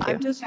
you. I'm just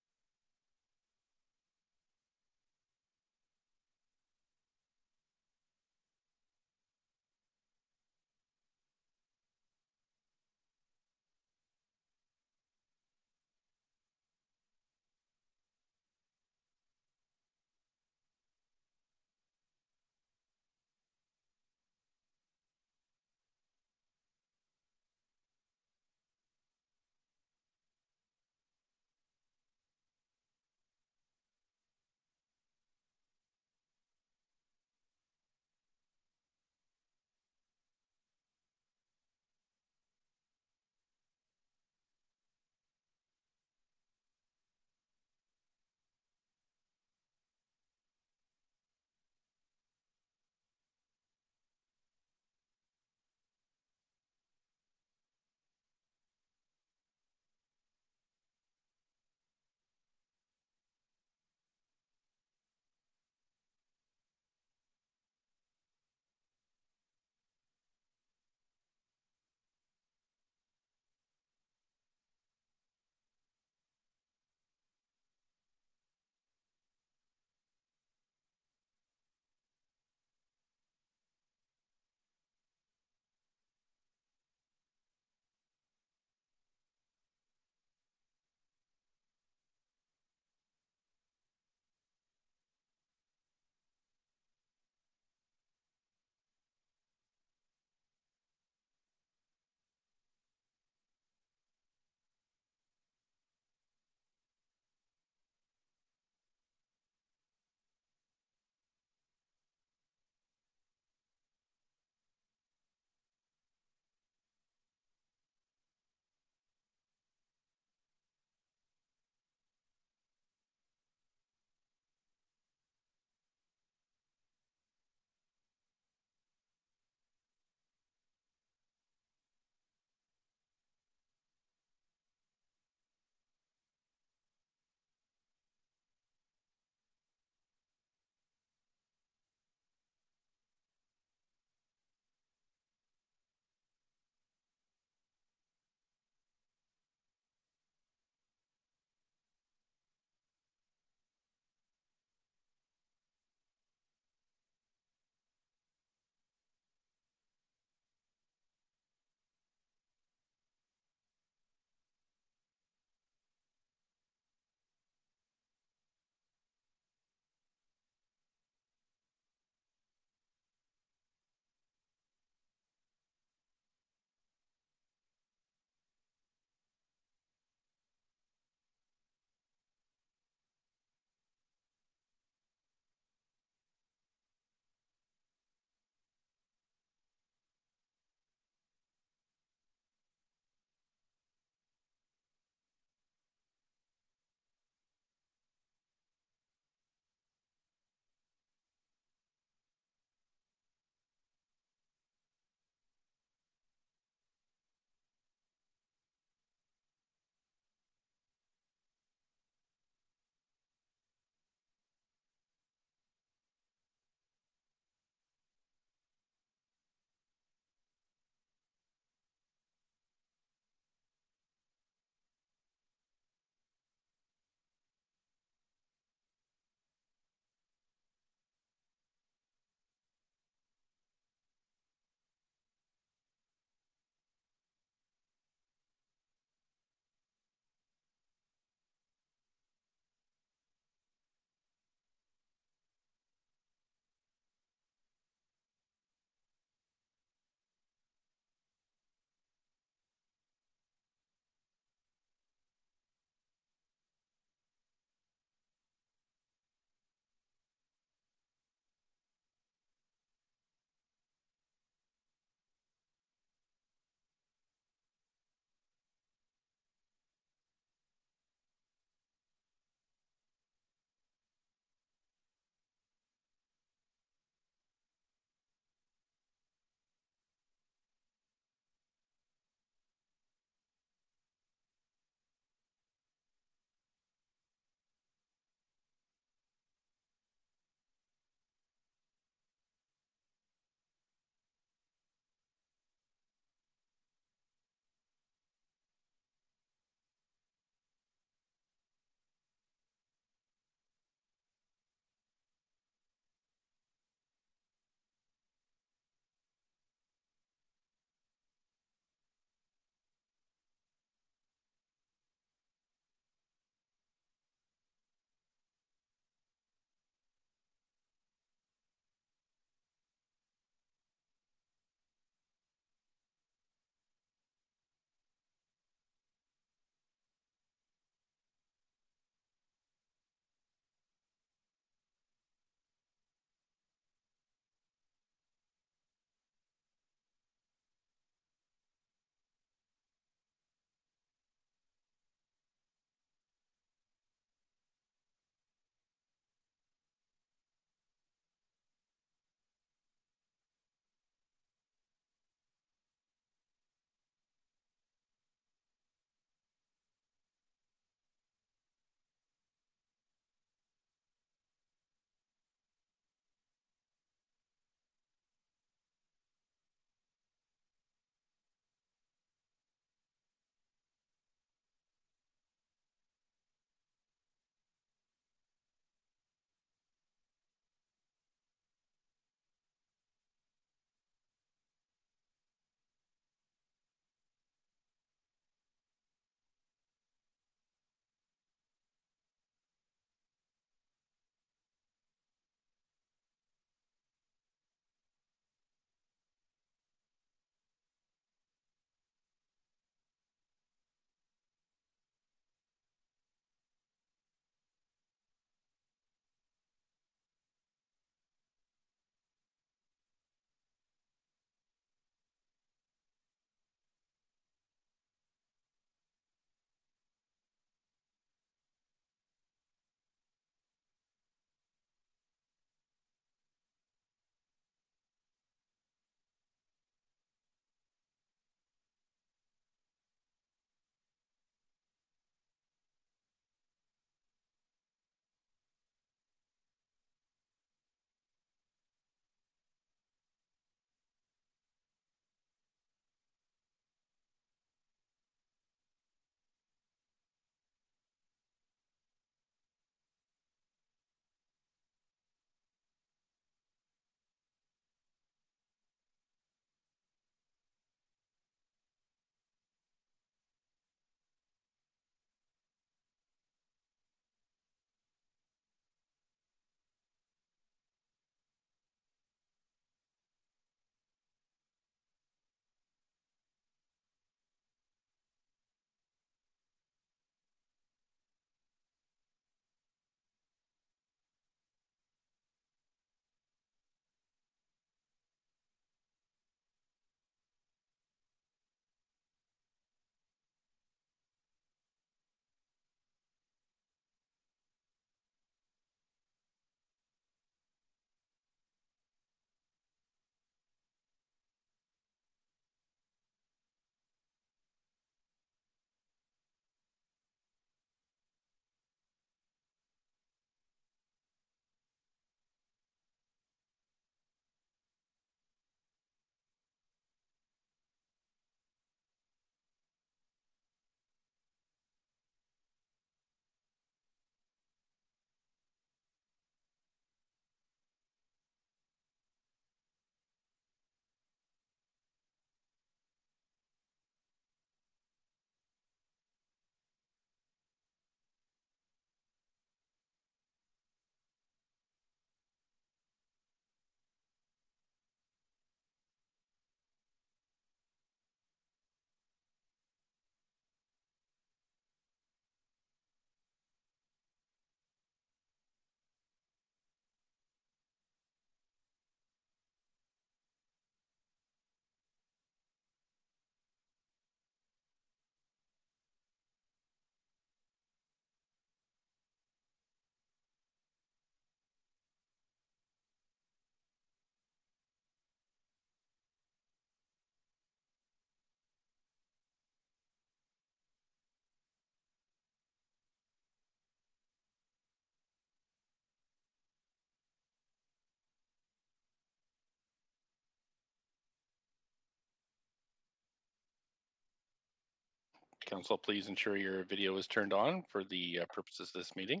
Council, please ensure your video is turned on for the purposes of this meeting.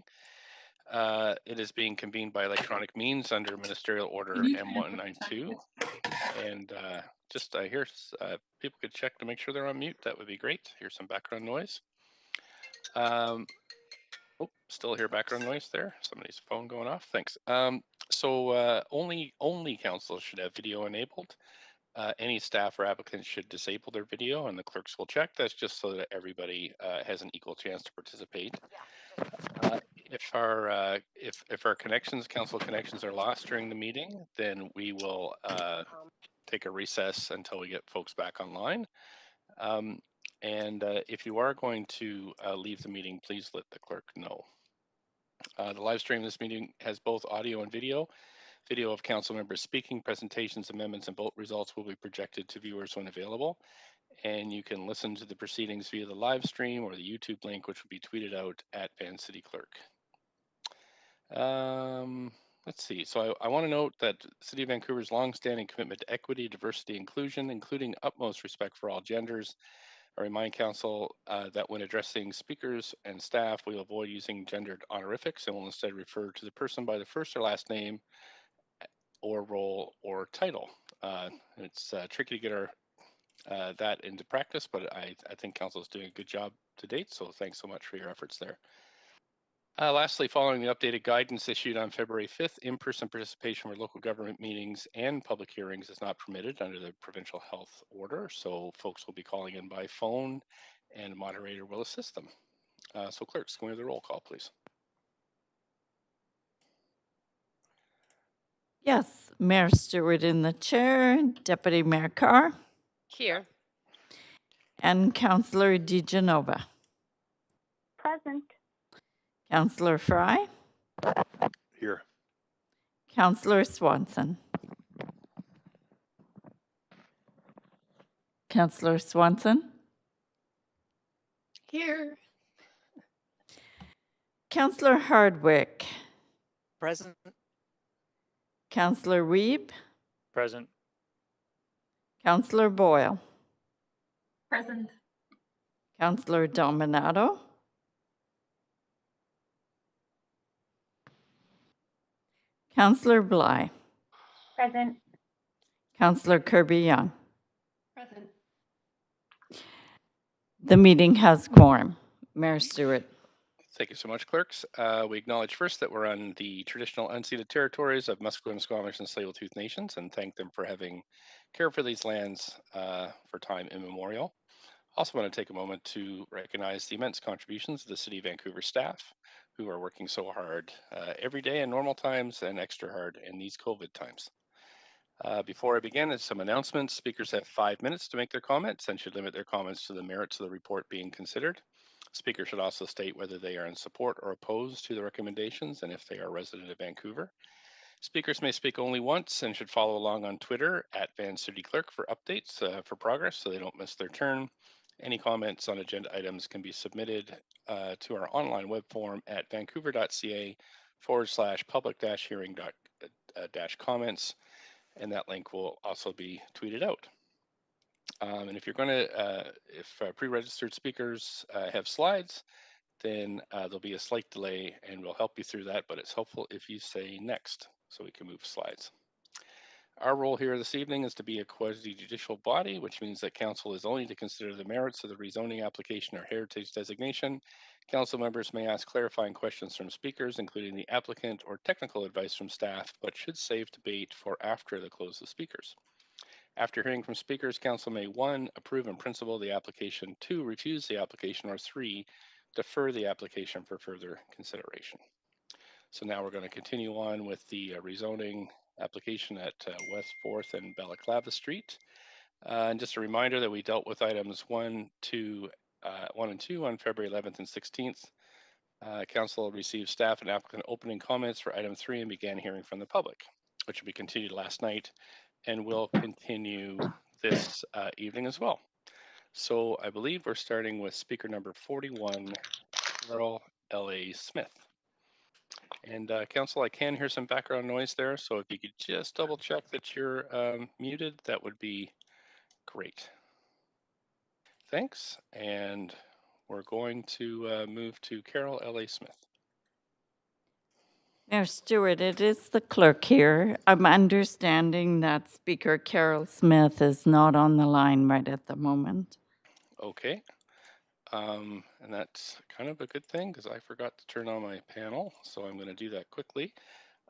It is being convened by electronic means under Ministerial Order M192. And just hear people could check to make sure they're on mute. That would be great. Here's some background noise. Still hear background noise there. Somebody's phone going off. Thanks. So only council should have video enabled. Any staff or applicants should disable their video, and the clerks will check. That's just so that everybody has an equal chance to participate. If our connections, council connections, are lost during the meeting, then we will take a recess until we get folks back online. And if you are going to leave the meeting, please let the clerk know. The live stream of this meeting has both audio and video. Video of council members speaking, presentations, amendments, and vote results will be projected to viewers when available. And you can listen to the proceedings via the live stream or the YouTube link, which will be tweeted out at Van City Clerk. Let's see. So I want to note that City of Vancouver's longstanding commitment to equity, diversity, inclusion, including utmost respect for all genders. I remind council that when addressing speakers and staff, we will avoid using gendered honorifics and will instead refer to the person by the first or last name or role or title. It's tricky to get that into practice, but I think council is doing a good job to date. So thanks so much for your efforts there. Lastly, following the updated guidance issued on February 5th, in-person participation for local government meetings and public hearings is not permitted under the provincial health order. So folks will be calling in by phone and a moderator will assist them. So clerks, can we have the roll call, please? Yes, Mayor Stewart in the chair, Deputy Mayor Carr. Here. And Councillor DeGenova. Present. Councillor Fry. Here. Councillor Swanson. Councillor Swanson. Here. Councillor Hardwick. Present. Councillor Weeb. Present. Councillor Boyle. Present. Councillor Dominato. Councillor Bly. Present. Councillor Kirby-Young. Present. The meeting has quorum. Mayor Stewart. Thank you so much, clerks. We acknowledge first that we're on the traditional unceded territories of Musqueam, Squamish, and Tsleil-Waututh Nations, and thank them for having care for these lands for time immemorial. Also want to take a moment to recognize the immense contributions of the City of Vancouver staff who are working so hard every day in normal times and extra hard in these COVID times. Before I begin, there's some announcements. Speakers have 5 minutes to make their comments and should limit their comments to the merits of the report being considered. Speakers should also state whether they are in support or opposed to the recommendations and if they are a resident of Vancouver. Speakers may speak only once and should follow along on Twitter at Van City Clerk for updates for progress so they don't miss their turn. Any comments on agenda items can be submitted to our online web form at vancouver.ca/public-hearing-comments, and that link will also be tweeted out. And if you're going to, if pre-registered speakers have slides, then there'll be a slight delay and we'll help you through that, but it's helpful if you say next so we can move slides. Our role here this evening is to be a quasi-judicial body, which means that council is only to consider the merits of the rezoning application or heritage designation. Council members may ask clarifying questions from speakers, including the applicant or technical advice from staff, but should save debate for after the close of speakers. After hearing from speakers, council may 1, approve in principle the application, 2, refuse the application, or 3, defer the application for further consideration. So now we're going to continue on with the rezoning application at West 4th and Balaclava Street. And just a reminder that we dealt with items 1 and 2 on February 11th and 16th. Council received staff and applicant opening comments for item 3 and began hearing from the public, which will be continued last night and will continue this evening as well. So I believe we're starting with speaker number 41, Earl L.A. Smith. And council, I can hear some background noise there, so if you could just double check that you're muted, that would be great. Thanks, and we're going to move to Carol L.A. Smith. Mayor Stewart, it is the clerk here. I'm understanding that Speaker Carol Smith is not on the line right at the moment. Okay. And that's kind of a good thing because I forgot to turn on my panel, so I'm going to do that quickly.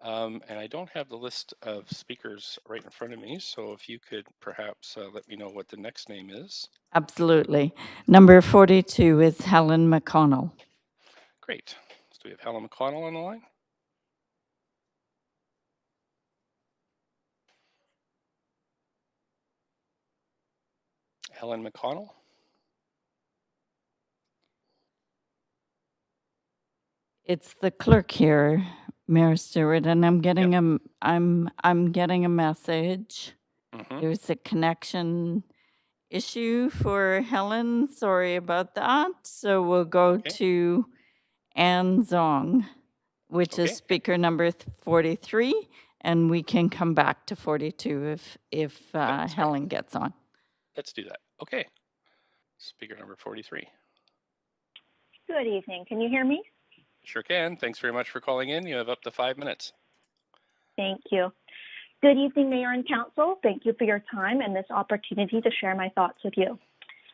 And I don't have the list of speakers right in front of me, so if you could perhaps let me know what the next name is. Absolutely. Number 42 is Helen Mcconnell. Great. So we have Helen Mcconnell on the line. Helen McConnell. It's the clerk here, Mayor Stewart, and I'm getting I'm getting a message. Mm-hmm. There's a connection issue for Helen. Sorry about that. So we'll go to Ann Zong, which is speaker number 43, and we can come back to 42 if Helen gets on. Let's do that. Okay. Speaker number 43. Good evening. Can you hear me? Sure can. Thanks very much for calling in. You have up to 5 minutes. Thank you. Good evening, Mayor and Council. Thank you for your time and this opportunity to share my thoughts with you.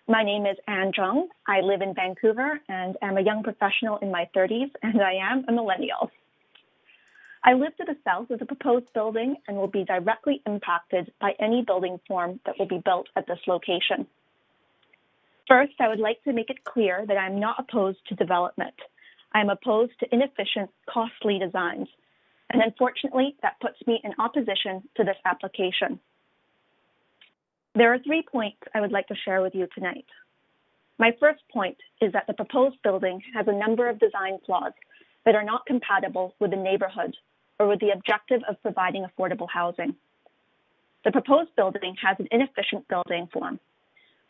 My name is Ann Jung. I live in Vancouver and am a young professional in my 30s, and I am a millennial. I live to the south of the proposed building and will be directly impacted by any building form that will be built at this location. First, I would like to make it clear that I am not opposed to development. I am opposed to inefficient, costly designs, and unfortunately, that puts me in opposition to this application. There are 3 points I would like to share with you tonight. My first point is that the proposed building has a number of design flaws that are not compatible with the neighborhood or with the objective of providing affordable housing. The proposed building has an inefficient building form.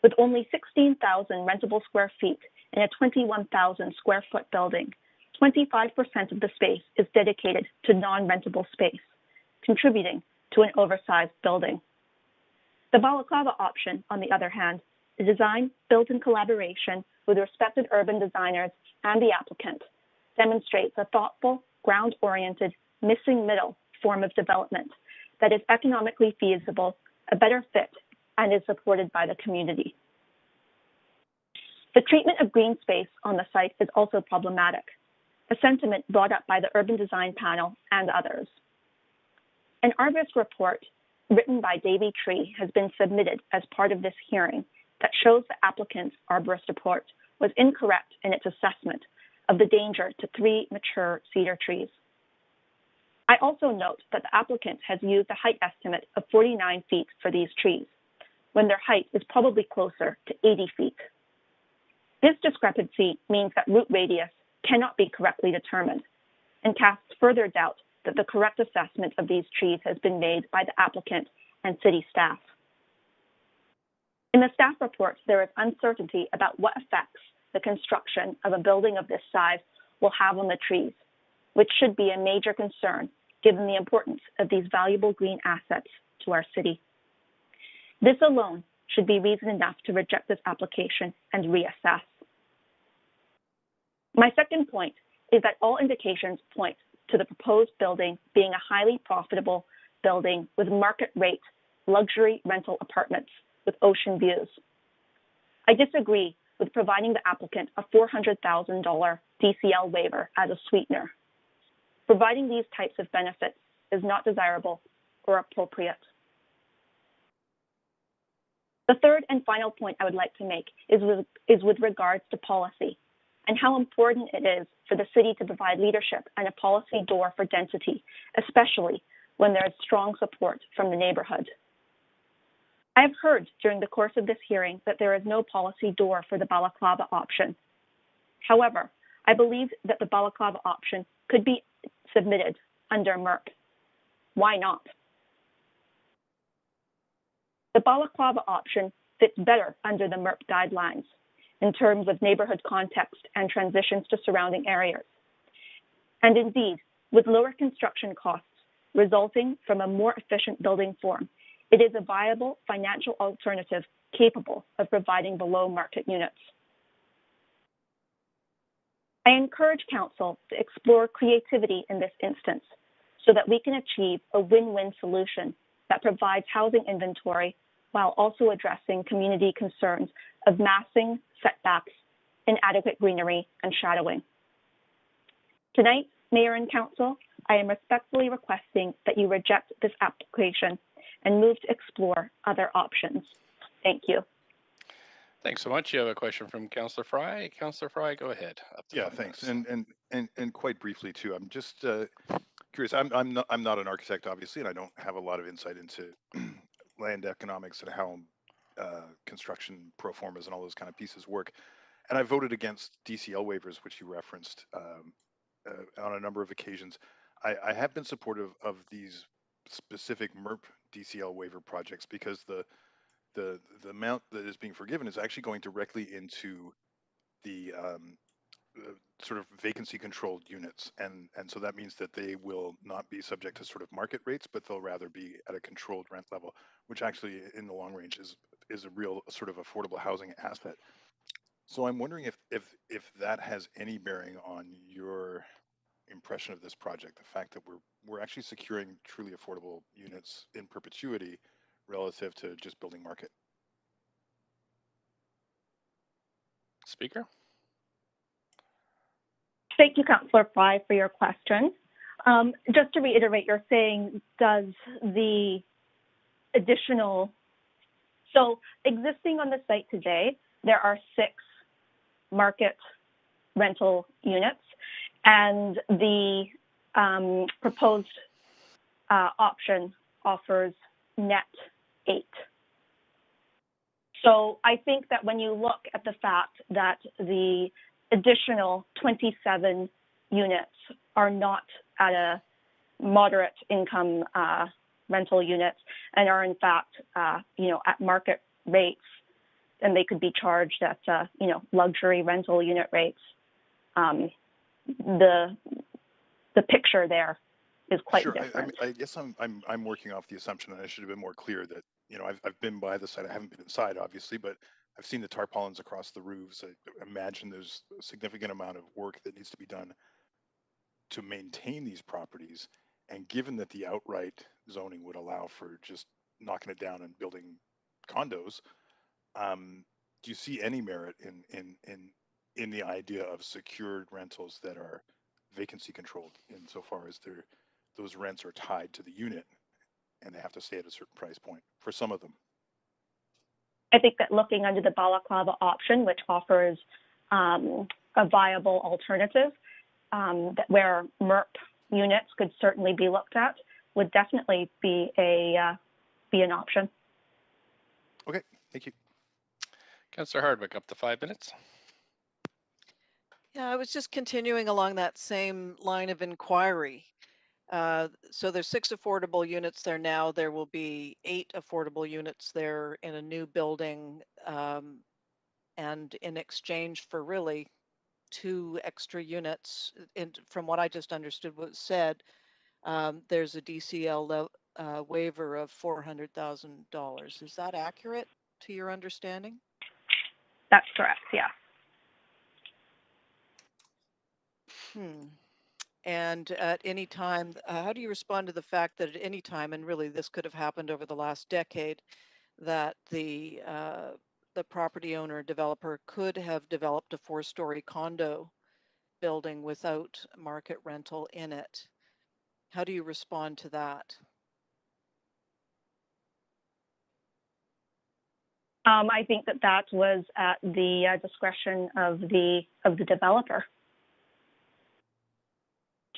With only 16,000 rentable square feet in a 21,000 square foot building, 25% of the space is dedicated to non-rentable space, contributing to an oversized building. The balaclava option, on the other hand, is designed, built in collaboration with respected urban designers and the applicant, demonstrates a thoughtful, ground-oriented, missing middle form of development that is economically feasible, a better fit, and is supported by the community. The treatment of green space on the site is also problematic, a sentiment brought up by the Urban Design Panel and others. An arborist report written by Davey Tree has been submitted as part of this hearing that shows the applicant's arborist report was incorrect in its assessment of the danger to 3 mature cedar trees. I also note that the applicant has used a height estimate of 49 feet for these trees, when their height is probably closer to 80 feet. This discrepancy means that root radius cannot be correctly determined and casts further doubt that the correct assessment of these trees has been made by the applicant and city staff. In the staff report, there is uncertainty about what effects the construction of a building of this size will have on the trees, which should be a major concern given the importance of these valuable green assets to our city. This alone should be reason enough to reject this application and reassess. My second point is that all indications point to the proposed building being a highly profitable building with market rate luxury rental apartments with ocean views. I disagree with providing the applicant a $400,000 DCL waiver as a sweetener. Providing these types of benefits is not desirable or appropriate. The third and final point I would like to make is with regards to policy and how important it is for the city to provide leadership and a policy door for density, especially when there is strong support from the neighborhood. I have heard during the course of this hearing that there is no policy door for the balaclava option. However, I believe that the balaclava option could be submitted under MERP. Why not? The balaclava option fits better under the MERP guidelines in terms of neighborhood context and transitions to surrounding areas. And indeed, with lower construction costs resulting from a more efficient building form, it is a viable financial alternative capable of providing below market units. I encourage Council to explore creativity in this instance so that we can achieve a win-win solution that provides housing inventory while also addressing community concerns of massing, setbacks, inadequate greenery, and shadowing. Tonight, Mayor and Council, I am respectfully requesting that you reject this application and move to explore other options. Thank you. Thanks so much. You have a question from Councillor Fry. Councillor Fry, go ahead. Yeah, thanks. And quite briefly too, I'm just curious. I'm not an architect, obviously, and I don't have a lot of insight into land economics and how construction pro formas and all those kind of pieces work. And I voted against DCL waivers, which you referenced on a number of occasions. I have been supportive of these specific MERP DCL waiver projects because the amount that is being forgiven is actually going directly into the sort of vacancy controlled units, and so that means that they will not be subject to sort of market rates, but they'll rather be at a controlled rent level, which actually in the long range is a real sort of affordable housing asset. So I'm wondering if that has any bearing on your impression of this project, the fact that we're actually securing truly affordable units in perpetuity relative to just building market. Speaker. Thank you, Councillor Fry, for your question. Just to reiterate, you're saying, does the additional, so existing on the site today, there are 6 market rental units, and the proposed option offers net 8. So I think that when you look at the fact that the additional 27 units are not at a moderate income rental units and are in fact, at market rates, and they could be charged at, luxury rental unit rates. The picture there is quite different. I guess I'm working off the assumption, and I should have been more clear that, I've been by the site. I haven't been inside, obviously, but I've seen the tarpaulins across the roofs. I imagine there's a significant amount of work that needs to be done to maintain these properties. And given that the outright zoning would allow for just knocking it down and building condos, do you see any merit in the idea of secured rentals that are vacancy controlled insofar as those rents are tied to the unit and they have to stay at a certain price point for some of them? I think that looking under the balaclava option, which offers a viable alternative where MERP units could certainly be looked at, would definitely be an option. Okay, thank you. Councillor Hardwick, up to 5 minutes. Yeah, I was just continuing along that same line of inquiry. So there's 6 affordable units there now. There will be 8 affordable units there in a new building. And in exchange for really 2 extra units, from what I just understood was said, there's a DCL waiver of $400,000. Is that accurate to your understanding? That's correct, yeah. And at any time, how do you respond to the fact that at any time, and really this could have happened over the last decade, that the property owner developer could have developed a 4-story condo building without market rental in it? How do you respond to that? I think that was at the discretion of the developer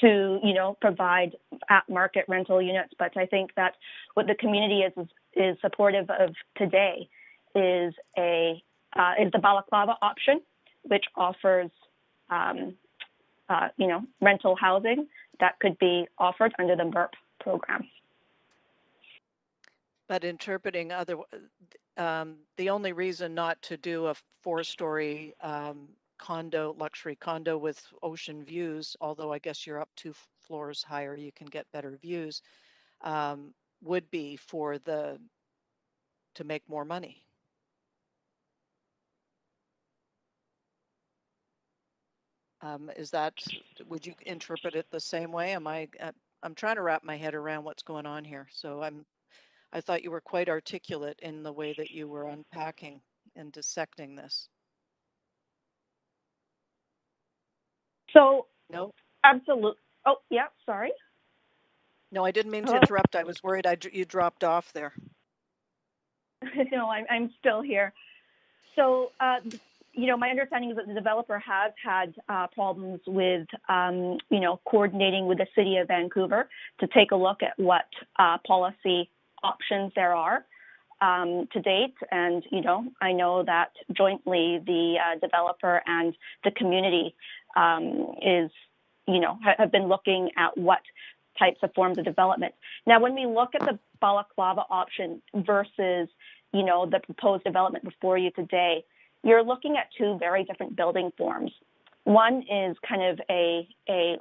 to, provide at market rental units. But I think that what the community is supportive of today is the balaclava option, which offers, rental housing that could be offered under the MERP program. But interpreting the only reason not to do a 4-story luxury condo with ocean views, although I guess you're up 2 floors higher, you can get better views, would be to make more money. Would you interpret it the same way? I'm trying to wrap my head around what's going on here. So I thought you were quite articulate in the way that you were unpacking and dissecting this. So, no, absolutely. Oh, yeah, sorry. No, I didn't mean to interrupt. I was worried you dropped off there. No, I'm still here. So, my understanding is that the developer has had problems with, coordinating with the city of Vancouver to take a look at what policy options there are to date. And, I know that jointly the developer and the community have been looking at what types of forms of development. Now, when we look at the balaclava option versus, the proposed development before you today, you're looking at two very different building forms. One is kind of a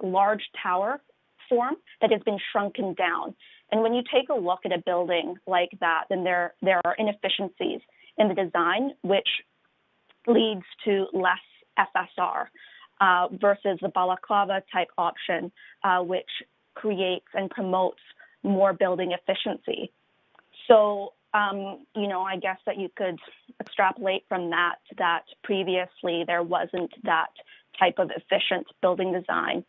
large tower form that has been shrunken down. And when you take a look at a building like that, then there are inefficiencies in the design, which leads to less FSR versus the balaclava type option, which creates and promotes more building efficiency. So, I guess that you could extrapolate from that previously there wasn't that type of efficient building design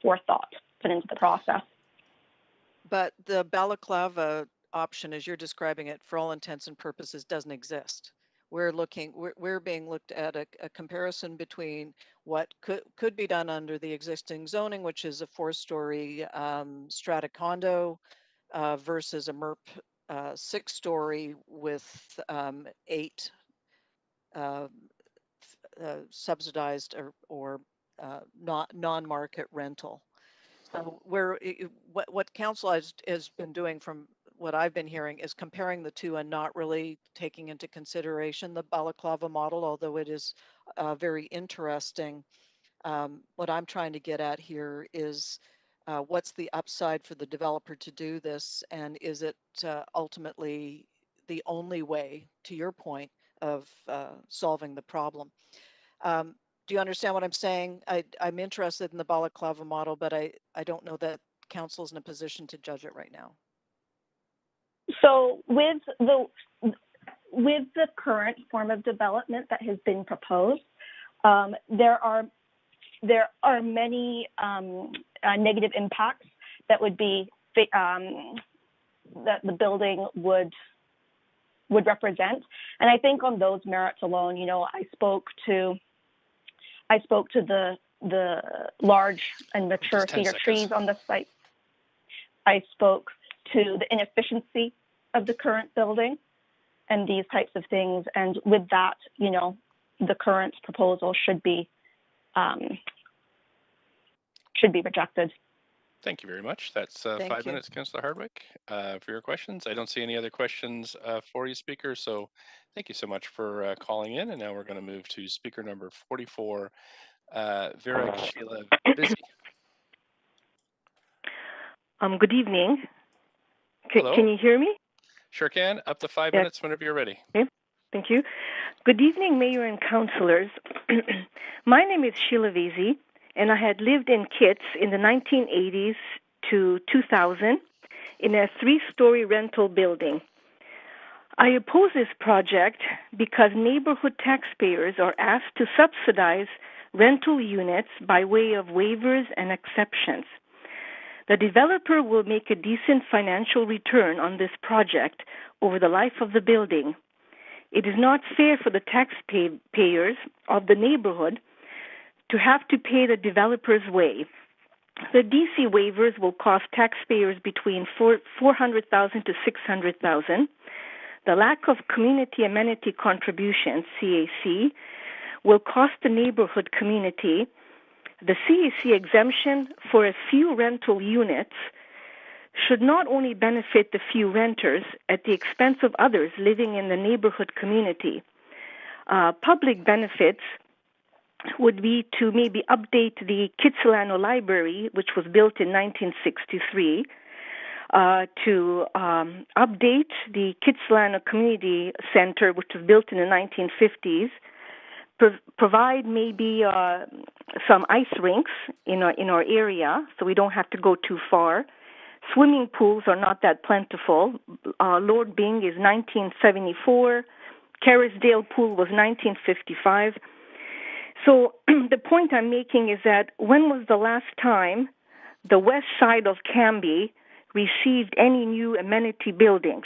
forethought put into the process. But the balaclava option, as you're describing it, for all intents and purposes, doesn't exist. We're being looked at a comparison between what could be done under the existing zoning, which is a 4-story strata condo versus a MERP 6-story with 8 subsidized or non-market rental. So what council has been doing, from what I've been hearing, is comparing the two and not really taking into consideration the balaclava model, although it is very interesting. What I'm trying to get at here is what's the upside for the developer to do this, and is it ultimately the only way, to your point, of solving the problem? Do you understand what I'm saying? I'm interested in the balaclava model, but I don't know that council's in a position to judge it right now. So with the current form of development that has been proposed, there are many negative impacts that would be that the building would represent. And I think on those merits alone, I spoke to the large and mature cedar trees on the site. I spoke to the inefficiency of the current building and these types of things. And with that, the current proposal should be rejected. Thank you very much. That's 5 minutes, Councillor Hardwick, for your questions. I don't see any other questions for you, speaker. So thank you so much for calling in. And now we're going to move to speaker number 44, Vera Sheila Busy. Good evening. Can you hear me? Sure can. Up to 5 minutes whenever you're ready. Okay. Thank you. Good evening, Mayor and councillors. My name is Sheila Vesey, and I had lived in Kitts in the 1980s to 2000 in a 3-story rental building. I oppose this project because neighborhood taxpayers are asked to subsidize rental units by way of waivers and exceptions. The developer will make a decent financial return on this project over the life of the building. It is not fair for the taxpayers of the neighborhood to have to pay the developer's way. The DC waivers will cost taxpayers between $400,000 to $600,000. The lack of community amenity contributions, CAC, will cost the neighborhood community. The CAC exemption for a few rental units should not only benefit the few renters at the expense of others living in the neighborhood community. Public benefits would be to maybe update the Kitsilano Library, which was built in 1963, to update the Kitsilano Community Center, which was built in the 1950s, provide maybe some ice rinks in our area, so we don't have to go too far. Swimming pools are not that plentiful. Lord Byng is 1974. Kerrisdale Pool was 1955. So the point I'm making is that when was the last time the west side of Cambie received any new amenity buildings?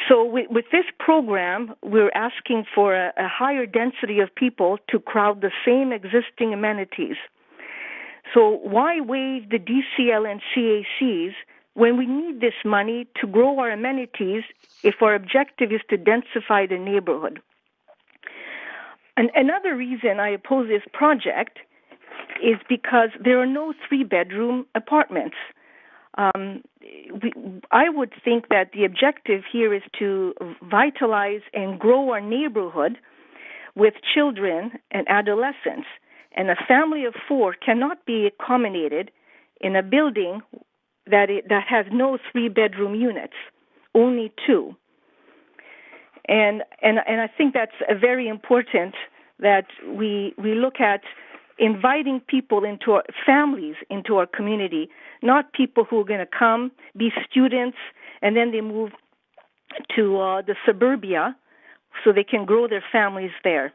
So with this program, we're asking for a higher density of people to crowd the same existing amenities. So why waive the DCL and CACs when we need this money to grow our amenities if our objective is to densify the neighborhood? And another reason I oppose this project is because there are no 3-bedroom apartments. I would think that the objective here is to vitalize and grow our neighborhood with children and adolescents. And a family of 4 cannot be accommodated in a building that has no 3-bedroom units, only 2. And I think that's very important that we look at inviting people into our families, into our community, not people who are going to come, be students, and then they move to the suburbia so they can grow their families there.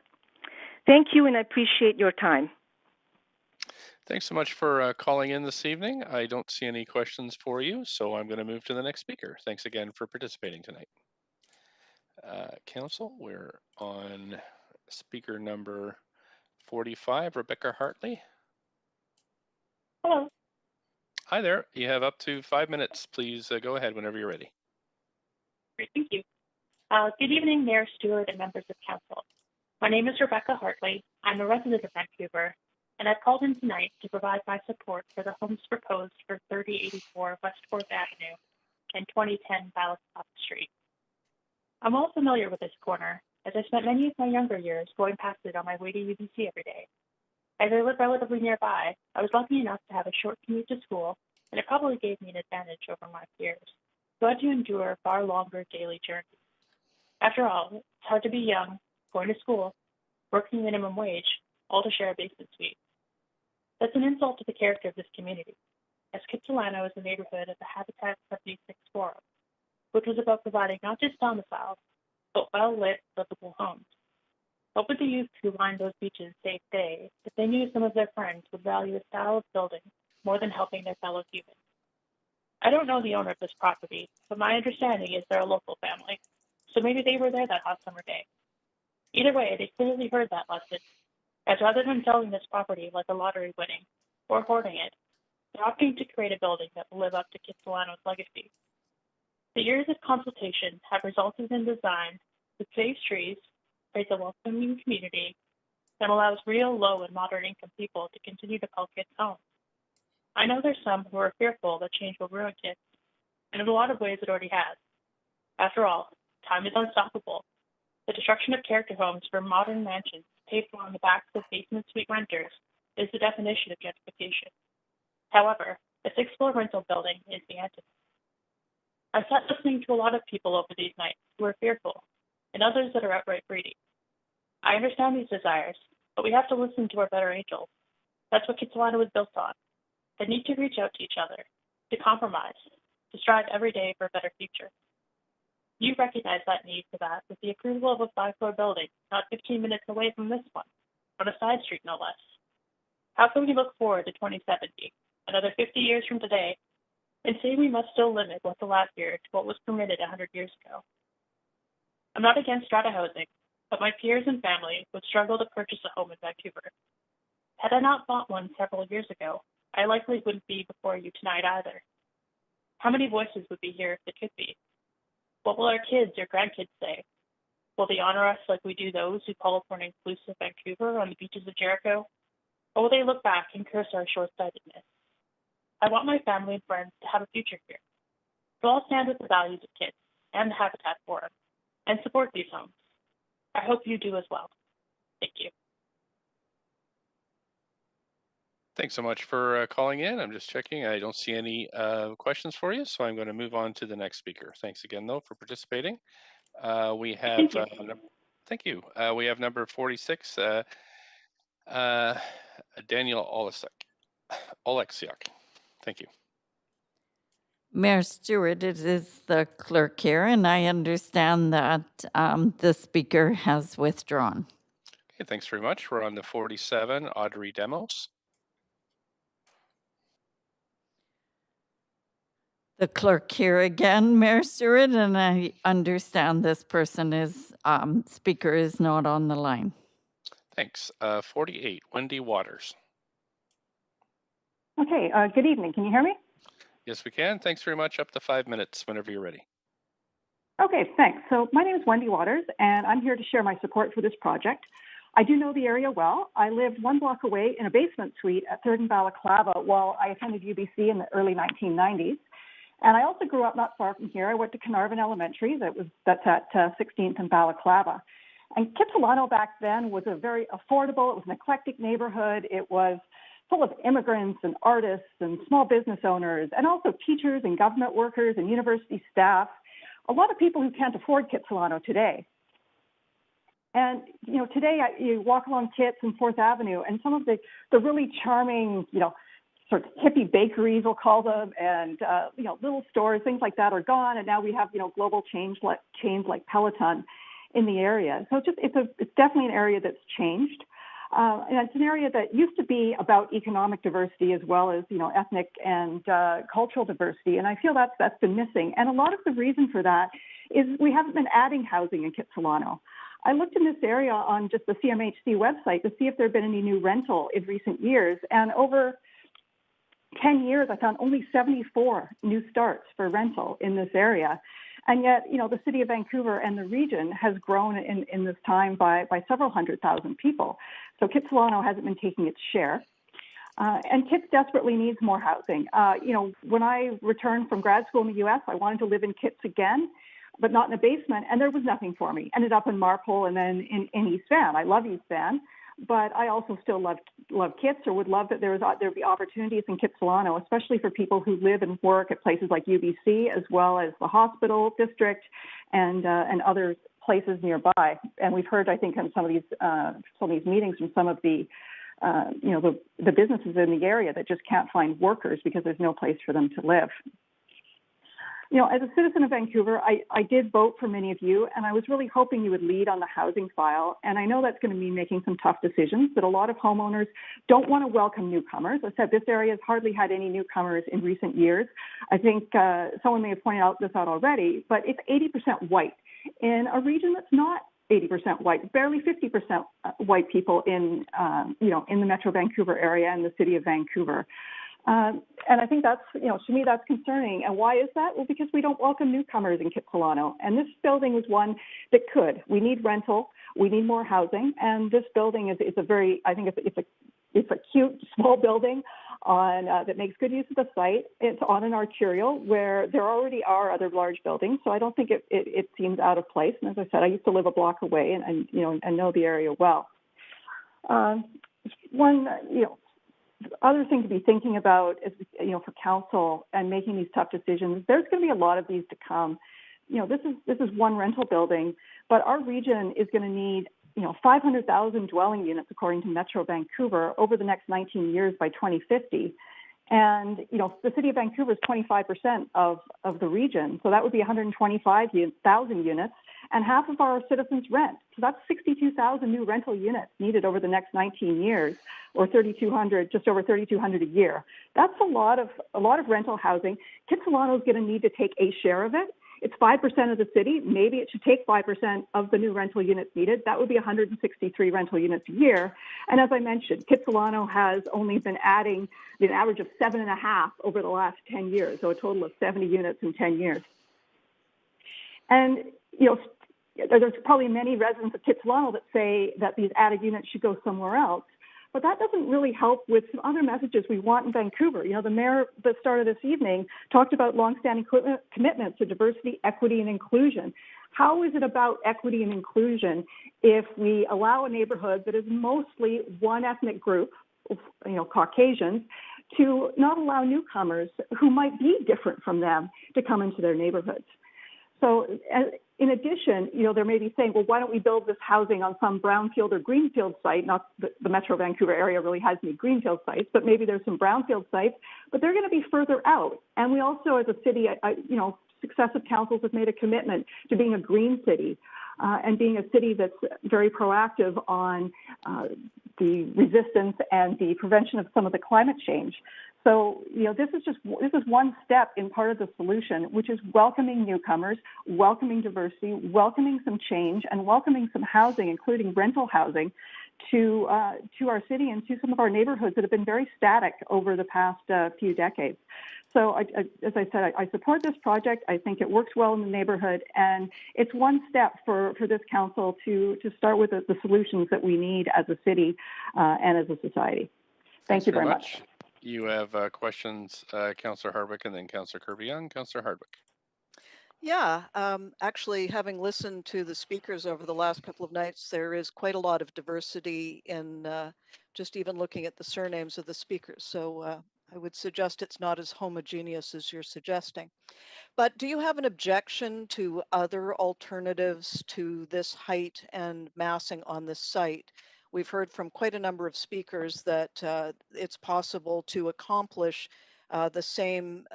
Thank you, and I appreciate your time. Thanks so much for calling in this evening. I don't see any questions for you, so I'm going to move to the next speaker. Thanks again for participating tonight. Council, we're on speaker number 45, Rebecca Hartley. Hello. Hi there. You have up to 5 minutes. Please go ahead whenever you're ready. Great, thank you. Good evening, Mayor Stewart and members of council. My name is Rebecca Hartley. I'm a resident of Vancouver, and I've called in tonight to provide my support for the homes proposed for 3084 West 4th Avenue and 2010 Ballascott Street. I'm well familiar with this corner, as I spent many of my younger years going past it on my way to UBC every day. As I live relatively nearby, I was lucky enough to have a short commute to school, and it probably gave me an advantage over my peers, who had to endure far longer daily journeys. After all, it's hard to be young, going to school, working minimum wage, all to share a basement suite. That's an insult to the character of this community, as Kitsilano is a neighborhood of the Habitat 76 Forum, which was about providing not just domiciles, but well-lit, livable homes. What would the youth who lined those beaches say today if they knew some of their friends would value a style of building more than helping their fellow humans? I don't know the owner of this property, but my understanding is they're a local family, so maybe they were there that hot summer day. Either way, they clearly heard that lesson, as rather than selling this property like a lottery winning or hoarding it, they're opting to create a building that will live up to Kitsilano's legacy. The years of consultation have resulted in design that saves trees, creates a welcoming community, and allows real low and moderate income people to continue to call Kits home. I know there's some who are fearful that change will ruin Kits, and in a lot of ways it already has. After all, time is unstoppable. The destruction of character homes for modern mansions paid for on the backs of basement suite renters is the definition of gentrification. However, a 6th-floor rental building is the antidote. I've sat listening to a lot of people over these nights who are fearful, and others that are outright greedy. I understand these desires, but we have to listen to our better angels. That's what Kitsilano was built on. They need to reach out to each other, to compromise, to strive every day for a better future. You recognize that need for that with the approval of a 5-floor building not 15 minutes away from this one, on a side street no less. How can we look forward to 2070, another 50 years from today, and say we must still limit what's allowed here to what was permitted 100 years ago? I'm not against strata housing, but my peers and family would struggle to purchase a home in Vancouver. Had I not bought one several years ago, I likely wouldn't be before you tonight either. How many voices would be here if they could be? What will our kids or grandkids say? Will they honor us like we do those who call for an inclusive Vancouver on the beaches of Jericho? Or will they look back and curse our short-sightedness? I want my family and friends to have a future here. So I'll stand with the values of Kits and the Habitat Forum and support these homes. I hope you do as well. Thank you. Thanks so much for calling in. I'm just checking. I don't see any questions for you, so I'm going to move on to the next speaker. Thanks again, though, for participating. We have Thank you. We have number 46, Daniel Oleksiak. Thank you. Mayor Stewart, it is the clerk here, and I understand that the speaker has withdrawn. Okay, thanks very much. We're on to 47, Audrey Demos. The clerk here again, Mayor Stewart, and I understand this person is, speaker is not on the line. Thanks. 48, Wendy Waters. Okay, good evening. Can you hear me? Yes, we can. Thanks very much. Up to 5 minutes whenever you're ready. Okay, thanks. So my name is Wendy Waters, and I'm here to share my support for this project. I do know the area well. I lived 1 block away in a basement suite at 3rd and Balaclava while I attended UBC in the early 1990s. And I also grew up not far from here. I went to Carnarvon Elementary, that's at 16th and Balaclava. And Kitsilano back then was a very affordable, it was an eclectic neighborhood. It was full of immigrants and artists and small business owners, and also teachers and government workers and university staff. A lot of people who can't afford Kitsilano today. And, you know, today you walk along Kits and 4th Avenue, and some of the really charming, you know, sort of hippie bakeries, we'll call them, and, you know, little stores, things like that are gone. And now we have, you know, global chains like Peloton in the area. So it's definitely an area that's changed. And it's an area that used to be about economic diversity as well as, you know, ethnic and cultural diversity. And I feel that's been missing. And a lot of the reason for that is we haven't been adding housing in Kitsilano. I looked in this area on just the CMHC website to see if there had been any new rental in recent years. And over 10 years, I found only 74 new starts for rental in this area. And yet, you know, the city of Vancouver and the region has grown in this time by several 100,000 people. So Kitsilano hasn't been taking its share. And Kits desperately needs more housing. You know, when I returned from grad school in the U.S., I wanted to live in Kits again, but not in a basement, and there was nothing for me. Ended up in Marpole and then in East Van. I love East Van, but I also still love Kits, or would love that there'd be opportunities in Kitsilano, especially for people who live and work at places like UBC, as well as the hospital district and other places nearby. And we've heard, I think, on some of these meetings from some of the you know, the businesses in the area that just can't find workers because there's no place for them to live. You know, as a citizen of Vancouver, I did vote for many of you, and I was really hoping you would lead on the housing file. And I know that's going to mean making some tough decisions, but a lot of homeowners don't want to welcome newcomers. I said this area has hardly had any newcomers in recent years. I think someone may have pointed out this out already, but it's 80% white in a region that's not 80% white, barely 50% white people in, you know, in the Metro Vancouver area and the city of Vancouver. And I think that's, you know, to me, that's concerning. And why is that? Well, because we don't welcome newcomers in Kitsilano. And this building is one that could. We need rental. We need more housing. And this building is a very, I think it's a cute, small building on that makes good use of the site. It's on an arterial where there already are other large buildings. So I don't think it seems out of place. And as I said, I used to live a block away and you know, and know the area well. One, you know, other thing to be thinking about is, you know, for council and making these tough decisions, there's going to be a lot of these to come. You know, this is one rental building, but our region is going to need, you know, 500,000 dwelling units according to Metro Vancouver over the next 19 years by 2050. And, you know, the city of Vancouver is 25% of the region. So that would be 125,000 units, and half of our citizens rent. So that's 62,000 new rental units needed over the next 19 years, or 3,200, just over 3,200 a year. That's a lot of rental housing. Kitsilano is going to need to take a share of it. It's 5% of the city. Maybe it should take 5% of the new rental units needed. That would be 163 rental units a year. And as I mentioned, Kitsilano has only been adding an average of 7.5 over the last 10 years, so a total of 70 units in 10 years. And, you know, there's probably many residents of Kitsilano that say that these added units should go somewhere else. But that doesn't really help with some other messages we want in Vancouver. You know, the mayor at the start of this evening talked about longstanding commitments to diversity, equity, and inclusion. How is it about equity and inclusion if we allow a neighborhood that is mostly one ethnic group, you know, Caucasians, to not allow newcomers who might be different from them to come into their neighborhoods? So in addition, there may be saying, well, why don't we build this housing on some brownfield or greenfield site? Not the Metro Vancouver area really has any greenfield sites, but maybe there's some brownfield sites, but they're going to be further out. And we also, as a city, successive councils have made a commitment to being a green city and being a city that's very proactive on the resistance and the prevention of some of the climate change. So, this is one step in part of the solution, which is welcoming newcomers, welcoming diversity, welcoming some change, and welcoming some housing, including rental housing, to our city and to some of our neighborhoods that have been very static over the past few decades. So, as I said, I support this project. I think it works well in the neighborhood, and it's one step for this council to start with the solutions that we need as a city and as a society. Thank you very much. You have questions, Councillor Hardwick, and then Councillor Kirby-Young. Councillor Hardwick. Yeah, actually, having listened to the speakers over the last couple of nights, there is quite a lot of diversity in just even looking at the surnames of the speakers. So I would suggest it's not as homogeneous as you're suggesting. But do you have an objection to other alternatives to this height and massing on this site? We've heard from quite a number of speakers that it's possible to accomplish the same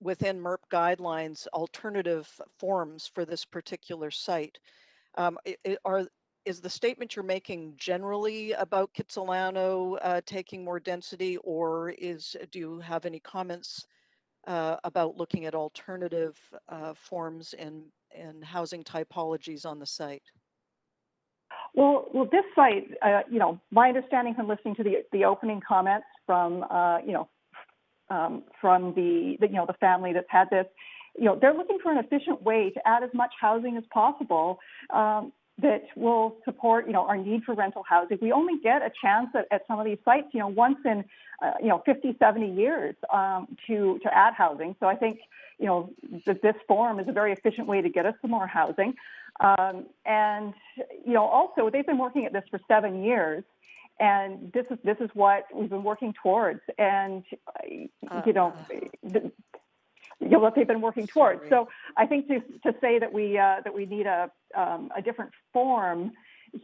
within MERP guidelines, alternative forms for this particular site. Is the statement you're making generally about Kitsilano taking more density, or do you have any comments about looking at alternative forms and housing typologies on the site? Well, this site, my understanding from listening to the opening comments from the family that's had this, they're looking for an efficient way to add as much housing as possible that will support, our need for rental housing. We only get a chance at some of these sites, once in, 50, 70 years to add housing. So I think, that this form is a very efficient way to get us some more housing. And, also they've been working at this for 7 years. And this is what we've been working towards, and what they've been working towards. So I think to say that we need a different form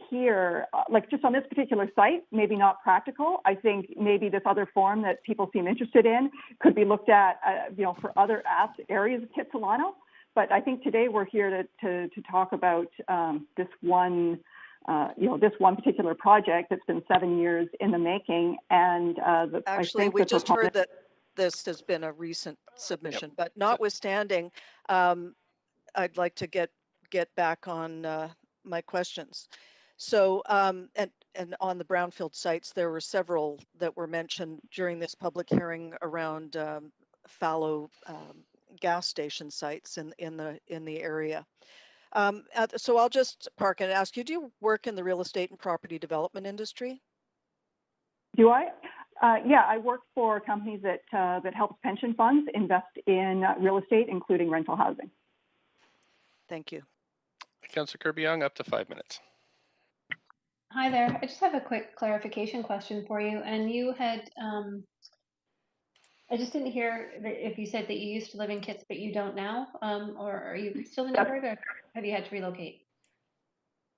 here, like just on this particular site, maybe not practical. I think maybe this other form that people seem interested in could be looked at, for other areas of Kitsilano. But I think today we're here to talk about this one. This one particular project that's been 7 years in the making. And actually, we just heard that this has been a recent submission, but notwithstanding, I'd like to get back on my questions. So, and on the brownfield sites, there were several that were mentioned during this public hearing around fallow gas station sites in the area. So I'll just park and ask you, do you work in the real estate and property development industry? Do I? Yeah, I work for companies that helps pension funds invest in real estate, including rental housing. Thank you. Councillor Kirby-Young, up to 5 minutes. Hi there. I just have a quick clarification question for you. And you had, I just didn't hear if you said that you used to live in Kits, but you don't now, or are you still in Alberta, or have you had to relocate?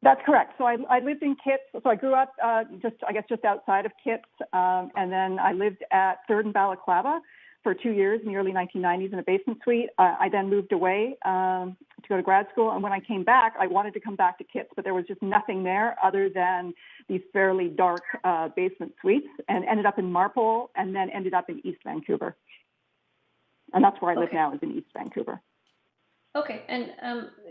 That's correct. So I lived in Kits. So I grew up just outside of Kits, and then I lived at 3rd and Balaclava for 2 years in the early 1990s in a basement suite. I then moved away to go to grad school, and when I came back, I wanted to come back to Kits, but there was just nothing there other than these fairly dark basement suites, and ended up in Marpole, and then ended up in East Vancouver. And that's where I live now, is in East Vancouver. Okay, and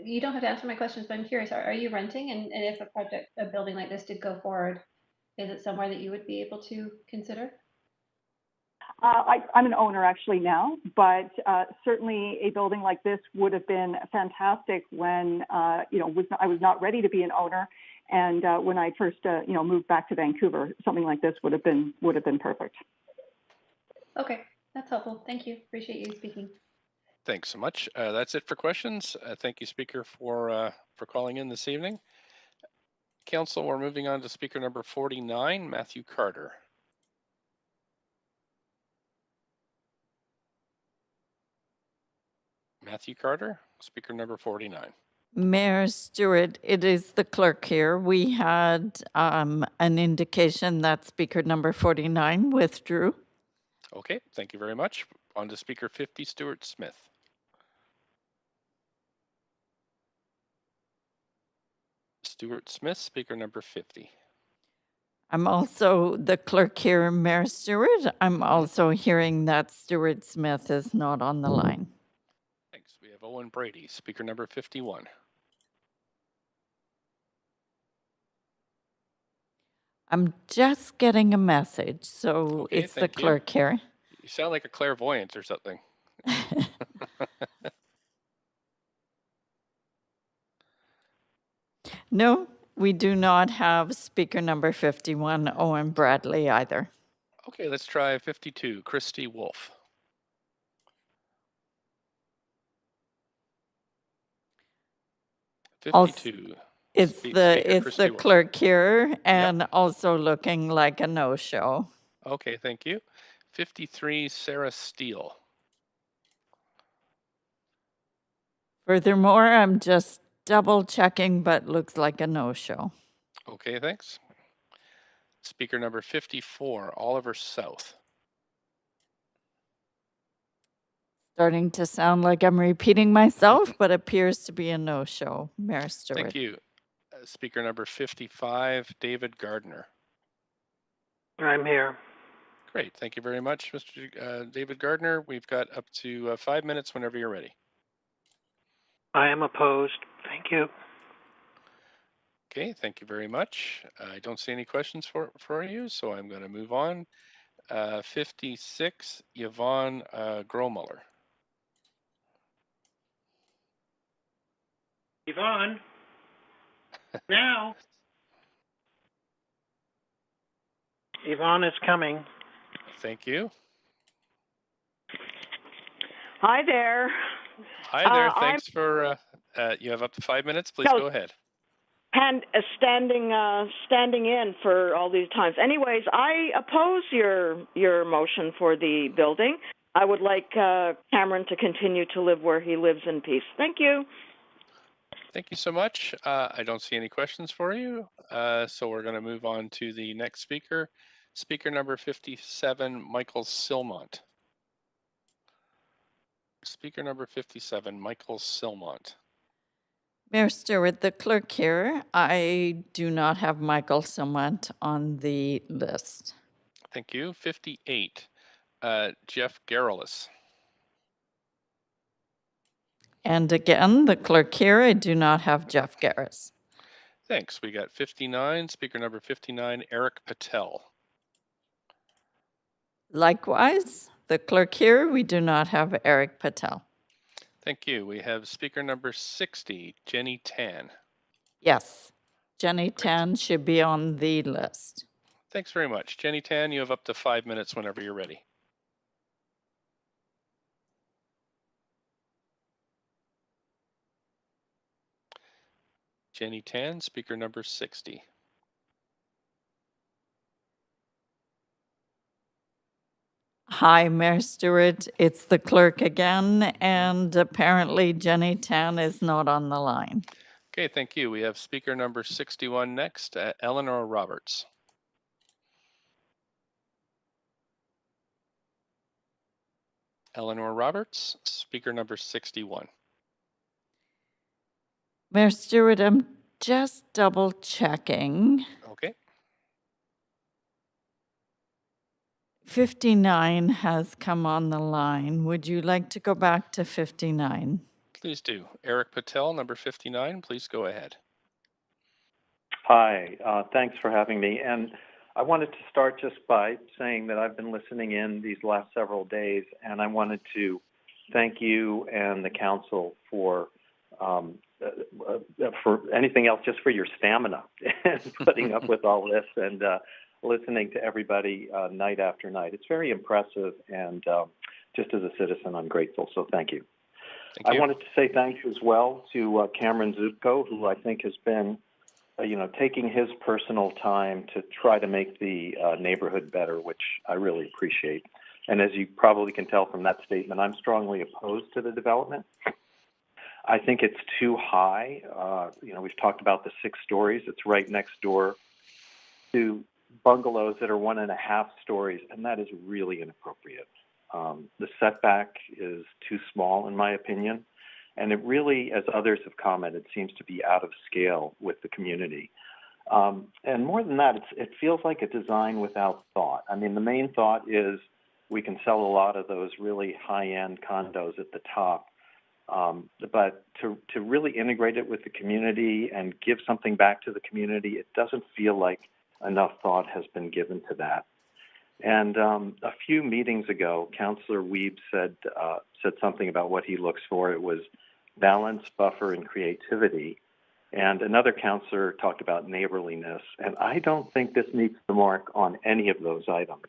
you don't have to answer my questions, but I'm curious, are you renting? And if a building like this did go forward, is it somewhere that you would be able to consider? I'm an owner actually now, but certainly a building like this would have been fantastic when, I was not ready to be an owner. And when I first, moved back to Vancouver, something like this would have been perfect. Okay, that's helpful. Thank you. Appreciate you speaking. Thanks so much. That's it for questions. Thank you, Speaker, for calling in this evening. Council, we're moving on to Speaker number 49, Matthew Carter. Matthew Carter, Speaker number 49. Mayor Stewart, it is the clerk here. We had an indication that speaker number 49 withdrew. Okay, thank you very much. On to speaker 50, Stuart Smith. Stuart Smith, speaker number 50. I'm also the clerk here, Mayor Stewart. I'm also hearing that Stuart Smith is not on the line. Thanks. We have Owen Brady, speaker number 51. I'm just getting a message, so Okay, it's the clerk here. You sound like a clairvoyant or something. No, we do not have speaker number 51, Owen Bradley, either. Okay, let's try 52, Christy Wolf. Also, 52. it's the clerk here, and Yep. also looking like a no-show. Okay, thank you. 53, Sarah Steele. Furthermore, I'm just double checking, but looks like a no-show. Okay, thanks. Speaker number 54, Oliver South. Starting to sound like I'm repeating myself, but appears to be a no-show, Mayor Stewart. Thank you. Speaker number 55, David Gardner. I'm here. Great, thank you very much, Mr. David Gardner. We've got up to 5 minutes whenever you're ready. I am opposed. Thank you. Okay, thank you very much. I don't see any questions for you, so I'm going to move on. 56, Yvonne Gromuller. Yvonne, now. Yvonne is coming. Thank you. Hi there. Hi there. Thanks for. You have up to 5 minutes. Please go ahead. And standing in for all these times. Anyways, I oppose your motion for the building. I would like Cameron to continue to live where he lives in peace. Thank you. Thank you so much. I don't see any questions for you, so we're going to move on to the next speaker. Speaker number 57, Michael Silmont. Speaker number 57, Michael Silmont. Mayor Stewart, the clerk here, I do not have Michael Silmont on the list. Thank you. 58, Jeff Garrellis. And again, the clerk here, I do not have Jeff Garris. Thanks. We got 59, speaker number 59, Eric Patel. Likewise, the clerk here, we do not have Eric Patel. Thank you. We have speaker number 60, Jenny Tan. Yes, Jenny Tan should be on the list. Thanks very much. Jenny Tan, you have up to 5 minutes whenever you're ready. Jenny Tan, speaker number 60. Hi, Mayor Stewart. It's the clerk again, and apparently Jenny Tan is not on the line. Okay, thank you. We have speaker number 61 next, Eleanor Roberts. Eleanor Roberts, speaker number 61. Mayor Stewart, I'm just double checking. Okay. 59 has come on the line. Would you like to go back to 59? Please do. Eric Patel, number 59, please go ahead. Hi, thanks for having me. And I wanted to start just by saying that I've been listening in these last several days, and I wanted to thank you and the council for anything else, just for your stamina and putting up with all this and listening to everybody night after night. It's very impressive, and just as a citizen, I'm grateful, so thank you. Thank you. I wanted to say thank you as well to Cameron Zupko, who I think has been taking his personal time to try to make the neighborhood better, which I really appreciate. And as you probably can tell from that statement, I'm strongly opposed to the development. I think it's too high. We've talked about the 6 stories. It's right next door to bungalows that are 1.5 stories, and that is really inappropriate. The setback is too small, in my opinion, and it really, as others have commented, seems to be out of scale with the community. And more than that, it feels like a design without thought. I mean, the main thought is we can sell a lot of those really high-end condos at the top, but to really integrate it with the community and give something back to the community, it doesn't feel like enough thought has been given to that. And a few meetings ago, Councillor Wiebe said something about what he looks for. It was balance, buffer, and creativity. And another councillor talked about neighborliness. And I don't think this meets the mark on any of those items.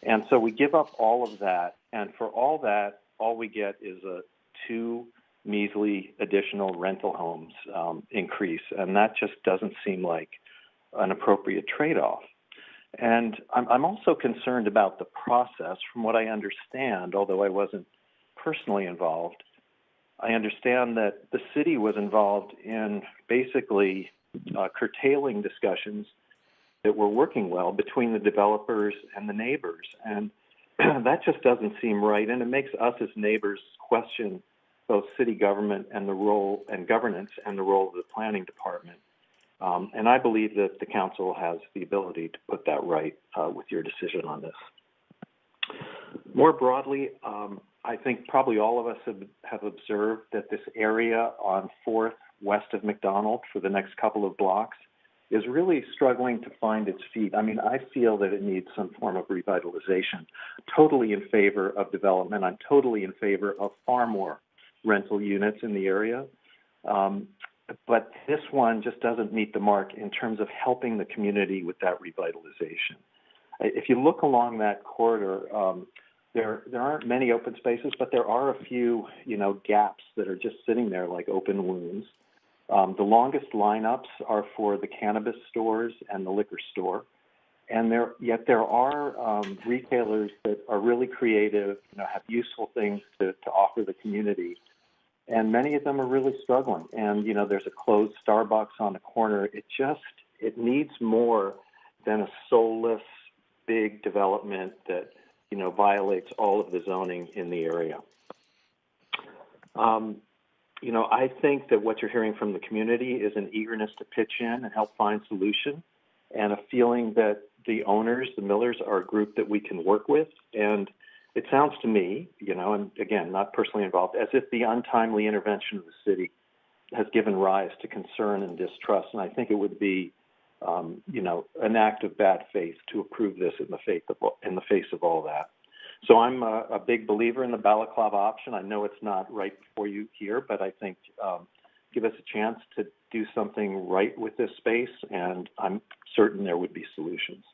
And so we give up all of that. And for all that, all we get is a 2 measly additional rental homes increase. And that just doesn't seem like an appropriate trade-off. And I'm also concerned about the process. From what I understand, although I wasn't personally involved, I understand that the city was involved in basically curtailing discussions that were working well between the developers and the neighbors. And that just doesn't seem right. And it makes us as neighbors question both city government and the role and governance and the role of the planning department. And I believe that the council has the ability to put that right with your decision on this. More broadly, I think probably all of us have observed that this area on 4th west of McDonald for the next couple of blocks is really struggling to find its feet. I mean, I feel that it needs some form of revitalization. Totally in favor of development. I'm totally in favor of far more rental units in the area. But this one just doesn't meet the mark in terms of helping the community with that revitalization. If you look along that corridor, there aren't many open spaces, but there are a few, gaps that are just sitting there like open wounds. The longest lineups are for the cannabis stores and the liquor store. And there are retailers that are really creative, have useful things to offer the community. And many of them are really struggling. And, there's a closed Starbucks on the corner. It needs more than a soulless, big development that, violates all of the zoning in the area. I think that what you're hearing from the community is an eagerness to pitch in and help find solution, and a feeling that the owners, the Millers, are a group that we can work with. And it sounds to me, and again, not personally involved, as if the untimely intervention of the city has given rise to concern and distrust. And I think it would be, an act of bad faith to approve this in the face of all that. So I'm a big believer in the balaclava option. I know it's not right before you here, but I think give us a chance to do something right with this space, and I'm certain there would be solutions.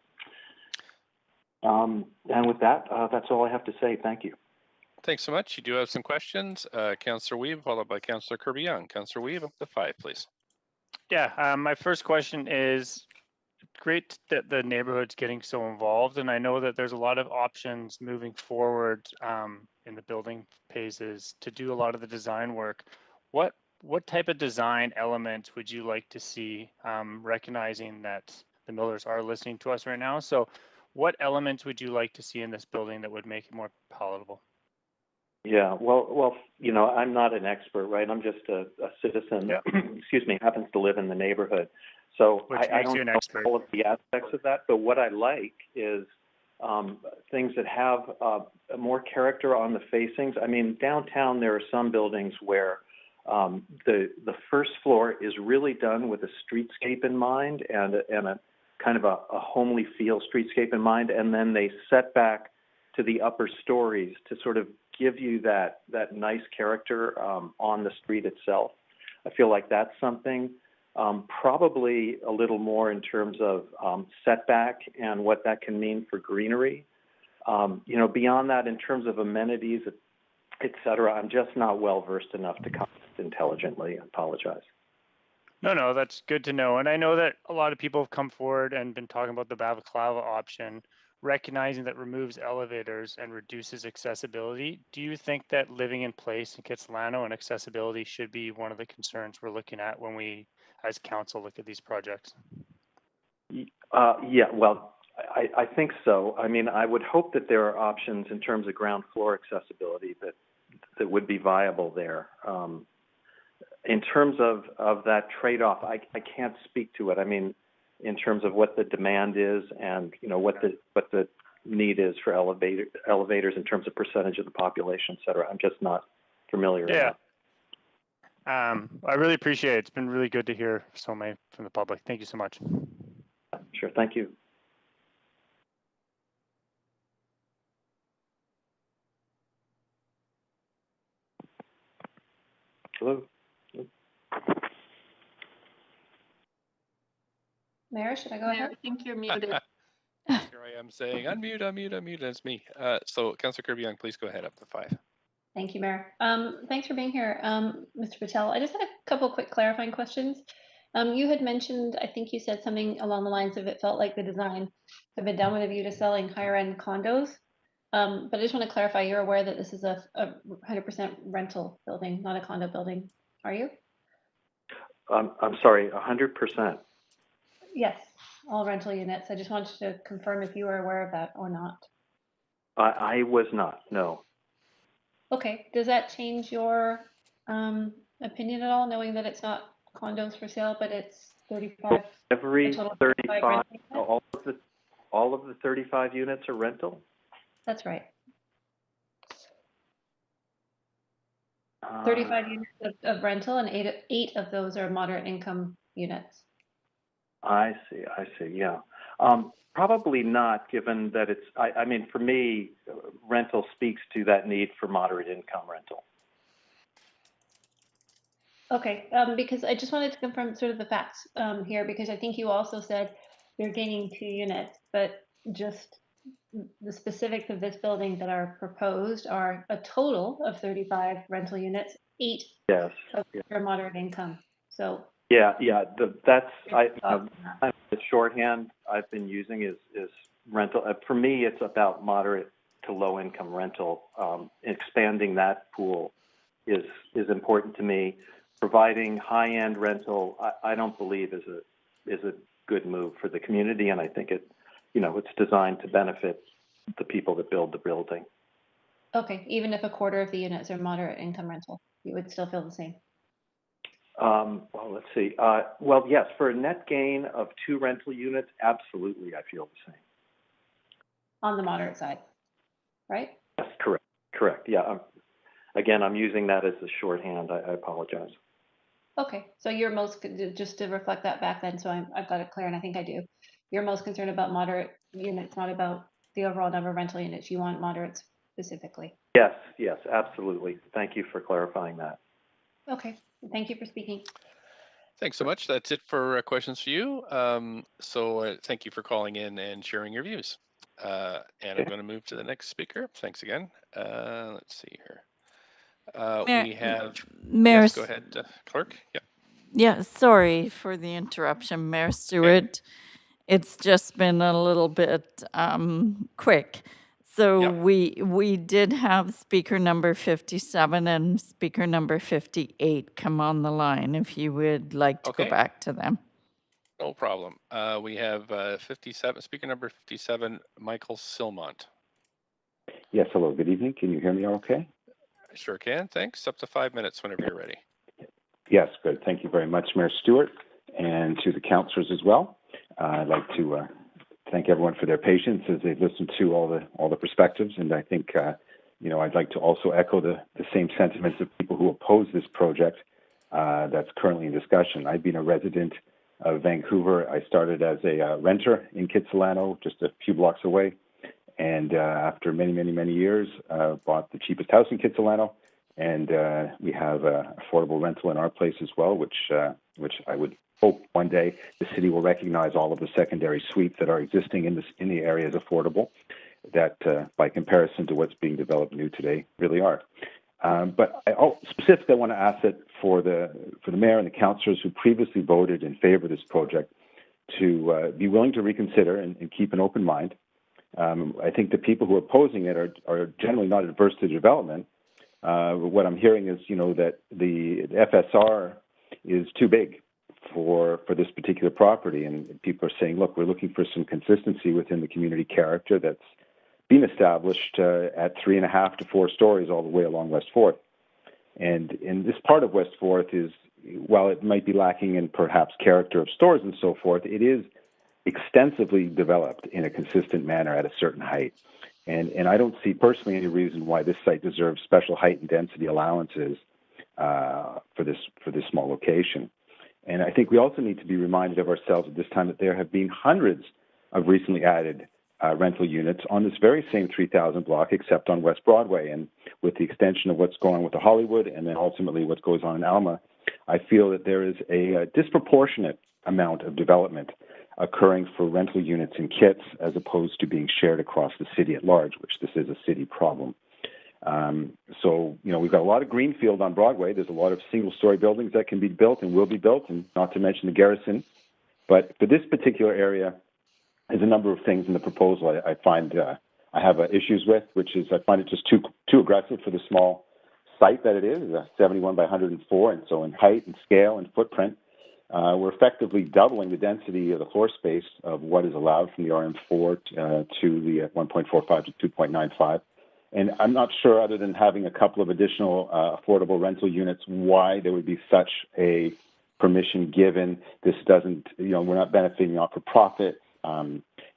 And with that, that's all I have to say. Thank you. Thanks so much. You do have some questions. Councillor Wiebe, followed by Councillor Kirby-Young. Councillor Wiebe, up to 5, please. Yeah, my first question is, great that the neighborhood's getting so involved, and I know that there's a lot of options moving forward in the building phases to do a lot of the design work. What type of design elements would you like to see, recognizing that the Millers are listening to us right now? So what elements would you like to see in this building that would make it more palatable? Yeah, well, I'm not an expert, right? I'm just a citizen, yeah. Excuse me, happens to live in the neighborhood. So I don't know all of the aspects of that, but what I like is things that have more character on the facings. I mean, downtown there are some buildings where the first floor is really done with a streetscape in mind and a kind of a homely feel streetscape in mind, and then they set back to the upper stories to sort of give you that nice character on the street itself. I feel like that's something. Probably a little more in terms of setback and what that can mean for greenery. Beyond that, in terms of amenities, et cetera, I'm just not well versed enough to comment intelligently. I apologize. No, that's good to know. And I know that a lot of people have come forward and been talking about the balaclava option. recognizing that removes elevators and reduces accessibility, do you think that living in place in Kitsilano and accessibility should be one of the concerns we're looking at when we, as council, look at these projects? Yeah, well, I think so. I mean, I would hope that there are options in terms of ground floor accessibility that would be viable there. In terms of that trade-off, I can't speak to it. I mean, in terms of what the demand is and, you know, what the need is for elevators in terms of percentage of the population, et cetera. I'm just not familiar with that. I really appreciate it. It's been really good to hear so many from the public. Thank you so much. Sure, thank you. Hello? Mayor, should I go ahead? I think you're muted. Here I am saying, unmute, that's me. So Councillor Kirby-Young, please go ahead up to 5. Thank you, Mayor. Thanks for being here, Mr. Patel. I just had a couple quick clarifying questions. You had mentioned, I think you said something along the lines of it felt like the design had been done with a view to selling higher end condos. But I just want to clarify, you're aware that this is a 100% rental building, not a condo building, are you? I'm sorry, 100%. Yes, all rental units. I just wanted to confirm if you were aware of that or not. I was not, no. Okay, does that change your opinion at all, knowing that it's not condos for sale, but it's 35? Every 35, all of the 35 units are rental? That's right. 35 units of rental, and eight of those are moderate income units. I see, yeah. Probably not, given that it's, I mean, for me, rental speaks to that need for moderate income rental. Okay, because I just wanted to confirm sort of the facts here, because I think you also said you're gaining 2 units, but just the specifics of this building that are proposed are a total of 35 rental units, 8 yes, for moderate income. So yeah, that's the shorthand I've been using is rental. For me, it's about moderate to low income rental. Expanding that pool is important to me. Providing high end rental, I don't believe is a good move for the community, and I think it's designed to benefit the people that build the building. Okay, even if a quarter of the units are moderate income rental, you would still feel the same? Well, let's see. Well, yes, for a net gain of 2 rental units, absolutely, I feel the same. On the moderate side, right? Yes, correct. Yeah. Again, I'm using that as a shorthand. I apologize. Okay, so you're most, just to reflect that back then, so I've got it clear, and I think I do. You're most concerned about moderate units, not about the overall number of rental units. You want moderates specifically. Yes, absolutely. Thank you for clarifying that. Okay, thank you for speaking. Thanks so much. That's it for questions for you. So thank you for calling in and sharing your views. And I'm going to move to the next speaker. Thanks again. Let's see here. We have, Mayor, yes, go ahead, Clerk. Yeah. Yeah, sorry for the interruption, Mayor Stewart. It's just been a little bit quick. So we did have speaker number 57 and speaker number 58 come on the line, if you would like to go back to them. No problem. We have 57, speaker number 57, Michael Silmont. Yes, hello, good evening. Can you hear me okay? I sure can, thanks. Up to 5 minutes whenever you're ready. Yes, good. Thank you very much, Mayor Stewart, and to the councillors as well. I'd like to thank everyone for their patience as they've listened to all the perspectives, and I think I'd like to also echo the same sentiments of people who oppose this project that's currently in discussion. I've been a resident of Vancouver. I started as a renter in Kitsilano, just a few blocks away, and after many years, bought the cheapest house in Kitsilano. And we have affordable rental in our place as well, which I would hope one day the city will recognize all of the secondary suites that are existing in the area as affordable, that by comparison to what's being developed new today really are. But specifically, I want to ask it for the mayor and the councillors who previously voted in favor of this project to be willing to reconsider and keep an open mind, I think the people who are opposing it are generally not adverse to development. What I'm hearing is, that the FSR is too big for this particular property, and people are saying, look, we're looking for some consistency within the community character that's been established at 3.5 to 4 stories all the way along West 4th. And this part of West 4th is, while it might be lacking in perhaps character of stores and so forth, it is extensively developed in a consistent manner at a certain height. And I don't see personally any reason why this site deserves special height and density allowances for this small location. And I think we also need to be reminded of ourselves at this time that there have been hundreds of recently added rental units on this very same 3,000 block, except on West Broadway. And with the extension of what's going on with the Hollywood and then ultimately what goes on in Alma, I feel that there is a disproportionate amount of development occurring for rental units in kits as opposed to being shared across the city at large, which this is a city problem. So, we've got a lot of greenfield on Broadway. There's a lot of single-story buildings that can be built and will be built, and not to mention the Garrison. But for this particular area, there's a number of things in the proposal I find I have issues with, which is I find it just too aggressive for the small site that it is, 71 by 104, and so in height and scale and footprint, we're effectively doubling the density of the floor space of what is allowed from the RM4 to the 1.45 to 2.95. And I'm not sure, other than having a couple of additional affordable rental units, why there would be such a permission given. This doesn't, we're not benefiting off for profit.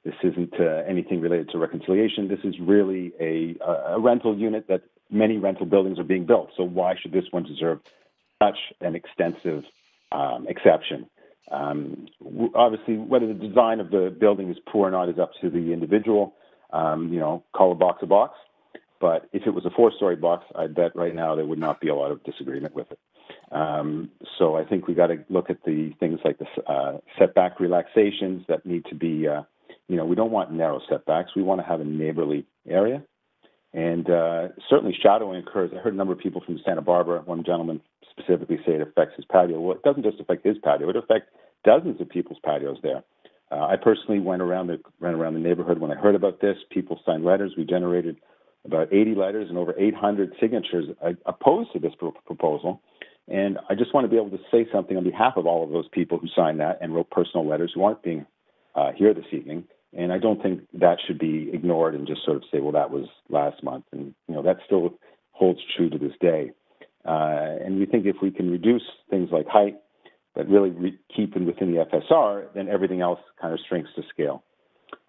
This isn't anything related to reconciliation. This is really a rental unit that many rental buildings are being built. So why should this one deserve such an extensive exception? Obviously, whether the design of the building is poor or not is up to the individual. Call a box a box. But if it was a 4-story box, I bet right now there would not be a lot of disagreement with it. So I think we got to look at the things like the setback relaxations that need to be, we don't want narrow setbacks. We want to have a neighborly area. And certainly shadowing occurs. I heard a number of people from Santa Barbara, one gentleman specifically say it affects his patio. Well, it doesn't just affect his patio. It affects dozens of people's patios there. I personally ran around the neighborhood when I heard about this. People signed letters. We generated about 80 letters and over 800 signatures opposed to this proposal. And I just want to be able to say something on behalf of all of those people who signed that and wrote personal letters who aren't being here this evening. And I don't think that should be ignored and just sort of say, well, that was last month. And, that still holds true to this day. And we think if we can reduce things like height, but really keep it within the FSR, then everything else kind of shrinks to scale.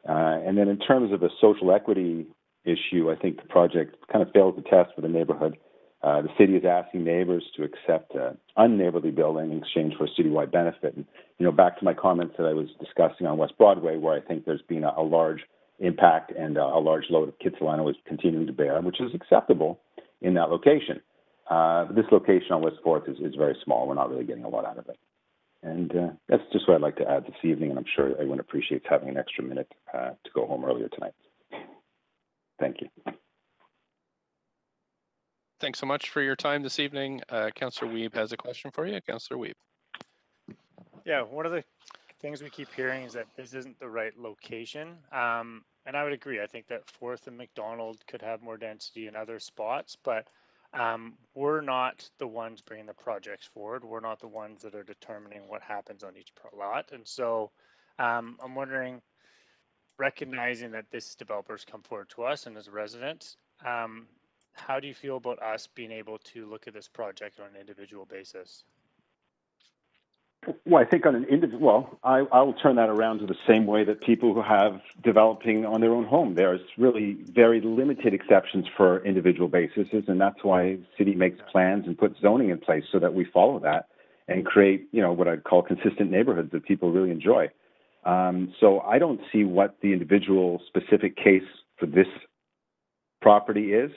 And then in terms of a social equity issue, I think the project kind of fails the test for the neighborhood. The city is asking neighbors to accept an unneighborly building in exchange for a citywide benefit. And, back to my comments that I was discussing on West Broadway, where I think there's been a large impact and a large load of Kitsilano is continuing to bear, which is acceptable in that location. This location on West 4th is very small. We're not really getting a lot out of it. And that's just what I'd like to add this evening, and I'm sure everyone appreciates having an extra minute to go home earlier tonight. Thank you. Thanks so much for your time this evening. Councillor Wiebe has a question for you. Councillor Wiebe. Yeah, one of the things we keep hearing is that this isn't the right location. And I would agree. I think that 4th and McDonald could have more density in other spots, but we're not the ones bringing the projects forward. We're not the ones that are determining what happens on each lot. And so I'm wondering, recognizing that this developers come forward to us and as residents, how do you feel about us being able to look at this project on an individual basis? Well, I think on an individual, I will turn that around to the same way that people who have developing on their own home. There's really very limited exceptions for individual bases, and that's why the city makes plans and puts zoning in place so that we follow that and create, what I'd call consistent neighborhoods that people really enjoy. So I don't see what the individual specific case for this property is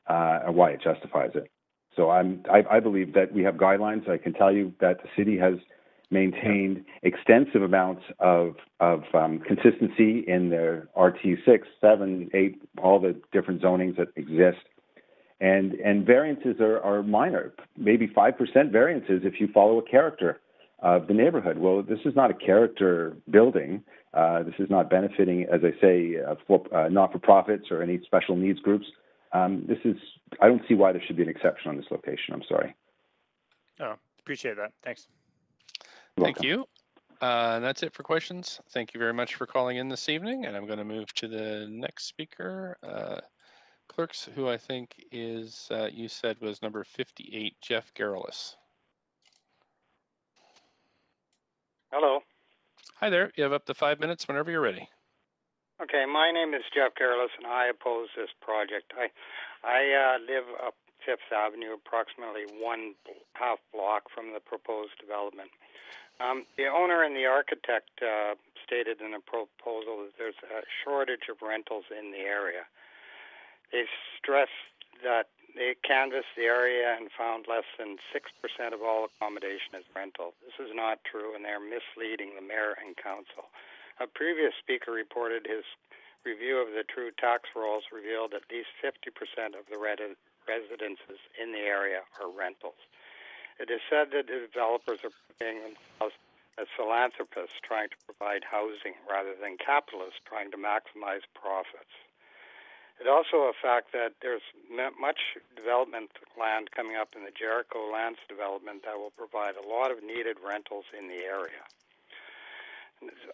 and why it justifies it. So I believe that we have guidelines. I can tell you that the city has maintained extensive amounts of consistency in their RT6, 7, 8, all the different zonings that exist. And variances are minor, maybe 5% variances if you follow a character of the neighborhood. Well, this is not a character building. This is not benefiting, as I say, not-for-profits or any special needs groups. I don't see why there should be an exception on this location. I'm sorry. Oh, appreciate that. Thanks. Thank you. That's it for questions. Thank you very much for calling in this evening. And I'm going to move to the next speaker, Clerks, who I think is, you said was number 58, Jeff Garrellis. Hello. Hi there. You have up to 5 minutes whenever you're ready. Okay, my name is Jeff Careless, and I oppose this project. I live up Fifth Avenue, approximately 1.5 block from the proposed development. The owner and the architect stated in a proposal that there's a shortage of rentals in the area. They stressed that they canvassed the area and found less than 6% of all accommodation as rental. This is not true, and they're misleading the mayor and council. A previous speaker reported his review of the true tax rolls revealed at least 50% of the residences in the area are rentals. It is said that the developers are portraying themselves as philanthropists trying to provide housing rather than capitalists trying to maximize profits. It's also a fact that there's much development land coming up in the Jericho lands development that will provide a lot of needed rentals in the area.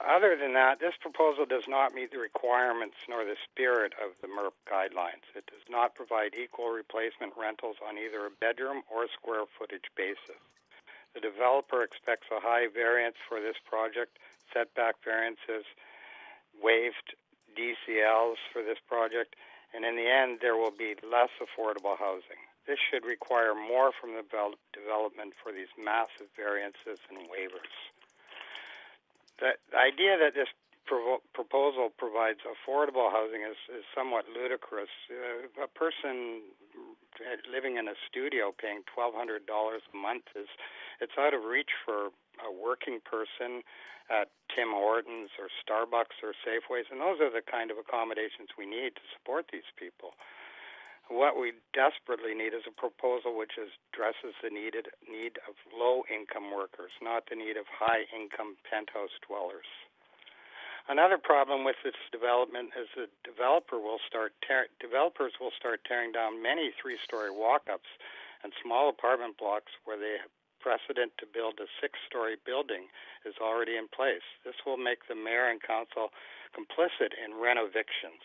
Other than that, this proposal does not meet the requirements nor the spirit of the MERP guidelines. It does not provide equal replacement rentals on either a bedroom or square footage basis. The developer expects a high variance for this project, setback variances, waived DCLs for this project, and in the end, there will be less affordable housing. This should require more from the development for these massive variances and waivers. The idea that this proposal provides affordable housing is somewhat ludicrous. A person living in a studio paying $1,200 a month it's out of reach for a working person at Tim Hortons or Starbucks or Safeways, and those are the kind of accommodations we need to support these people. What we desperately need is a proposal which addresses the need of low-income workers, not the need of high-income penthouse dwellers. Another problem with this development is that developers will start tearing down many three-story walk-ups and small apartment blocks where the precedent to build a six-story building is already in place. This will make the mayor and council complicit in renovictions.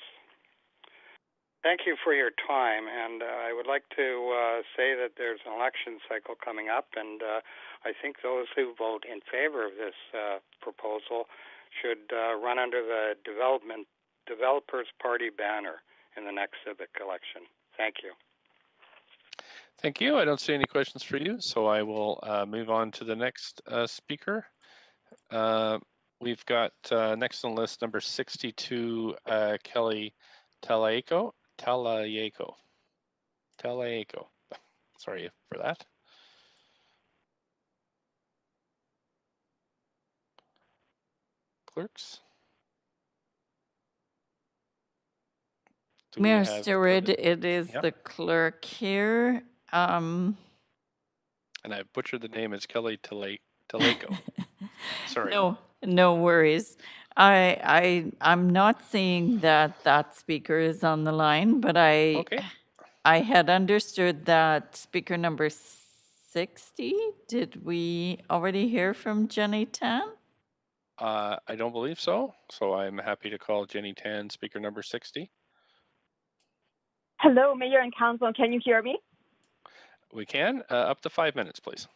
Thank you for your time, and I would like to say that there's an election cycle coming up, and I think those who vote in favor of this proposal should run under the Developers Party banner in the next civic election. Thank you. Thank you. I don't see any questions for you, so I will move on to the next speaker. We've got next on the list number 62, Kelly Talaeko. Sorry for that. Clerks. Mayor Stewart, it is the clerk here. And I butchered the name as Kelly Talaeko. Sorry. No worries. I'm not seeing that speaker is on the line, but I had understood that speaker number 60. Did we already hear from Jenny Tan? I don't believe so. So I'm happy to call Jenny Tan speaker number 60. Hello, Mayor and Council. Can you hear me? We can. Up to 5 minutes, please.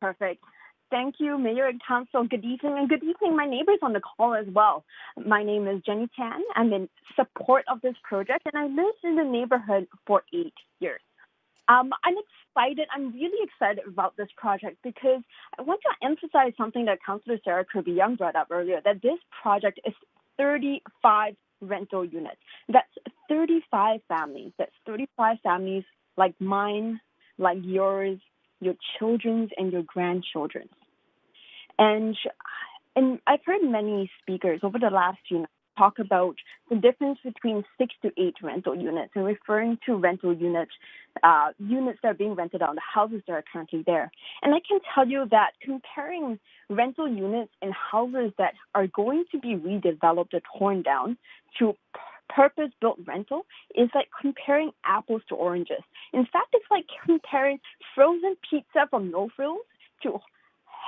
Perfect. Thank you, Mayor and Council. Good evening, and good evening, my neighbors on the call as well. My name is Jenny Tan. I'm in support of this project, and I lived in the neighborhood for 8 years. I'm excited. I'm really excited about this project because I want to emphasize something that Councillor Sarah Kirby-Young brought up earlier, that this project is 35 rental units. That's 35 families. That's 35 families like mine, like yours, your children's, and your grandchildren's. And I've heard many speakers over the last few nights talk about the difference between 6 to 8 rental units and referring to rental units, units that are being rented out, the houses that are currently there. And I can tell you that comparing rental units and houses that are going to be redeveloped or torn down to purpose-built rental is like comparing apples to oranges. In fact, it's like comparing frozen pizza from No Frills to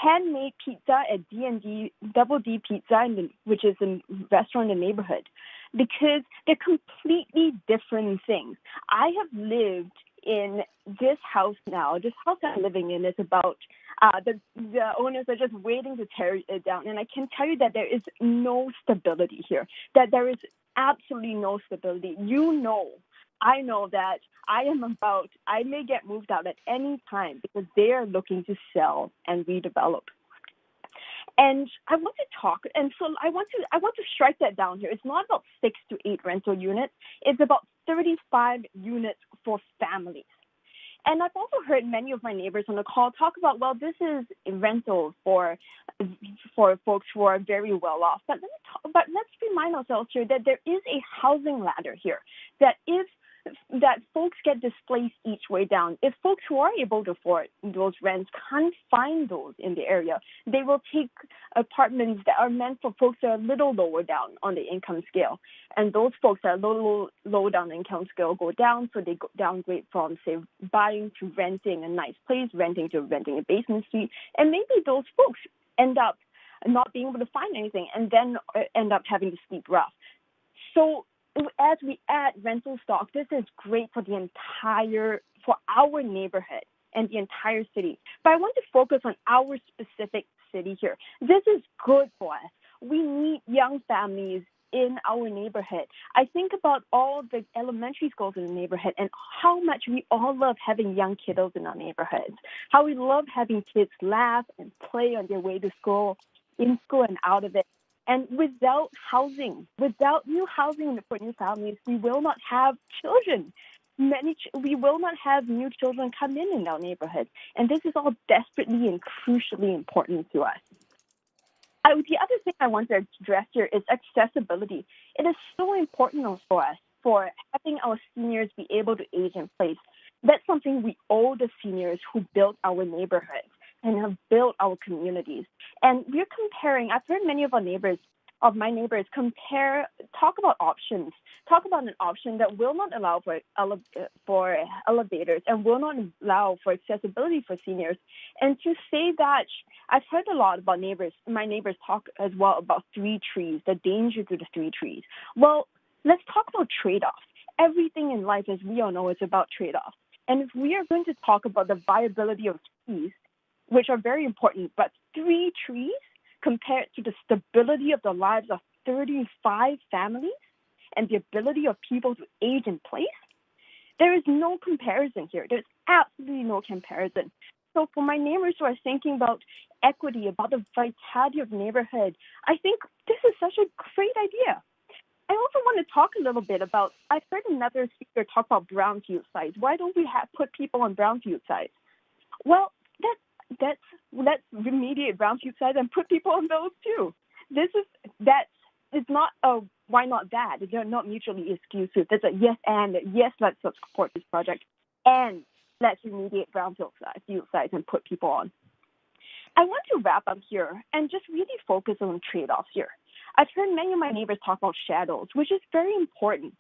handmade pizza at D&D, Double D Pizza, which is a restaurant in the neighborhood, because they're completely different things. I have lived in this house now. This house I'm living in is about, the owners are just waiting to tear it down. And I can tell you that there is no stability here, that there is absolutely no stability. I know that I may get moved out at any time because they are looking to sell and redevelop. And I want to talk, and so I want to strike that down here. It's not about 6 to 8 rental units. It's about 35 units for families. And I've also heard many of my neighbors on the call talk about, well, this is a rental for folks who are very well off. But let's remind ourselves here that there is a housing ladder here, that folks get displaced each way down. If folks who are able to afford those rents can't find those in the area, they will take apartments that are meant for folks that are a little lower down on the income scale. And those folks that are low down the income scale go down, so they go downgrade from, say, buying to renting a nice place, renting to renting a basement suite. And maybe those folks end up not being able to find anything and then end up having to sleep rough. So as we add rental stock, this is great for our neighborhood and the entire city. But I want to focus on our specific city here. This is good for us. We need young families in our neighborhood. I think about all the elementary schools in the neighborhood and how much we all love having young kiddos in our neighborhoods, how we love having kids laugh and play on their way to school, in school and out of it. And without new housing for new families, we will not have children. We will not have new children come in our neighborhood. And this is all desperately and crucially important to us. The other thing I want to address here is accessibility. It is so important for us, for having our seniors be able to age in place. That's something we owe the seniors who built our neighborhoods and have built our communities. And we're comparing, I've heard many of my neighbors talk about options, talk about an option that will not allow for elevators and will not allow for accessibility for seniors. And to say that, I've heard a lot about my neighbors talk as well about 3 trees, the danger to the 3 trees. Well, let's talk about trade-offs. Everything in life, as we all know, is about trade-offs. And if we are going to talk about the viability of trees, which are very important, but 3 trees compared to the stability of the lives of 35 families and the ability of people to age in place, there is no comparison here. There's absolutely no comparison. So for my neighbors who are thinking about equity, about the vitality of the neighborhood, I think this is such a great idea. I also want to talk a little bit about, I've heard another speaker talk about brownfield sites. Why don't we put people on brownfield sites? Well, let's remediate brownfield sites and put people on those too. It's not a why not that. They're not mutually exclusive. There's a yes, let's support this project, and let's remediate brownfield sites and put people on. I want to wrap up here and just really focus on trade-offs here. I've heard many of my neighbors talk about shadows, which is very important,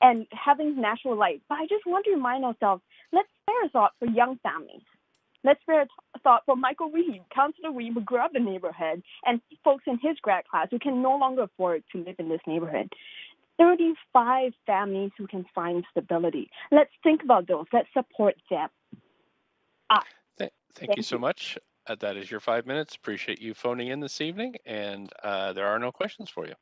and having natural light. But I just want to remind ourselves, let's spare a thought for young families. Let's spare a thought for Michael Reed, Councillor Reed, who grew up in the neighborhood, and folks in his grad class who can no longer afford to live in this neighborhood. 35 families who can find stability. Let's think about those. Let's support them. Thank you so much. That is your 5 minutes. Appreciate you phoning in this evening, and there are no questions for you.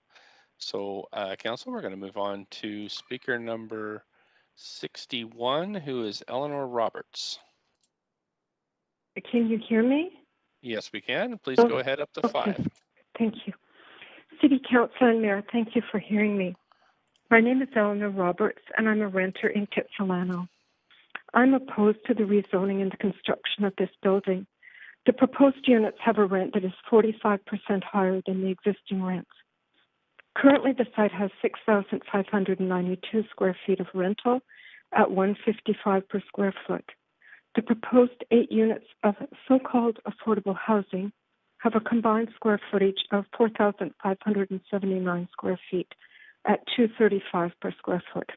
So, Council, we're going to move on to speaker number 61, who is Eleanor Roberts. Can you hear me? Yes, we can. Please go ahead up to 5. Thank you. City Council and Mayor, thank you for hearing me. My name is Eleanor Roberts, and I'm a renter in Kitsilano. I'm opposed to the rezoning and the construction of this building. The proposed units have a rent that is 45% higher than the existing rents. Currently, the site has 6,592 square feet of rental at $155 per square foot. The proposed 8 units of so-called affordable housing have a combined square footage of 4,579 square feet at $235 per square foot.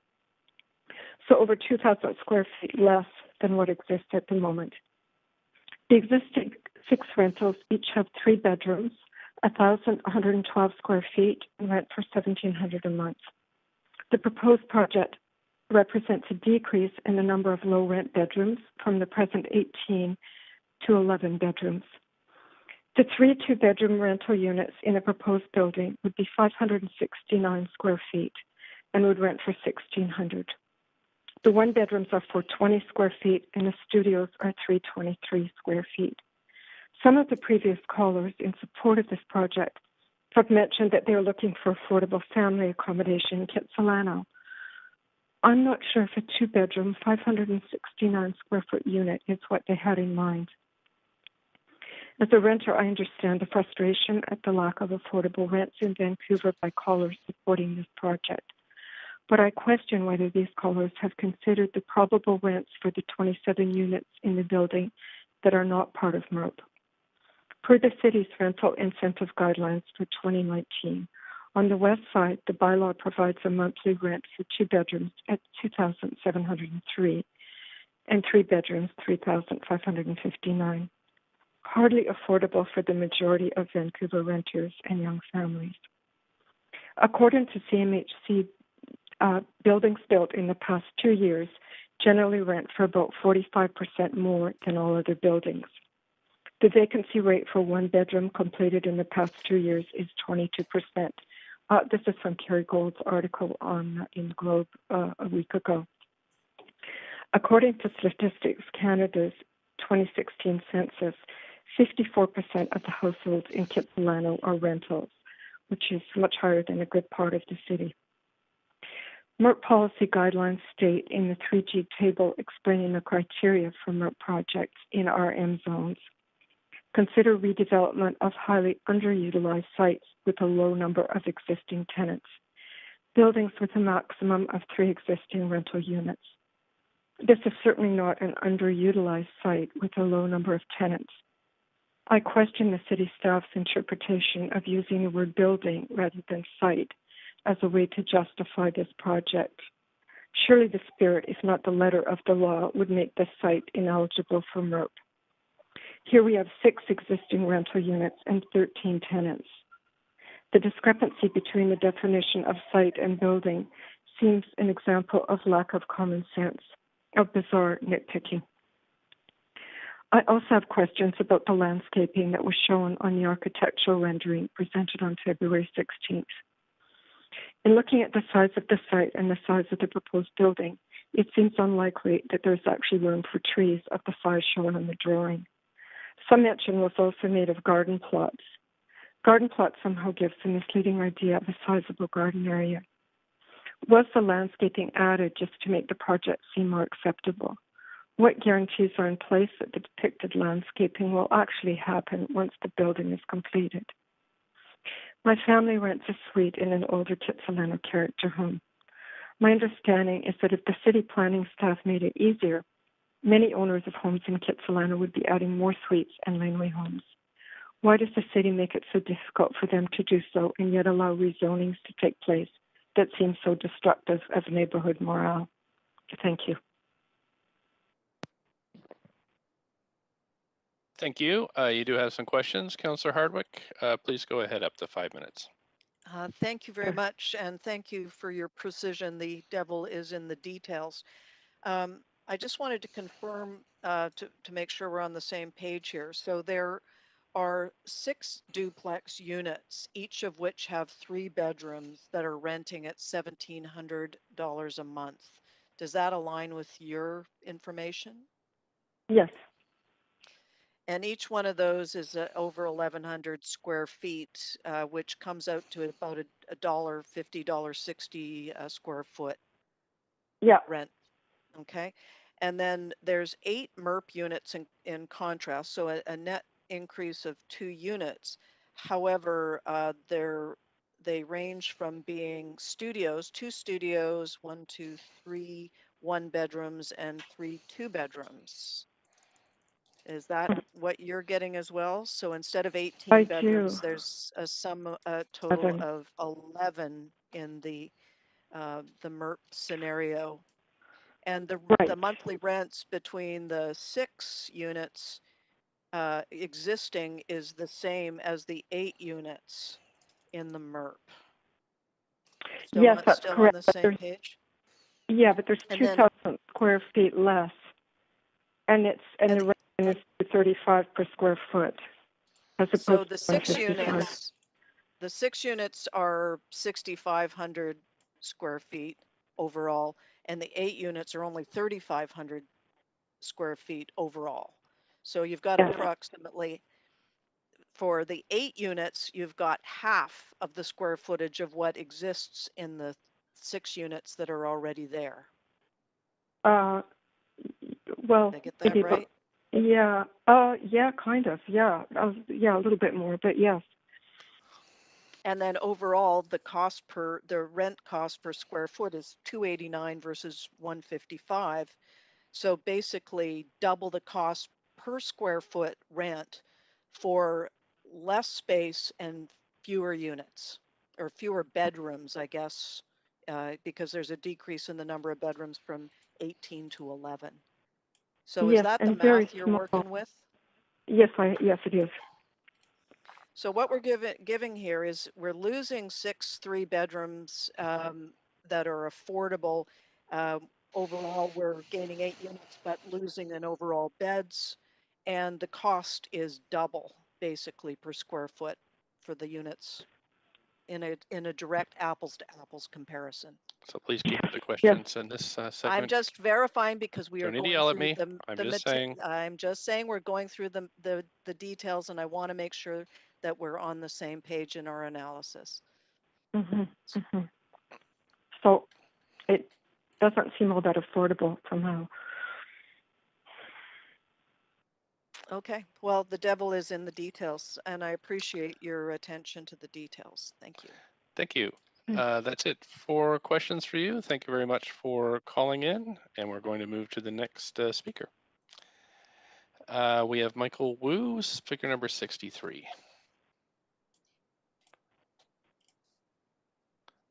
So over 2,000 square feet less than what exists at the moment. The existing 6 rentals each have 3 bedrooms, 1,112 square feet, and rent for $1,700 a month. The proposed project represents a decrease in the number of low rent bedrooms from the present 18 to 11 bedrooms. The 3 2-bedroom rental units in a proposed building would be 569 square feet and would rent for $1,600. The 1-bedrooms are 420 square feet and the studios are 323 square feet. Some of the previous callers in support of this project have mentioned that they're looking for affordable family accommodation in Kitsilano. I'm not sure if a 2-bedroom, 569 square foot unit is what they had in mind. As a renter, I understand the frustration at the lack of affordable rents in Vancouver by callers supporting this project. But I question whether these callers have considered the probable rents for the 27 units in the building that are not part of MERP. Per the city's rental incentive guidelines for 2019, on the west side, the bylaw provides a monthly rent for 2 bedrooms at $2,703 and 3 bedrooms, $3,559. Hardly affordable for the majority of Vancouver renters and young families. According to CMHC, buildings built in the past 2 years generally rent for about 45% more than all other buildings. The vacancy rate for 1-bedroom completed in the past 2 years is 22%. This is from Kerry Gould's article in Globe a week ago. According to Statistics Canada's 2016 census, 54% of the households in Kitsilano are rentals, which is much higher than a good part of the city. MERP policy guidelines state in the 3G table explaining the criteria for MERP projects in RM zones. Consider redevelopment of highly underutilized sites with a low number of existing tenants. Buildings with a maximum of 3 existing rental units. This is certainly not an underutilized site with a low number of tenants. I question the city staff's interpretation of using the word building rather than site as a way to justify this project. Surely the spirit, if not the letter of the law, would make this site ineligible for MERP. Here we have 6 existing rental units and 13 tenants. The discrepancy between the definition of site and building seems an example of lack of common sense, of bizarre nitpicking. I also have questions about the landscaping that was shown on the architectural rendering presented on February 16th. In looking at the size of the site and the size of the proposed building, it seems unlikely that there's actually room for trees of the size shown on the drawing. Some mention was also made of garden plots. Garden plots somehow gives a misleading idea of a sizable garden area. Was the landscaping added just to make the project seem more acceptable? What guarantees are in place that the depicted landscaping will actually happen once the building is completed? My family rents a suite in an older Kitsilano character home. My understanding is that if the city planning staff made it easier, many owners of homes in Kitsilano would be adding more suites and laneway homes. Why does the city make it so difficult for them to do so and yet allow rezonings to take place that seem so destructive of neighborhood morale? Thank you. Thank you. You do have some questions, Councillor Hardwick. Please go ahead, up to 5 minutes. Thank you very much, and thank you for your precision. The devil is in the details. I just wanted to confirm to make sure we're on the same page here. So there are 6 duplex units, each of which have 3 bedrooms that are renting at $1,700 a month. Does that align with your information? Yes. And each one of those is over 1,100 square feet, which comes out to about $1.50, $1.60 a square foot rent. Okay. And then there's 8 MERP units in contrast, so a net increase of 2 units. However, they range from being studios, 2 studios, 1, 2, 3 1-bedrooms, and 3 2-bedrooms. Is that what you're getting as well? So instead of 18 bedrooms, there's a total 11. of 11 in the MERP scenario. And the monthly rents between the 6 units existing is the same as the 8 units in the MERP. Yes, that's still correct. on the same page? Yeah, but there's And 2,000 square feet less, and the rent is 35 per square foot, as opposed so the to 6 155. the 6 units are 6,500 square feet overall, and the 8 units are only 3,500 square feet overall. So you've got approximately, for the 8 units, you've got half of the square footage of what exists in the 6 units that are already there. Well, did I get that right? Yeah. Yeah, kind of. Yeah. Yeah, a little bit more, but yes. And then overall, the rent cost per square foot is $289 versus $155. So basically double the cost per square foot rent for less space and fewer units, or fewer bedrooms, I guess, because there's a decrease in the number of bedrooms from 18 to 11. So is that the math you're working with? Yes, it is. So what we're giving here is we're losing 6 3-bedrooms that are affordable. Overall, we're gaining 8 units, but losing in overall beds. And the cost is double, basically, per square foot for the units in a direct apples-to-apples comparison. So please keep the questions in this segment. I'm just verifying because we are going through I'm just saying we're going through the details, and I want to make sure that we're on the same page in our analysis. So it doesn't seem all that affordable somehow. Okay, well, the devil is in the details, and I appreciate your attention to the details. Thank you. Thank you. That's it for questions for you. Thank you very much for calling in, and we're going to move to the next speaker. We have Michael Wu, speaker number 63.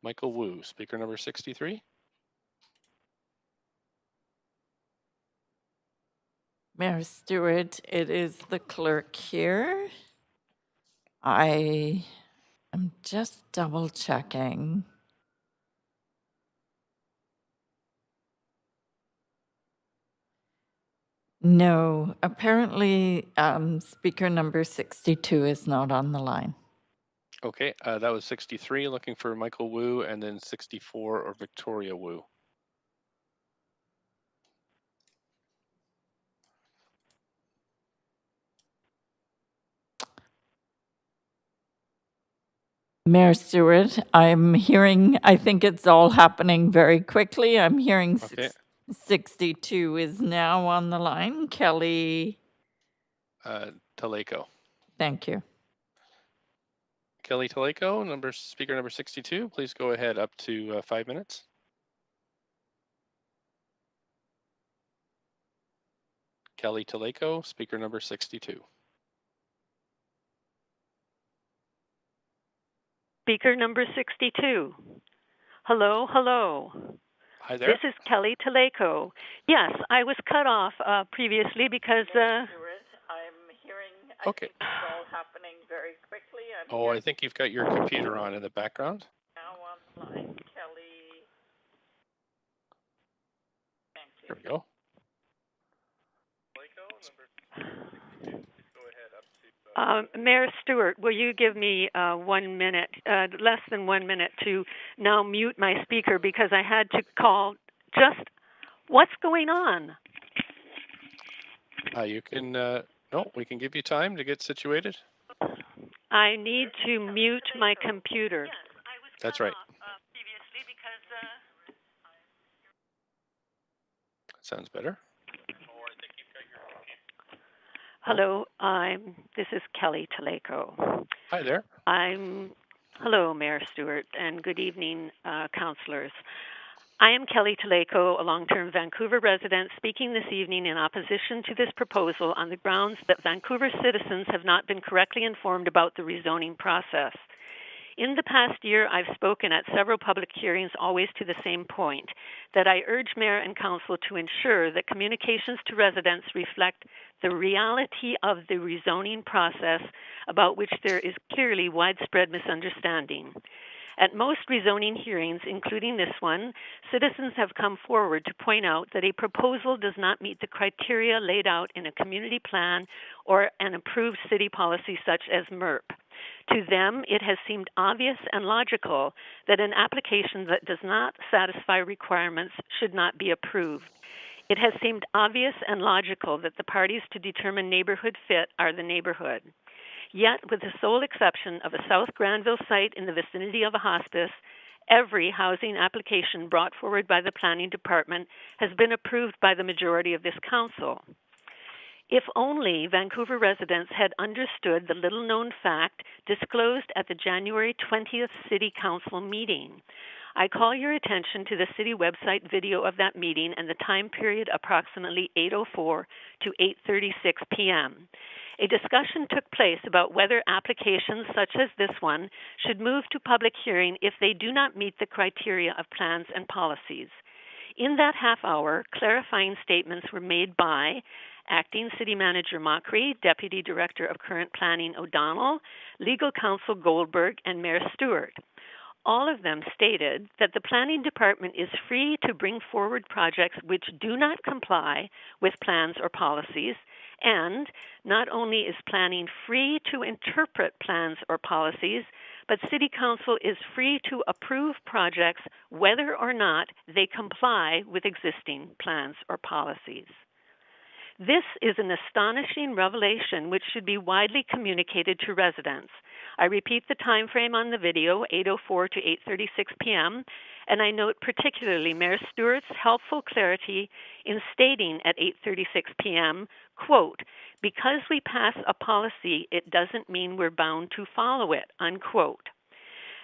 Michael Wu, speaker number 63. Mayor Stewart, it is the clerk here. I am just double checking. No, apparently speaker number 62 is not on the line. Okay, that was 63, looking for Michael Wu, and then 64 or Victoria Wu. Mayor Stewart, I'm hearing, I think it's all happening very quickly. I'm hearing 62 is now on the line. Kelly. Taleko. Thank you. Kelly Taleko, speaker number 62. Please go ahead, up to 5 minutes. Kelly Taleko, speaker number 62. Speaker number 62. Hello, hello. Hi there. This is Kelly Taleko. Yes, I was cut off previously because... I'm hearing, I think it's all happening very quickly. I think you've got your computer on in the background. Now on the line, Kelly. Thank you. There we go. Mayor Stewart, will you give me 1 minute, less than 1 minute, to now mute my speaker because I had to call just what's going on? You can, no, we can give you time to get situated. I need to mute my computer. Yes, I was That's right. Previously because... Sounds better. Hello, this is Kelly Taleko. Hi there. I'm Hello, Mayor Stewart, and good evening, councillors. I am Kelly Taleko, a long-term Vancouver resident, speaking this evening in opposition to this proposal on the grounds that Vancouver citizens have not been correctly informed about the rezoning process. In the past year, I've spoken at several public hearings always to the same point, that I urge Mayor and Council to ensure that communications to residents reflect the reality of the rezoning process, about which there is clearly widespread misunderstanding. At most rezoning hearings, including this one, citizens have come forward to point out that a proposal does not meet the criteria laid out in a community plan or an approved city policy such as MERP. To them, it has seemed obvious and logical that an application that does not satisfy requirements should not be approved. It has seemed obvious and logical that the parties to determine neighborhood fit are the neighborhood. Yet, with the sole exception of a South Granville site in the vicinity of a hospice, every housing application brought forward by the Planning Department has been approved by the majority of this council. If only Vancouver residents had understood the little-known fact disclosed at the January 20th City Council meeting. I call your attention to the city website video of that meeting and the time period approximately 8:04 to 8:36 p.m. A discussion took place about whether applications such as this one should move to public hearing if they do not meet the criteria of plans and policies. In that half hour, clarifying statements were made by Acting City Manager Mockery, Deputy Director of Current Planning O'Donnell, Legal Counsel Goldberg, and Mayor Stewart. All of them stated that the Planning Department is free to bring forward projects which do not comply with plans or policies, and not only is planning free to interpret plans or policies, but City Council is free to approve projects whether or not they comply with existing plans or policies. This is an astonishing revelation which should be widely communicated to residents. I repeat the time frame on the video, 8:04 to 8:36 p.m., and I note particularly Mayor Stewart's helpful clarity in stating at 8:36 p.m., quote, "Because we pass a policy, it doesn't mean we're bound to follow it," unquote.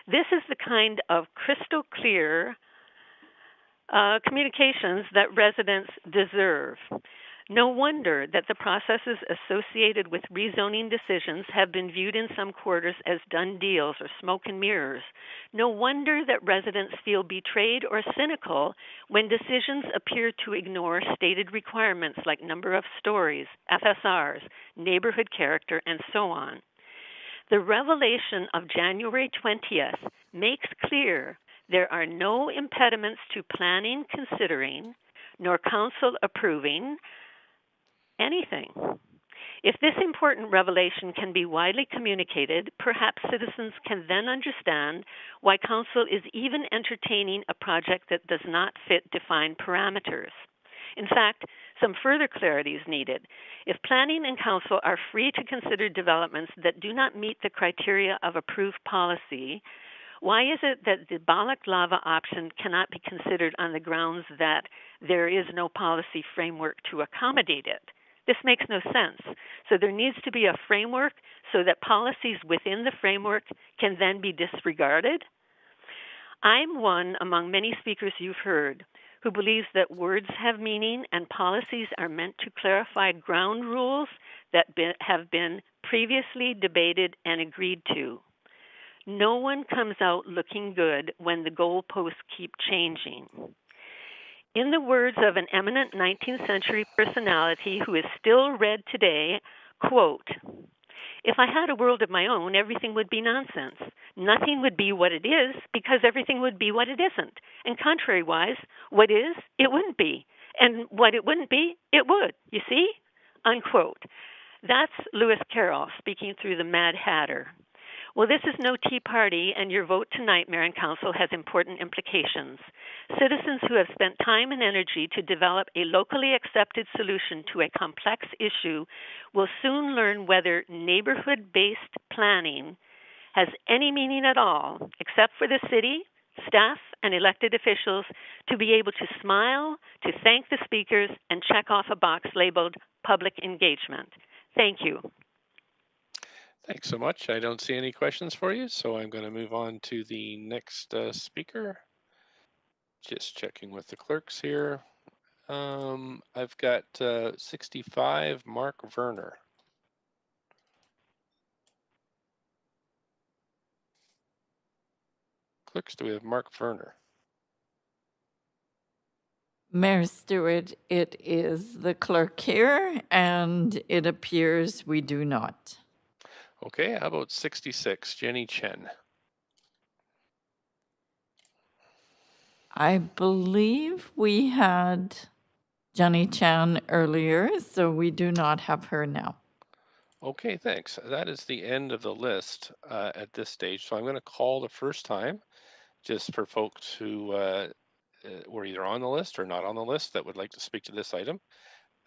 This is the kind of crystal clear communications that residents deserve. No wonder that the processes associated with rezoning decisions have been viewed in some quarters as done deals or smoke and mirrors. No wonder that residents feel betrayed or cynical when decisions appear to ignore stated requirements like number of stories, FSRs, neighborhood character, and so on. The revelation of January 20th makes clear there are no impediments to planning considering, nor council approving, anything. If this important revelation can be widely communicated, perhaps citizens can then understand why Council is even entertaining a project that does not fit defined parameters. In fact, some further clarity is needed. If Planning and Council are free to consider developments that do not meet the criteria of approved policy, why is it that the balaclava option cannot be considered on the grounds that there is no policy framework to accommodate it? This makes no sense. So there needs to be a framework so that policies within the framework can then be disregarded. I'm one among many speakers you've heard who believes that words have meaning and policies are meant to clarify ground rules that have been previously debated and agreed to. No one comes out looking good when the goalposts keep changing. In the words of an eminent 19th century personality who is still read today, quote, "If I had a world of my own, everything would be nonsense. Nothing would be what it is because everything would be what it isn't. And contrariwise, what is, it wouldn't be. And what it wouldn't be, it would. You see?" Unquote. That's Lewis Carroll speaking through the Mad Hatter. Well, this is no tea party, and your vote tonight, Mayor and Council, has important implications. Citizens who have spent time and energy to develop a locally accepted solution to a complex issue will soon learn whether neighborhood-based planning has any meaning at all, except for the city, staff, and elected officials to be able to smile, to thank the speakers, and check off a box labeled public engagement. Thank you. Thanks so much. I don't see any questions for you, so I'm going to move on to the next speaker. Just checking with the clerks here. I've got 65, Mark Werner. Clerks, do we have Mark Werner? Mayor Stewart, it is the clerk here, and it appears we do not. Okay, how about 66, Jenny Chen? I believe we had Jenny Chan earlier, so we do not have her now. Okay, thanks. That is the end of the list at this stage. So I'm going to call the first time, just for folks who were either on the list or not on the list that would like to speak to this item.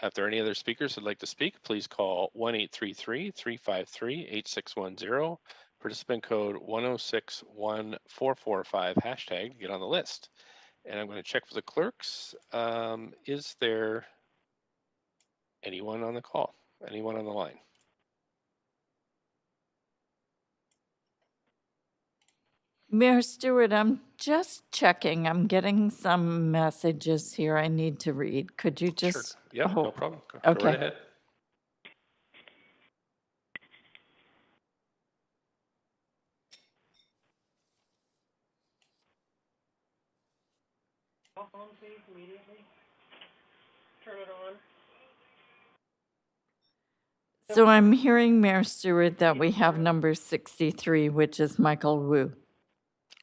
If there are any other speakers that'd like to speak, please call 1-833-353-8610, participant code 1061-445, hashtag to get on the list. And I'm going to check for the clerks. Is there anyone on the call? Anyone on the line? Mayor Stewart, I'm just checking. I'm getting some messages here I need to read. Could you just? Sure. Yep, oh, no problem. Go okay. right ahead. Cell phone, please, immediately. Turn it on. So I'm hearing, Mayor Stewart, that we have number 63, which is Michael Wu.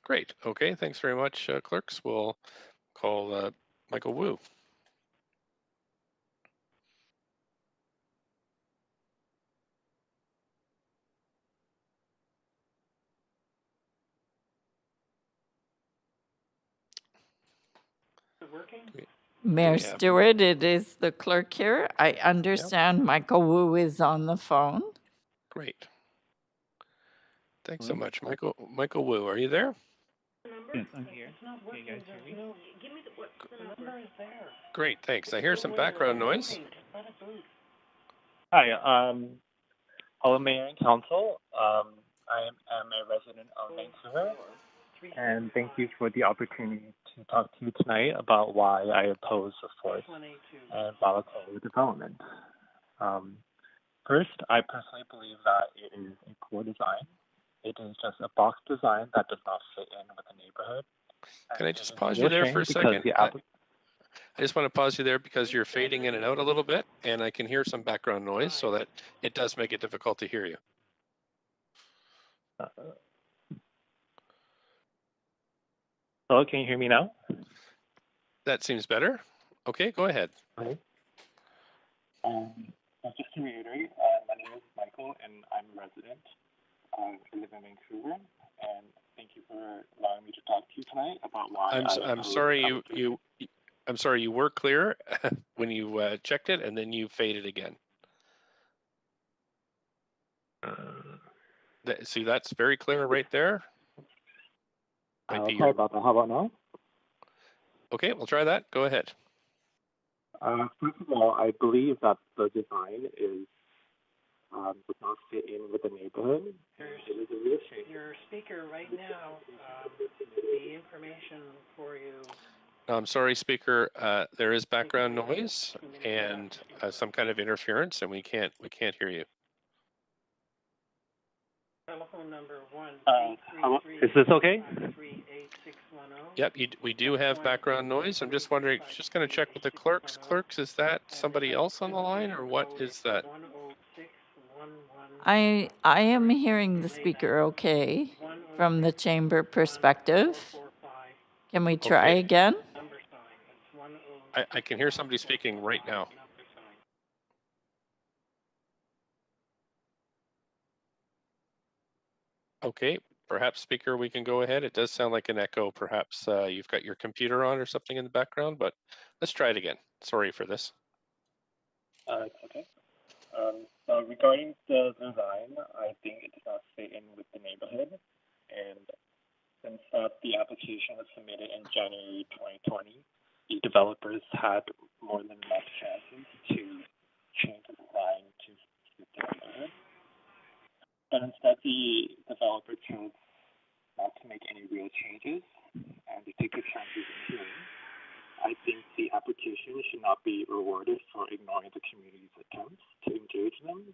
Great. Okay, thanks very much, clerks. We'll call Michael Wu. Is it working? Mayor Stewart, it is the clerk here. I understand Michael Wu is on the phone. Great. Thanks so much, Michael. Michael Wu, are you there? Yes, I'm here. Can you guys hear me? Give me the number is there. Great, thanks. I hear some background noise. Hi, hello, Mayor and Council. I am a resident of Vancouver, and thank you for the opportunity to talk to you tonight about why I oppose the fourth and bylaw development. First, I personally believe that it is a poor design. It is just a box design that does not fit in with the neighborhood. Can I just pause you there for a second? I just want to pause you there because you're fading in and out a little bit, and I can hear some background noise, so that it does make it difficult to hear you. Hello, can you hear me now? That seems better. Okay, go ahead. Okay. Just to reiterate, my name is Michael, and I'm a resident. I live in Vancouver, and thank you for allowing me to talk to you tonight about why I'm sorry I'm sorry you were clear when you checked it, and then you faded again. See, that's very clear right there. How about now? Okay, we'll try that. Go ahead. First of all, I believe that the design is does not fit in with the neighborhood. It is a real shame. Your speaker right now, the information for you. I'm sorry, speaker. There is background noise and some kind of interference, and we can't hear you. Telephone number 1-833. Is this okay? Yep, we do have background noise. I'm just wondering, just going to check with the clerks. Clerks, is that somebody else on the line, or what is that? I am hearing the speaker okay from the chamber perspective. Can we try again? I can hear somebody speaking right now. Okay, perhaps speaker, we can go ahead. It does sound like an echo. Perhaps you've got your computer on or something in the background, but let's try it again. Sorry for this. It's okay. So regarding the design, I think it does not fit in with the neighborhood. And since the application was submitted in January 2020, the developers had more than enough chances to change the design to fit the neighborhood. but instead the developer chose not to make any real changes and to take the chances in hearing, I think the application should not be rewarded for ignoring the community's attempts to engage them.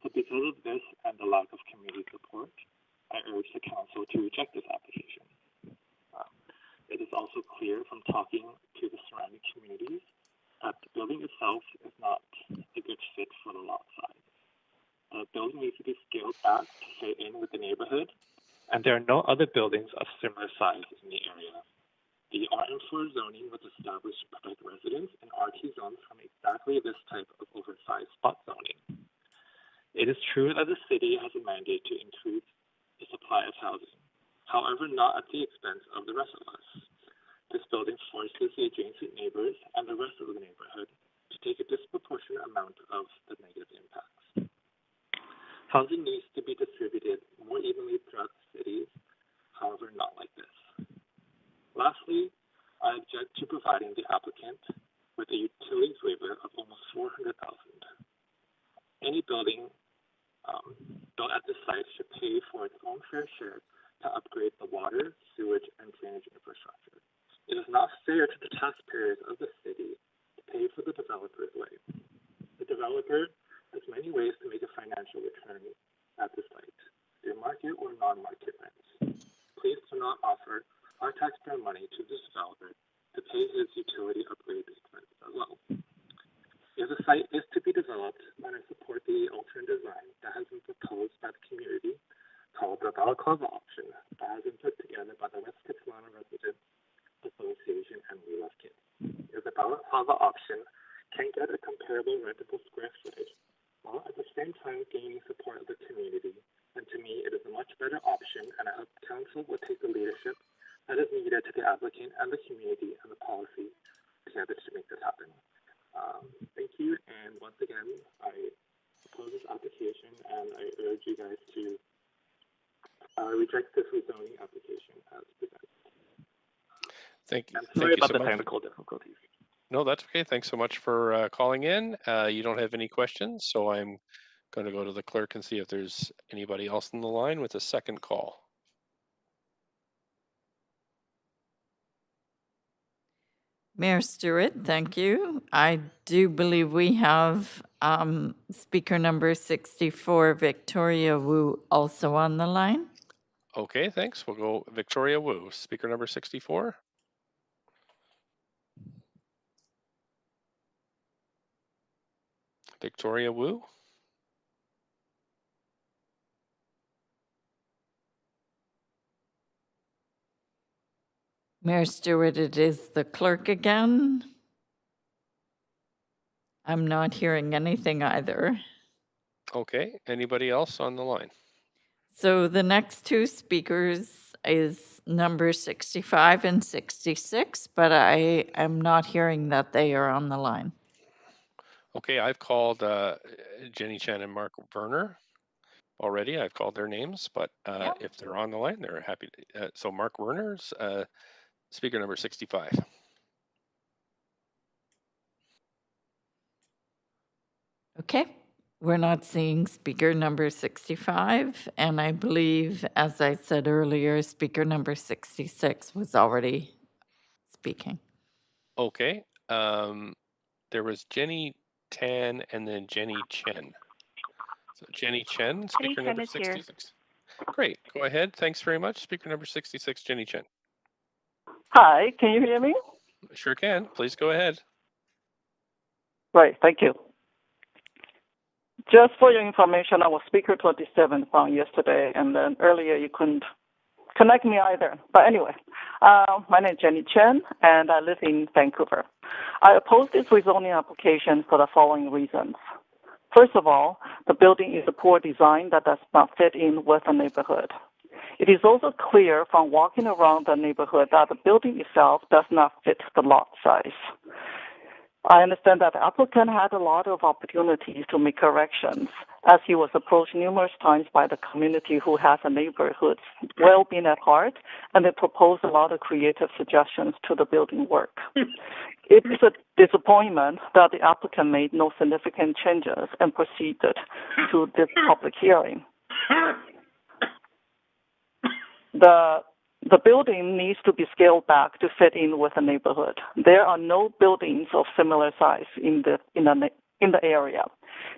So because of this and the lack of community support, I urge the council to reject this application. It is also clear from talking to the surrounding communities that the building itself is not a good fit for the lot size. The building needs to be scaled back to fit in with the neighborhood, and there are no other buildings of similar size in the area. The RM4 zoning was established to protect residents in RT zones from exactly this type of oversized spot zoning. It is true that the city has a mandate to increase the supply of housing, however, not at the expense of the rest of us. This building forces the adjacent neighbors and the rest of the neighborhood to take a disproportionate amount of the negative impacts. Housing needs to be distributed more evenly throughout the cities, however, not like this. Lastly, I object to providing the applicant with a utilities waiver of almost $400,000. Any building built at this site should pay for its own fair share to upgrade the water, sewage, and drainage infrastructure. It is not fair to the taxpayers of the city to pay for the developer's way. The developer has many ways to make a financial return at the site, through market or non-market rents. Please do not offer our taxpayer money to this developer to pay his utility upgrade expenses as well. If the site is to be developed, then I support the alternate design that has been proposed by the community called the Balaclava option that has been put together by the West Kitsilano Residents Association and We Love Kids. If the Balaclava option can get a comparable rentable square footage while at the same time gaining support of the community, then to me it is a much better option, and I hope council will take the leadership that is needed to the applicant and the community and the policy together to make this happen. Thank you, and once again, I oppose this application, and I urge you guys to reject this rezoning application as presented. Thank you. I'm sorry about so the much. technical difficulties. No, that's okay. Thanks so much for calling in. You don't have any questions, so I'm going to go to the clerk and see if there's anybody else on the line with a second call. Mayor Stewart, thank you. I do believe we have speaker number 64, Victoria Wu, also on the line. Okay, thanks. We'll go Victoria Wu, speaker number 64. Victoria Wu. Mayor Stewart, it is the clerk again. I'm not hearing anything either. Okay, anybody else on the line? So the next two speakers is number 65 and 66, but I am not hearing that they are on the line. Okay, I've called Jenny Chen and Mark Werner already. I've called their names, but if they're on the line, they're happy. So Mark Werner's speaker number 65. Okay, we're not seeing speaker number 65, and I believe, as I said earlier, speaker number 66 was already speaking. Okay, there was Jenny Tan and then Jenny Chen. So Jenny Chen, speaker number 66. Great, go ahead. Thanks very much. Speaker number 66, Jenny Chen. Hi, can you hear me? Sure can. Please go ahead. Right, thank you. Just for your information, I was speaker 27 from yesterday, and then earlier you couldn't connect me either. But anyway, my name is Jenny Chen, and I live in Vancouver. I oppose this rezoning application for the following reasons. First of all, the building is a poor design that does not fit in with the neighborhood. It is also clear from walking around the neighborhood that the building itself does not fit the lot size. I understand that the applicant had a lot of opportunities to make corrections, as he was approached numerous times by the community who has the neighborhood's well-being at heart, and they proposed a lot of creative suggestions to the building work. It is a disappointment that the applicant made no significant changes and proceeded to this public hearing. The building needs to be scaled back to fit in with the neighborhood. There are no buildings of similar size in the area.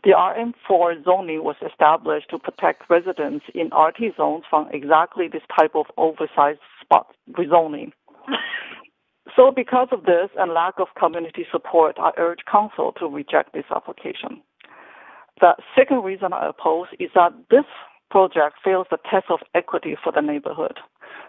The RM4 zoning was established to protect residents in RT zones from exactly this type of oversized spot rezoning. So because of this and lack of community support, I urge council to reject this application. The second reason I oppose is that this project fails the test of equity for the neighborhood.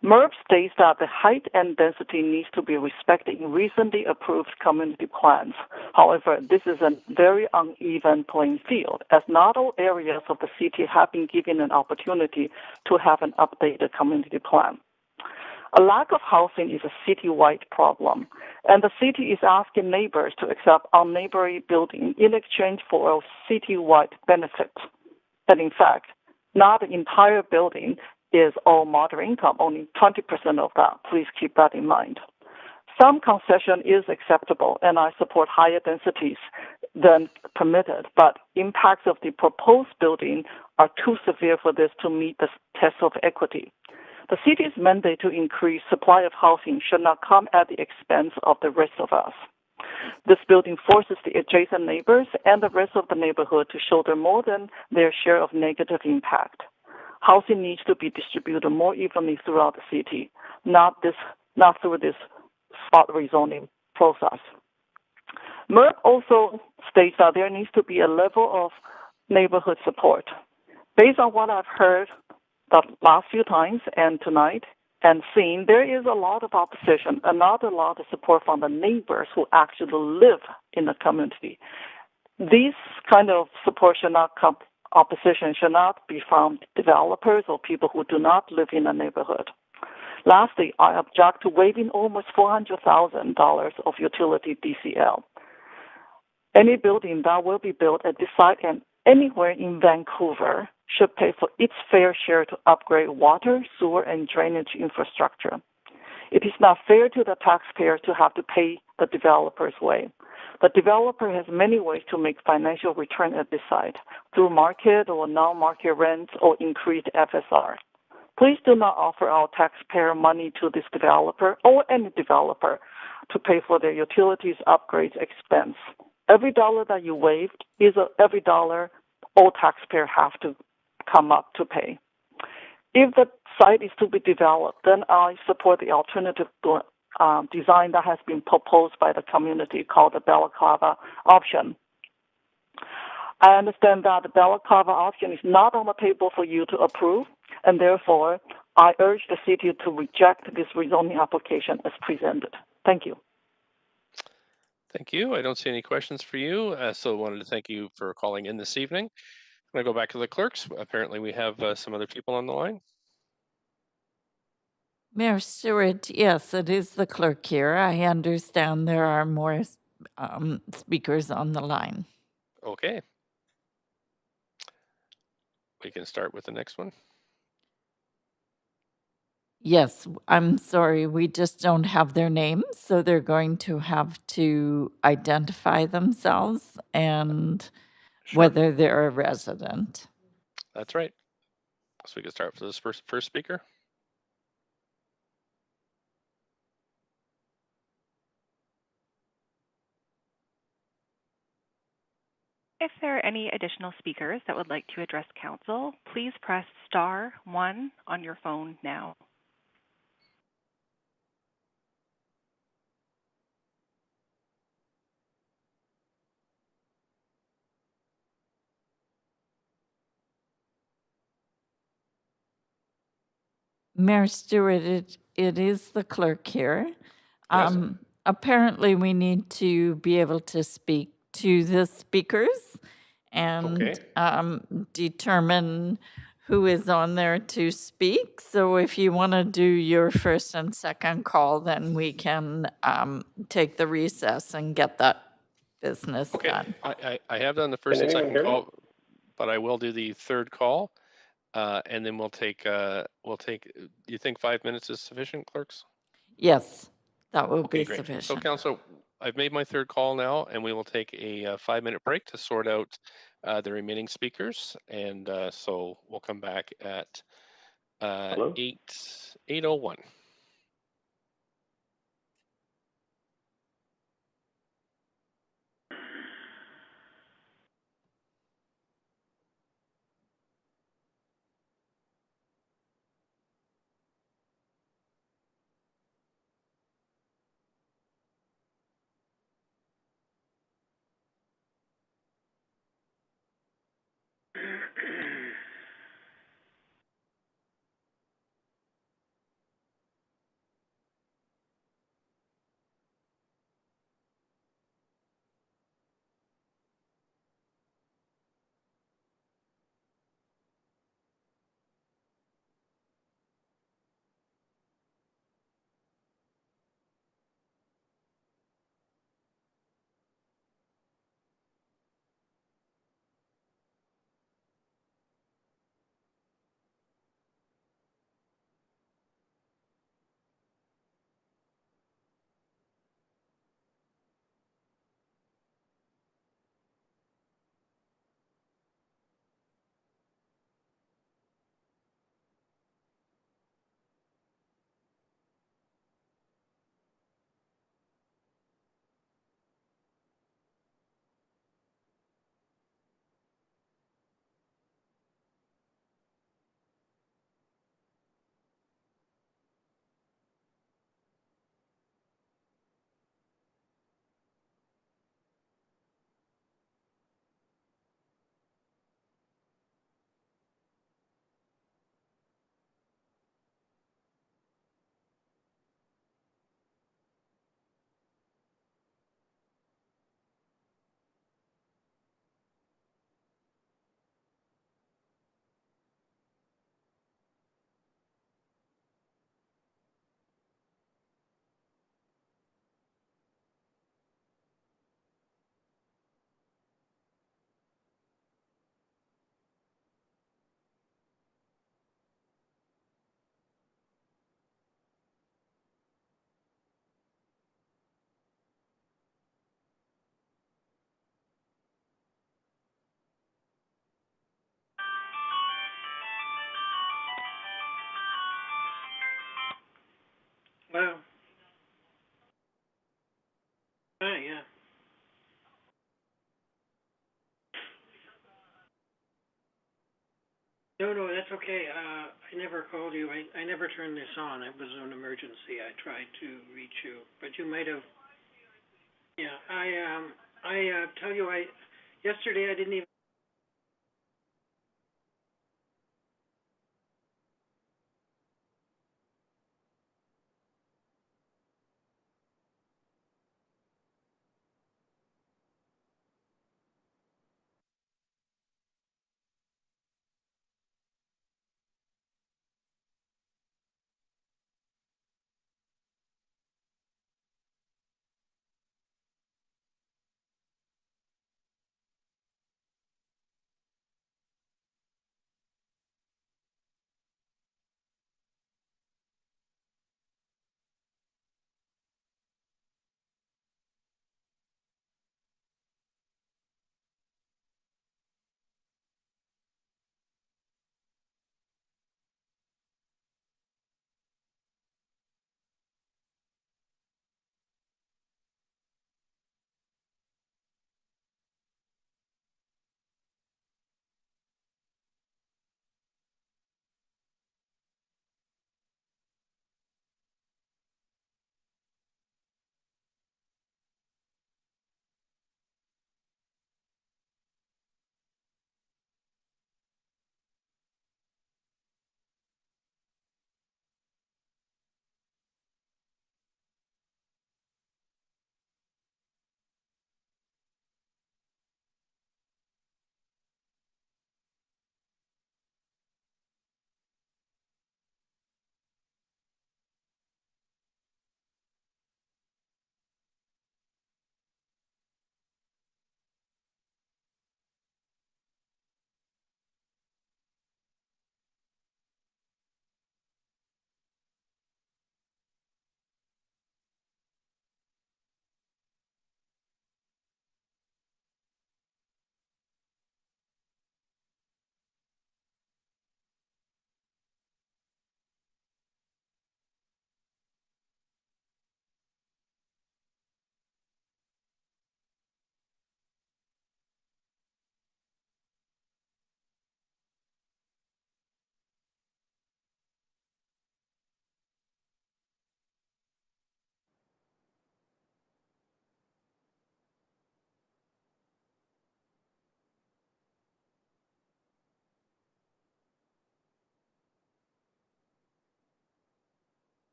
MERB states that the height and density needs to be respected in recently approved community plans. However, this is a very uneven playing field, as not all areas of the city have been given an opportunity to have an updated community plan. A lack of housing is a city-wide problem, and the city is asking neighbors to accept our neighboring building in exchange for a city-wide benefit. And in fact, not the entire building is all moderate income, only 20% of that. Please keep that in mind. Some concession is acceptable, and I support higher densities than permitted, but impacts of the proposed building are too severe for this to meet the test of equity. The city's mandate to increase supply of housing should not come at the expense of the rest of us. This building forces the adjacent neighbors and the rest of the neighborhood to shoulder more than their share of negative impact. Housing needs to be distributed more evenly throughout the city, not through this spot rezoning process. MERB also states that there needs to be a level of neighborhood support. Based on what I've heard the last few times and tonight and seen, there is a lot of opposition and not a lot of support from the neighbors who actually live in the community. These kind of support should not come. Opposition should not be from developers or people who do not live in the neighborhood. Lastly, I object to waiving almost $400,000 of utility DCL. Any building that will be built at this site and anywhere in Vancouver should pay for its fair share to upgrade water, sewer, and drainage infrastructure. It is not fair to the taxpayer to have to pay the developer's way. The developer has many ways to make financial return at this site, through market or non-market rents or increased FSR. Please do not offer our taxpayer money to this developer or any developer to pay for their utilities upgrades expense. Every dollar that you waived is every dollar all taxpayers have to come up to pay. If the site is to be developed, then I support the alternative design that has been proposed by the community called the balaclava option. I understand that the balaclava option is not on the table for you to approve, and therefore I urge the city to reject this rezoning application as presented. Thank you. Thank you. I don't see any questions for you, so I wanted to thank you for calling in this evening. I'm going to go back to the clerks. Apparently we have some other people on the line. Mayor Stewart, yes, it is the clerk here. I understand there are more speakers on the line. Okay. We can start with the next one. Yes, I'm sorry, we just don't have their names, so they're going to have to identify themselves and whether they're a resident. That's right. So we can start with this first speaker. If there are any additional speakers that would like to address council, please press *1 on your phone now. Mayor Stewart, it is the clerk here. Yes. Apparently, we need to be able to speak to the speakers and determine who is on there to speak. So if you want to do your first and second call, then we can take the recess and get that business done. I have done the first and second call, but I will do the third call. And then we'll take, do you think 5 minutes is sufficient, clerks? Yes, that will be great. sufficient. So council, I've made my third call now, and we will take a 5-minute break to sort out the remaining speakers. And so we'll come back at 8:01. Wow. Yeah. No, that's okay. I never called you. I never turned this on. It was an emergency. I tried to reach you, but you might have. Yeah. I tell you, yesterday I didn't even.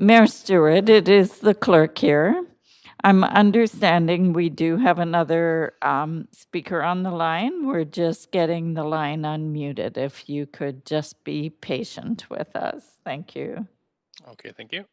Mayor Stewart, it is the clerk here. I'm understanding we do have another speaker on the line. We're just getting the line unmuted. If you could just be patient with us. Thank you. Okay, thank you.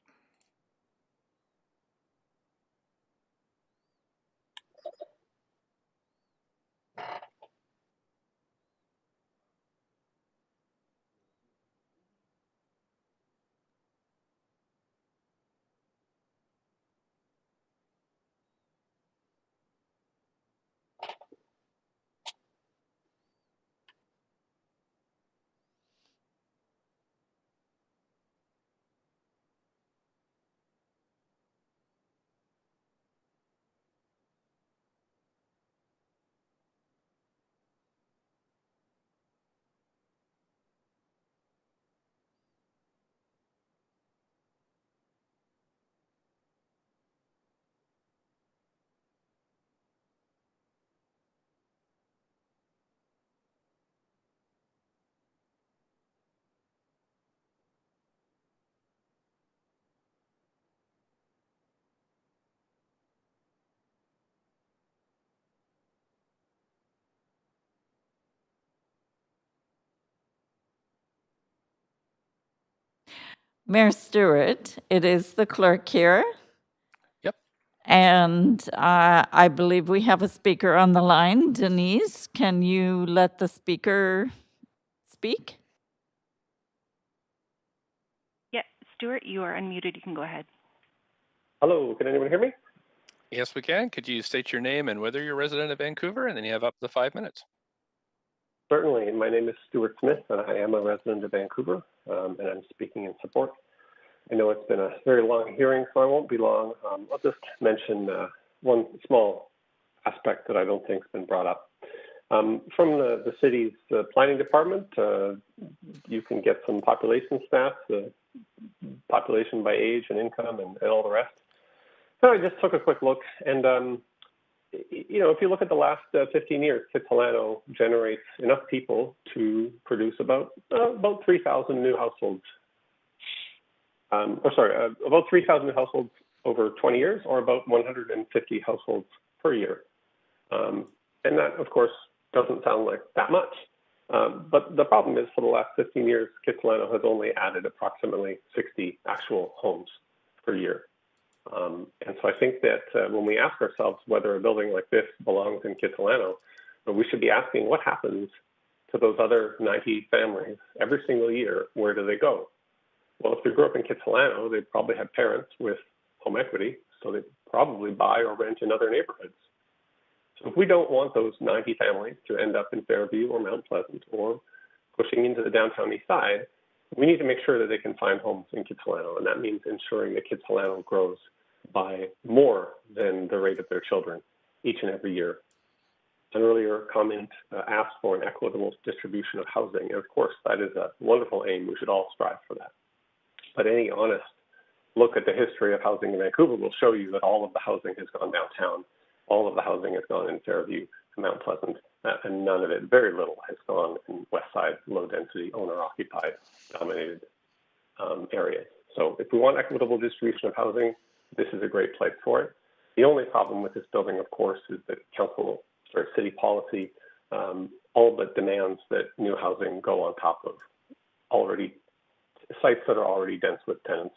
Mayor Stewart, it is the clerk here. Yep. And I believe we have a speaker on the line. Denise, can you let the speaker speak? Yeah, Stuart, you are unmuted. You can go ahead. Hello, can anyone hear me? Yes, we can. Could you state your name and whether you're a resident of Vancouver, and then you have up to 5 minutes. Certainly. My name is Stuart Smith, and I am a resident of Vancouver, and I'm speaking in support. I know it's been a very long hearing, so I won't be long. I'll just mention one small aspect that I don't think has been brought up. From the city's planning department, you can get some population stats, population by age and income and all the rest. So I just took a quick look, and you know, if you look at the last 15 years, Kitsilano generates enough people to produce about 3,000 new households. About 3,000 new households over 20 years, or about 150 households per year. And that, of course, doesn't sound like that much. But the problem is, for the last 15 years, Kitsilano has only added approximately 60 actual homes per year. And so I think that when we ask ourselves whether a building like this belongs in Kitsilano, we should be asking what happens to those other 90 families every single year. Where do they go? Well, if they grew up in Kitsilano, they probably have parents with home equity, so they probably buy or rent in other neighborhoods. So if we don't want those 90 families to end up in Fairview or Mount Pleasant or pushing into the downtown east side, we need to make sure that they can find homes in Kitsilano, and that means ensuring that Kitsilano grows by more than the rate of their children each and every year. An earlier comment asked for an equitable distribution of housing, and of course that is a wonderful aim. We should all strive for that. But any honest look at the history of housing in Vancouver will show you that all of the housing has gone downtown, all of the housing has gone in Fairview and Mount Pleasant, and none of it, very little, has gone in West Side, low-density, owner-occupied, dominated areas. So if we want equitable distribution of housing, this is a great place for it. The only problem with this building, of course, is that city policy all but demands that new housing go on top of sites that are already dense with tenants.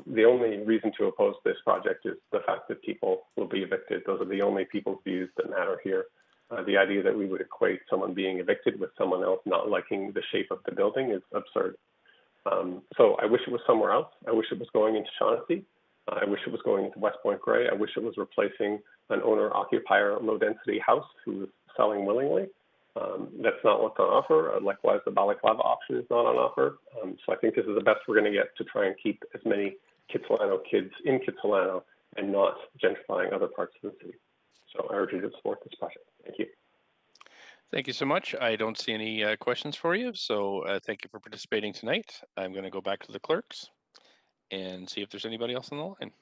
The only reason to oppose this project is the fact that people will be evicted. Those are the only people's views that matter here. The idea that we would equate someone being evicted with someone else not liking the shape of the building is absurd. So I wish it was somewhere else. I wish it was going into Shaughnessy. I wish it was going into West Point Grey. I wish it was replacing an owner-occupier low-density house who was selling willingly. That's not what's on offer. Likewise, the Balaclava option is not on offer. So I think this is the best we're going to get to try and keep as many Kitsilano kids in Kitsilano and not gentrifying other parts of the city. So I urge you to support this project. Thank you. Thank you so much. I don't see any questions for you, so thank you for participating tonight. I'm going to go back to the clerks and see if there's anybody else on the line.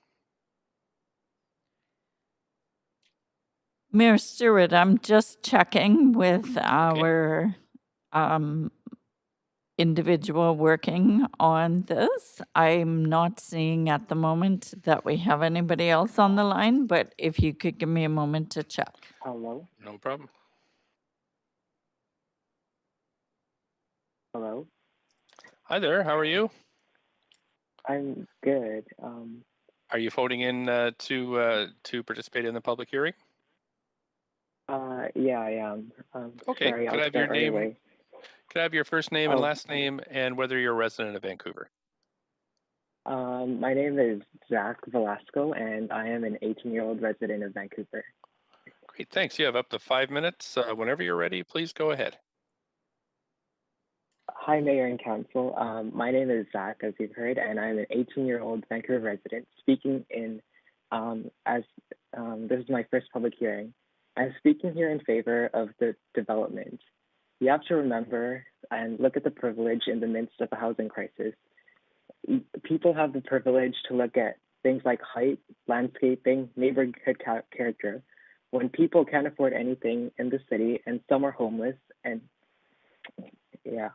Mayor Stewart, I'm just checking with our individual working on this. I'm not seeing at the moment that we have anybody else on the line, but if you could give me a moment to check. Hello? No problem. Hello? Hi there, how are you? I'm good. Are you voting in to participate in the public hearing? Yeah, I am. Okay, Sorry, could I I'll have your start right name? away. Could I have your first name and Oh, last name and whether you're a resident of Vancouver? my name is Zach Velasco, and I am an 18-year-old resident of Vancouver. Great, thanks. You have up to 5 minutes. Whenever you're ready, please go ahead. Hi, Mayor and Council. My name is Zach, as you've heard, and I'm an 18-year-old Vancouver resident speaking in, this is my first public hearing. I'm speaking here in favor of the development. You have to remember and look at the privilege in the midst of a housing crisis. People have the privilege to look at things like height, landscaping, neighborhood character. When people can't afford anything in the city and some are homeless, and yeah.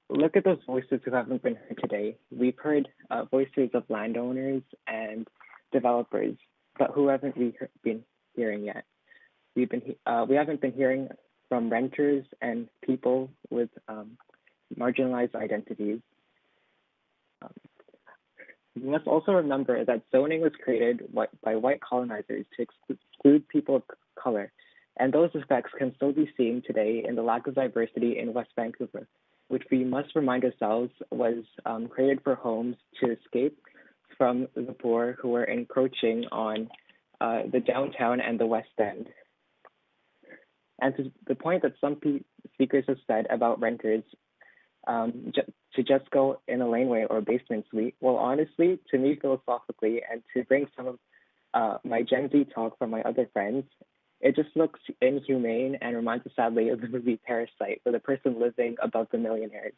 Look at those voices who haven't been heard today. We've heard voices of landowners and developers, but who haven't we been hearing yet? We haven't been hearing from renters and people with marginalized identities. We must also remember that zoning was created by white colonizers to exclude people of color, and those effects can still be seen today in the lack of diversity in West Vancouver, which we must remind ourselves was created for homes to escape from the poor who were encroaching on the downtown and the West End. And to the point that some speakers have said about renters to just go in a laneway or basement suite, well, honestly, to me, philosophically, and to bring some of my Gen Z talk from my other friends, it just looks inhumane and reminds us sadly of the movie Parasite, with a person living above the millionaires.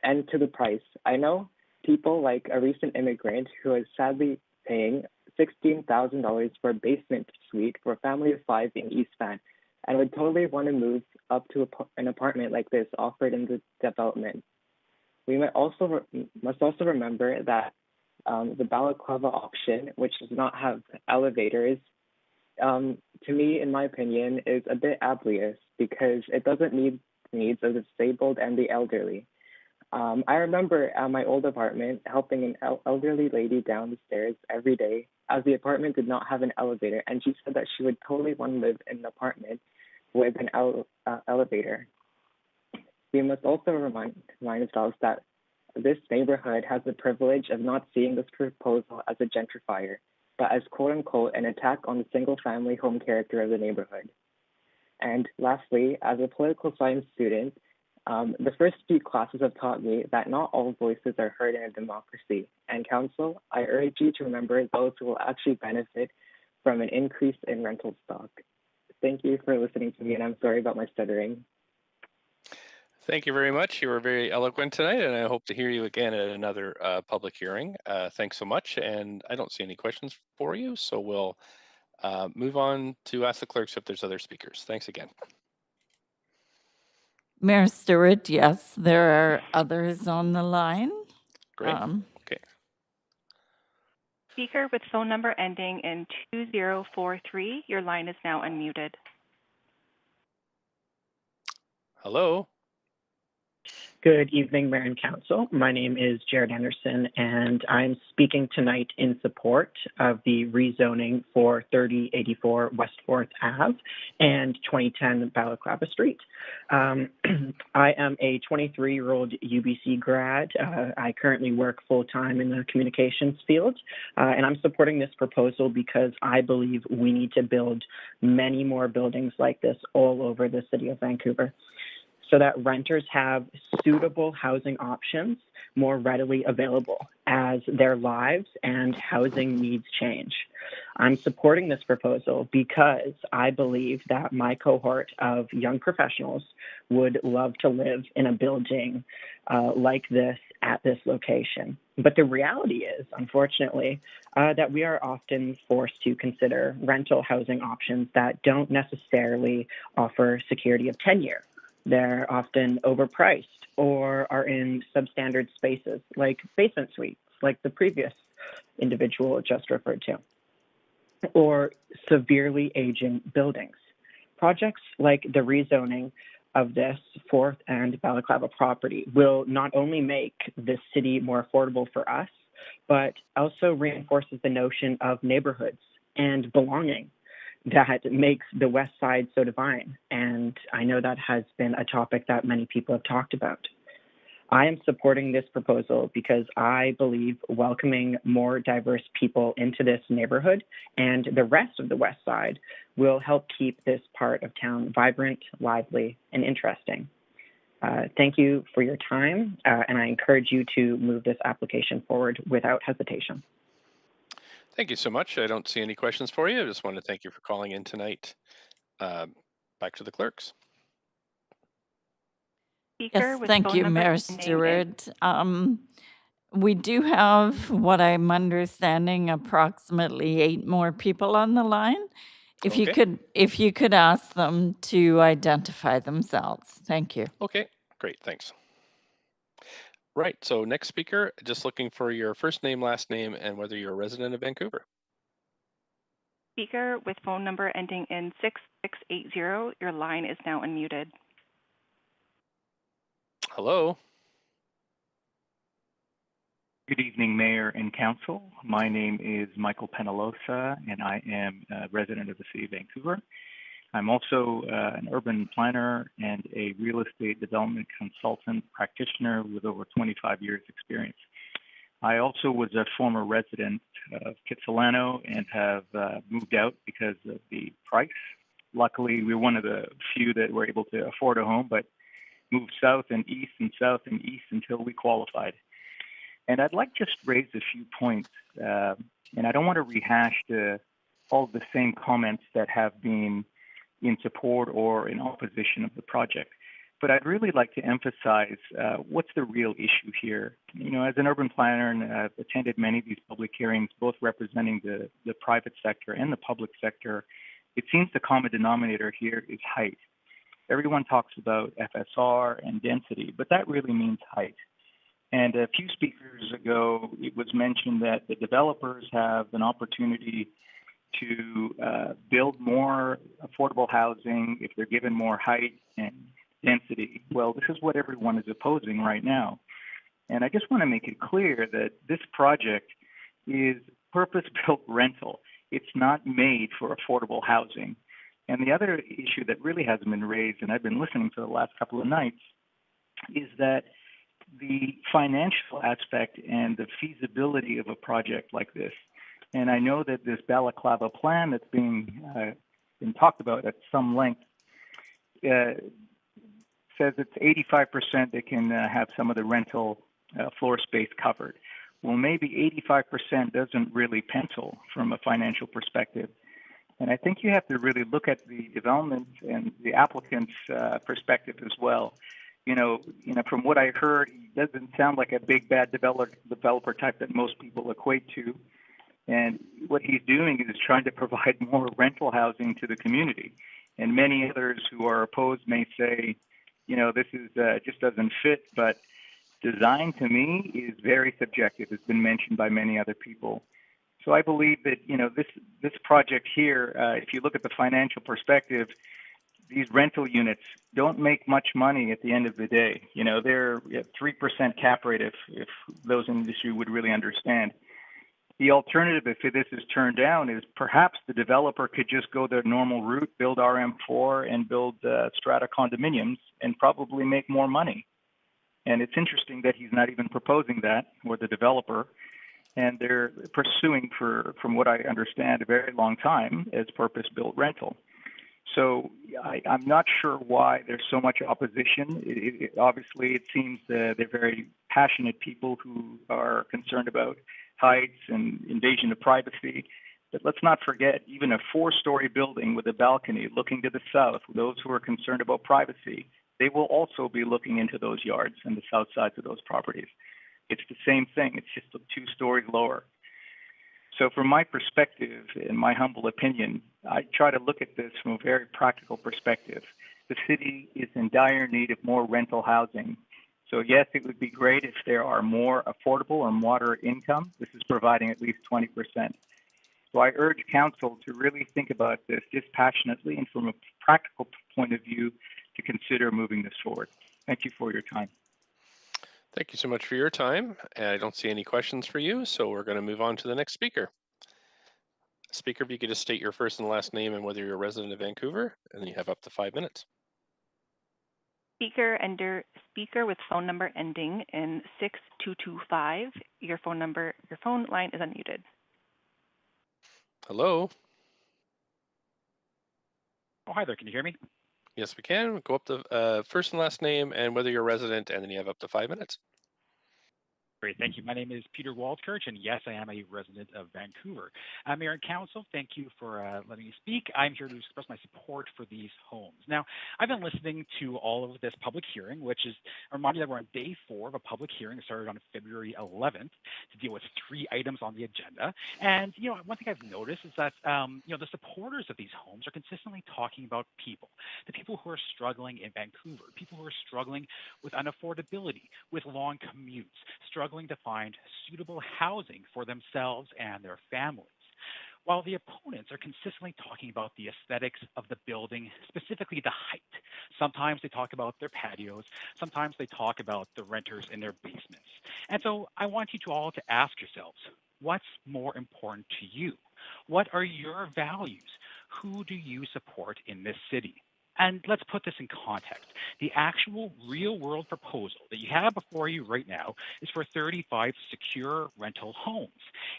And to the price, I know people like a recent immigrant who is sadly paying $16,000 for a basement suite for a family of 5 in East Van, and would totally want to move up to an apartment like this offered in the development. We must also remember that the balaclava option, which does not have elevators, to me, in my opinion, is a bit oblivious because it doesn't meet the needs of the disabled and the elderly. I remember at my old apartment helping an elderly lady down the stairs every day, as the apartment did not have an elevator, and she said that she would totally want to live in an apartment with an elevator. We must also remind ourselves that this neighborhood has the privilege of not seeing this proposal as a gentrifier, but as quote-unquote an attack on the single-family home character of the neighborhood. And lastly, as a political science student, the first few classes have taught me that not all voices are heard in a democracy. And Council, I urge you to remember those who will actually benefit from an increase in rental stock. Thank you for listening to me, and I'm sorry about my stuttering. Thank you very much. You were very eloquent tonight, and I hope to hear you again at another public hearing. Thanks so much, and I don't see any questions for you, so we'll move on to ask the clerks if there's other speakers. Thanks again. Mayor Stuart, yes, there are others on the line. Great. Okay. Speaker with phone number ending in 2043, your line is now unmuted. Hello. Good evening, Mayor and Council. My name is Jared Anderson, and I'm speaking tonight in support of the rezoning for 3084 West 4th Ave and 2010 Balaclava Street. I am a 23-year-old UBC grad. I currently work full-time in the communications field, and I'm supporting this proposal because I believe we need to build many more buildings like this all over the city of Vancouver, so that renters have suitable housing options more readily available as their lives and housing needs change. I'm supporting this proposal because I believe that my cohort of young professionals would love to live in a building like this at this location. But the reality is, unfortunately, that we are often forced to consider rental housing options that don't necessarily offer security of tenure. They're often overpriced or are in substandard spaces like basement suites, like the previous individual just referred to, or severely aging buildings. Projects like the rezoning of this 4th and Balaclava property will not only make the city more affordable for us, but also reinforces the notion of neighborhoods and belonging that makes the West Side so divine. And I know that has been a topic that many people have talked about. I am supporting this proposal because I believe welcoming more diverse people into this neighborhood and the rest of the West Side will help keep this part of town vibrant, lively, and interesting. Thank you for your time, and I encourage you to move this application forward without hesitation. Thank you so much. I don't see any questions for you. I just want to thank you for calling in tonight. Back to the clerks. Yes, thank you, Mayor Stewart. We do have, what I'm understanding, approximately 8 more people on the line. If you could ask them to identify themselves. Thank you. Okay, great, thanks. Right, so next speaker, just looking for your first name, last name, and whether you're a resident of Vancouver. Speaker with phone number ending in 6680, your line is now unmuted. Hello. Good evening, Mayor and Council. My name is Michael Penalosa, and I am a resident of the City of Vancouver. I'm also an urban planner and a real estate development consultant practitioner with over 25 years experience. I also was a former resident of Kitsilano and have moved out because of the price. Luckily, we were one of the few that were able to afford a home, but moved south and east and south and east until we qualified. And I'd like just raise a few points, and I don't want to rehash all of the same comments that have been in support or in opposition of the project. But I'd really like to emphasize what's the real issue here. You know, as an urban planner, and I've attended many of these public hearings, both representing the private sector and the public sector, it seems the common denominator here is height. Everyone talks about FSR and density, but that really means height. And a few speakers ago, it was mentioned that the developers have an opportunity to build more affordable housing if they're given more height and density. Well, this is what everyone is opposing right now. And I just want to make it clear that this project is purpose-built rental. It's not made for affordable housing. And the other issue that really hasn't been raised, and I've been listening for the last couple of nights, is that the financial aspect and the feasibility of a project like this. And I know that this Balaclava plan that's being talked about at some length says it's 85% that can have some of the rental floor space covered. Well, maybe 85% doesn't really pencil from a financial perspective. And I think you have to really look at the development and the applicant's perspective as well. You know, from what I heard, he doesn't sound like a big bad developer type that most people equate to. And what he's doing is trying to provide more rental housing to the community. And many others who are opposed may say, you know, this is just doesn't fit. But design to me is very subjective. It's been mentioned by many other people. So I believe that, you know, this project here, if you look at the financial perspective, these rental units don't make much money at the end of the day. You know, they're at 3% cap rate if those in the industry would really understand. The alternative, if this is turned down, is perhaps the developer could just go their normal route, build RM4 and build strata condominiums and probably make more money. And it's interesting that he's not even proposing that, or the developer. And they're pursuing, from what I understand, a very long time as purpose-built rental. So I'm not sure why there's so much opposition. Obviously, it seems that they're very passionate people who are concerned about heights and invasion of privacy. But let's not forget, even a 4-story building with a balcony looking to the south, those who are concerned about privacy, they will also be looking into those yards and the south sides of those properties. It's the same thing. It's just 2 stories lower. So from my perspective, in my humble opinion, I try to look at this from a very practical perspective. The city is in dire need of more rental housing. So yes, it would be great if there are more affordable or moderate income. This is providing at least 20%. So I urge council to really think about this dispassionately and from a practical point of view to consider moving this forward. Thank you for your time. Thank you so much for your time. I don't see any questions for you, so we're going to move on to the next speaker. Speaker, if you could just state your first and last name and whether you're a resident of Vancouver, and then you have up to 5 minutes. Speaker with phone number ending in 6225. Your phone line is unmuted. Hello. Oh, hi there. Can you hear me? Yes, we can. Go up to first and last name and whether you're a resident, and then you have up to 5 minutes. Great, thank you. My name is Peter Waldkirch, and yes, I am a resident of Vancouver. Mayor and Council, thank you for letting me speak. I'm here to express my support for these homes. Now, I've been listening to all of this public hearing, which is, I remind you that we're on day 4 of a public hearing that started on February 11th to deal with 3 items on the agenda. And, one thing I've noticed is that, the supporters of these homes are consistently talking about people, the people who are struggling in Vancouver, people who are struggling with unaffordability, with long commutes, struggling to find suitable housing for themselves and their families. While the opponents are consistently talking about the aesthetics of the building, specifically the height. Sometimes they talk about their patios, sometimes they talk about the renters in their basements. And so I want you to all to ask yourselves, what's more important to you? What are your values? Who do you support in this city? And let's put this in context. The actual real-world proposal that you have before you right now is for 35 secure rental homes,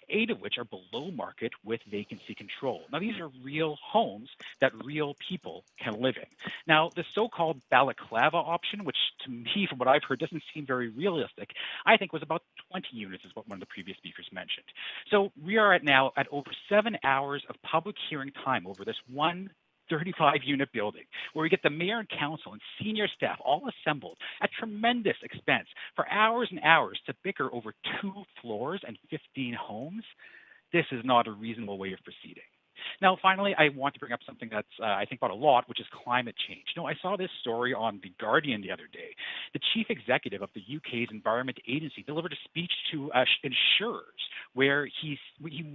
8 of which are below market with vacancy control. Now, these are real homes that real people can live in. Now, the so-called balaclava option, which to me, from what I've heard, doesn't seem very realistic, I think was about 20 units is what one of the previous speakers mentioned. So we are now at over 7 hours of public hearing time over this one 35-unit building, where we get the mayor and council and senior staff all assembled at tremendous expense for hours and hours to bicker over 2 floors and 15 homes. This is not a reasonable way of proceeding. Now, finally, I want to bring up something that's, I think, about a lot, which is climate change. I saw this story on The Guardian the other day. The chief executive of the UK's Environment Agency delivered a speech to insurers where he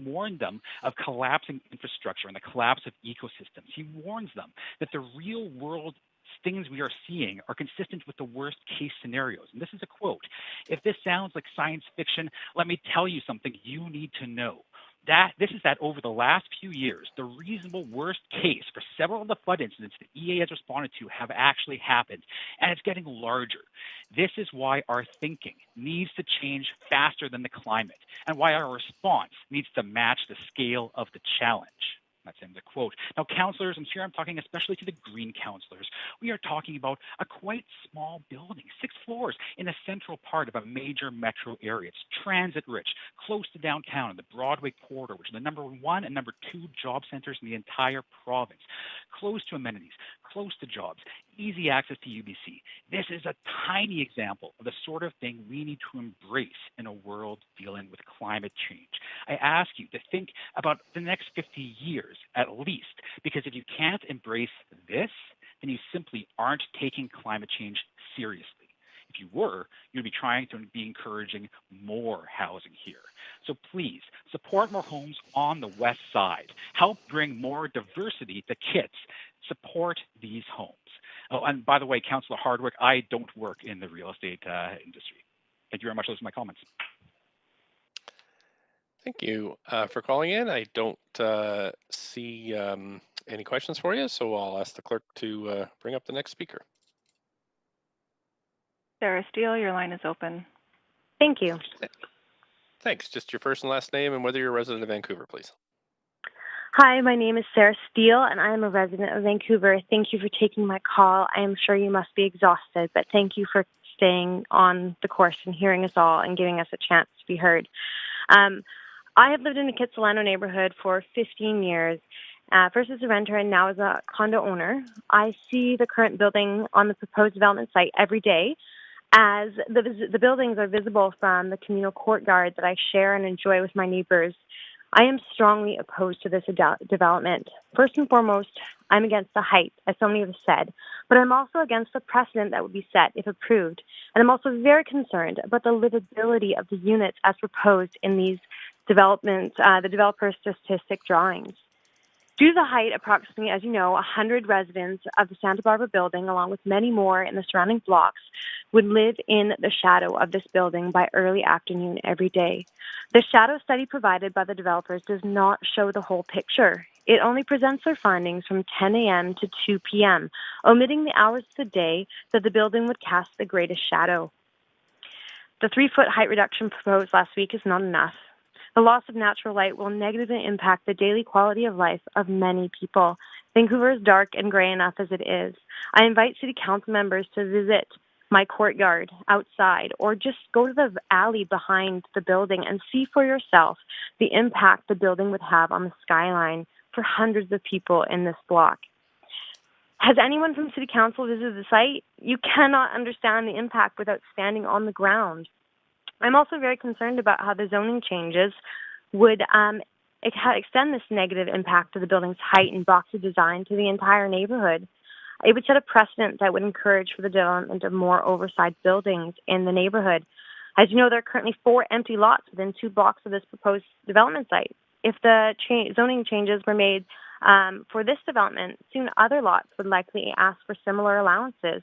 warned them of collapsing infrastructure and the collapse of ecosystems. He warns them that the real world things we are seeing are consistent with the worst case scenarios. And this is a quote. If this sounds like science fiction, let me tell you something you need to know. This is that over the last few years, the reasonable worst case for several of the flood incidents the EA has responded to have actually happened, and it's getting larger. This is why our thinking needs to change faster than the climate, and why our response needs to match the scale of the challenge. That's in the quote. Now, councillors, and here I'm talking especially to the Green councillors, we are talking about a quite small building, 6 floors in a central part of a major metro area. It's transit-rich, close to downtown in the Broadway corridor, which are the #1 and #2 job centers in the entire province. Close to amenities, close to jobs, easy access to UBC. This is a tiny example of the sort of thing we need to embrace in a world dealing with climate change. I ask you to think about the next 50 years at least, because if you can't embrace this, then you simply aren't taking climate change seriously. If you were, you'd be trying to be encouraging more housing here. So please, support more homes on the west side. Help bring more diversity to Kits. Support these homes. Oh, and by the way, Councillor Hardwick, I don't work in the real estate industry. Thank you very much. Those are my comments. Thank you for calling in. I don't see any questions for you, so I'll ask the clerk to bring up the next speaker. Sarah Steele, your line is open. Thank you. Thanks. Just your first and last name and whether you're a resident of Vancouver, please. Hi, my name is Sarah Steele, and I am a resident of Vancouver. Thank you for taking my call. I am sure you must be exhausted, but thank you for staying on the course and hearing us all and giving us a chance to be heard. I have lived in the Kitsilano neighborhood for 15 years, first as a renter and now as a condo owner. I see the current building on the proposed development site every day, as the buildings are visible from the communal courtyard that I share and enjoy with my neighbors I am strongly opposed to this development. First and foremost, I'm against the height, as so many have said, but I'm also against the precedent that would be set if approved. And I'm also very concerned about the livability of the units as proposed in these developments, the developer's statistic drawings. Due to the height, approximately, as you know, 100 residents of the Santa Barbara building, along with many more in the surrounding blocks, would live in the shadow of this building by early afternoon every day. The shadow study provided by the developers does not show the whole picture. It only presents their findings from 10 a.m. to 2 p.m., omitting the hours of the day that the building would cast the greatest shadow. The 3-foot height reduction proposed last week is not enough. The loss of natural light will negatively impact the daily quality of life of many people. Vancouver is dark and gray enough as it is. I invite City Council members to visit my courtyard outside or just go to the alley behind the building and see for yourself the impact the building would have on the skyline for hundreds of people in this block. Has anyone from City Council visited the site? You cannot understand the impact without standing on the ground. I'm also very concerned about how the zoning changes would extend this negative impact to the building's height and boxy design to the entire neighborhood. It would set a precedent that would encourage for the development of more oversized buildings in the neighborhood. As you know, there are currently 4 empty lots within 2 blocks of this proposed development site. If the zoning changes were made for this development, soon other lots would likely ask for similar allowances.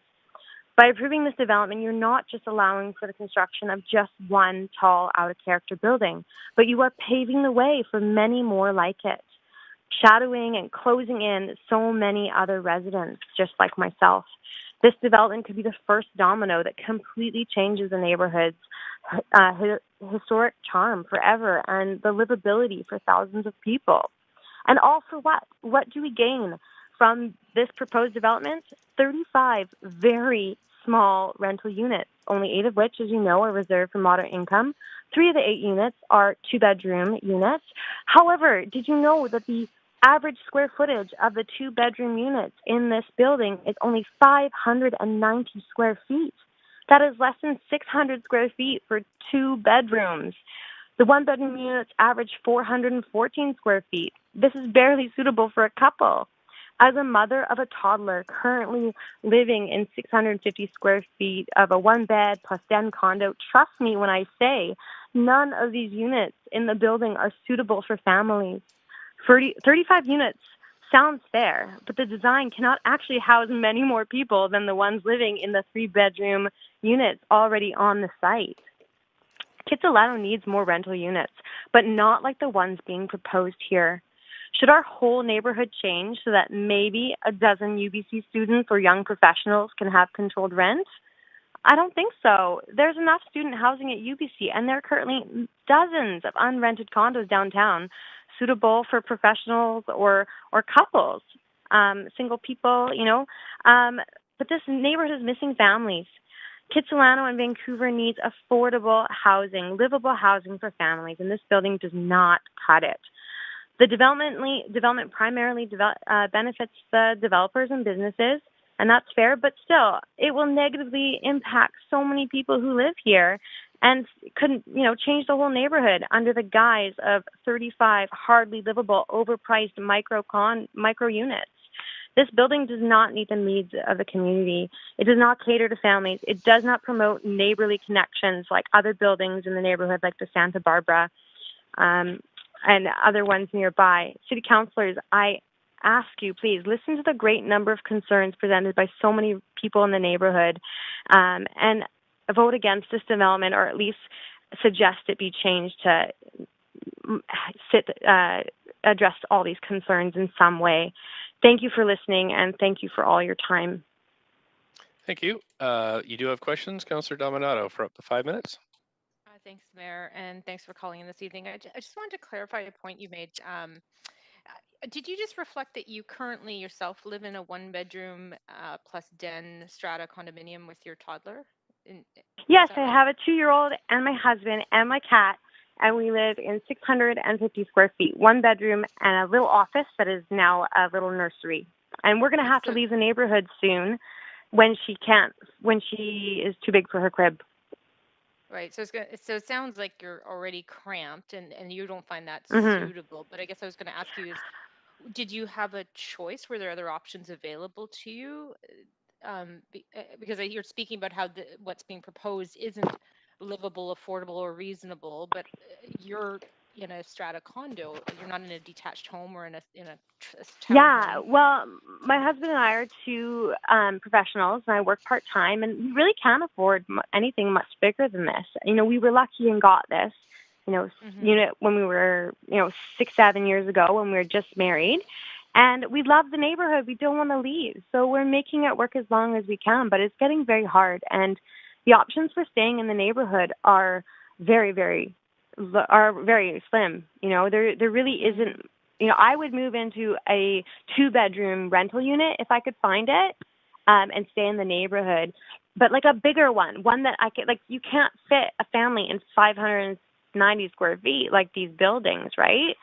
By approving this development, you're not just allowing for the construction of just one tall, out-of-character building, but you are paving the way for many more like it, shadowing and closing in so many other residents, just like myself. This development could be the first domino that completely changes the neighborhood's historic charm forever and the livability for thousands of people. And all for what? What do we gain from this proposed development? 35 very small rental units, only 8 of which, as you know, are reserved for moderate income. 3 of the 8 units are 2-bedroom units. However, did you know that the average square footage of the 2-bedroom units in this building is only 590 square feet? That is less than 600 square feet for 2 bedrooms. The 1-bedroom units average 414 square feet. This is barely suitable for a couple. As a mother of a toddler currently living in 650 square feet of a 1-bed plus den condo, trust me when I say none of these units in the building are suitable for families. 35 units sounds fair, but the design cannot actually house many more people than the ones living in the 3-bedroom units already on the site. Kitsilano needs more rental units, but not like the ones being proposed here. Should our whole neighborhood change so that maybe a dozen UBC students or young professionals can have controlled rent? I don't think so. There's enough student housing at UBC, and there are currently dozens of unrented condos downtown suitable for professionals or couples, single people, but this neighborhood is missing families. Kitsilano and Vancouver needs affordable housing, livable housing for families, and this building does not cut it. The development primarily benefits the developers and businesses, and that's fair, but still, it will negatively impact so many people who live here and could, change the whole neighborhood under the guise of 35 hardly livable, overpriced micro units. This building does not meet the needs of the community. It does not cater to families. It does not promote neighborly connections like other buildings in the neighborhood, like the Santa Barbara and other ones nearby. City councilors, I ask you, please listen to the great number of concerns presented by so many people in the neighborhood and vote against this development, or at least suggest it be changed to address all these concerns in some way. Thank you for listening, and thank you for all your time. Thank you. You do have questions, Councillor Dominato, for up to 5 minutes. Thanks, Mayor, and thanks for calling in this evening. I just wanted to clarify a point you made. Did you just reflect that you currently yourself live in a 1-bedroom plus den strata condominium with your toddler? Yes, I have a 2-year-old and my husband and my cat, and we live in 650 square feet, 1 bedroom and a little office that is now a little nursery. And we're going to have to leave the neighborhood soon when she is too big for her crib. Right. So it sounds like you're already cramped and you don't find that Mhm. suitable. But I guess I was going to ask you is, did you have a choice? Were there other options available to you? Because you're speaking about how what's being proposed isn't livable, affordable, or reasonable, but you're in a strata condo. You're not in a detached home or in a Yeah, townhome. well, my husband and I are two professionals, and I work part time, and we really can't afford anything much bigger than this. You know, we were lucky and got this, unit when we were, 6, 7 years ago when we were just married, and we love the neighborhood. We don't want to leave, so we're making it work as long as we can. But it's getting very hard, and the options for staying in the neighborhood are very slim. There really isn't. I would move into a 2-bedroom rental unit if I could find it, and stay in the neighborhood. But like a bigger one that I could, like, you can't fit a family in 590 square feet like these buildings, right?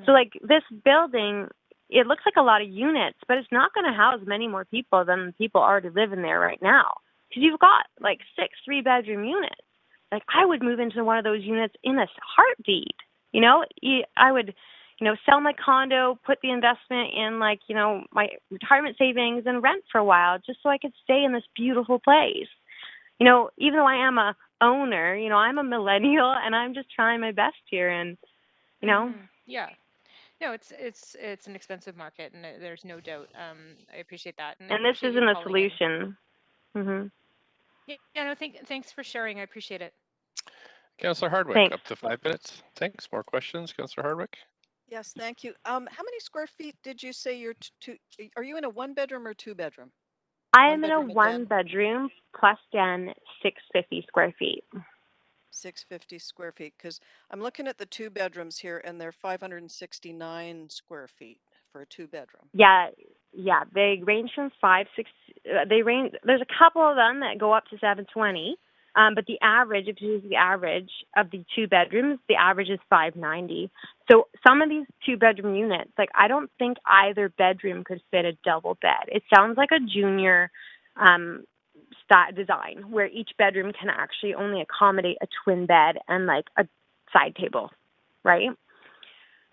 So like this building, it looks like a lot of units, but it's not going to house many more people than people already living there right now. Because you've got like 6 3-bedroom units. Like I would move into one of those units in a heartbeat. I would sell my condo, put the investment in my retirement savings and rent for a while just so I could stay in this beautiful place. Even though I am a owner, I'm a millennial and I'm just trying my best here and, Yeah. No, it's an expensive market and there's no doubt. I appreciate that. And I And this appreciate you isn't a calling in. solution. Mhm. Yeah, no, thanks for sharing. I appreciate it. Councillor Hardwick, Thanks. up to 5 minutes. Thanks. More questions, Councillor Hardwick? Yes, thank you. How many square feet did you say you're are you in a 1-bedroom or 2-bedroom? I am in a 1-bedroom and den? 1-bedroom plus den, 650 square feet. 650 square feet, because I'm looking at the 2 bedrooms here and they're 569 square feet for a 2-bedroom. Yeah, they range from 6. They range. There's a couple of them that go up to 720, but the average, if you use the average of the 2 bedrooms, the average is 590. So some of these 2-bedroom units, like I don't think either bedroom could fit a double bed. It sounds like a junior design where each bedroom can actually only accommodate a twin bed and like a side table, right?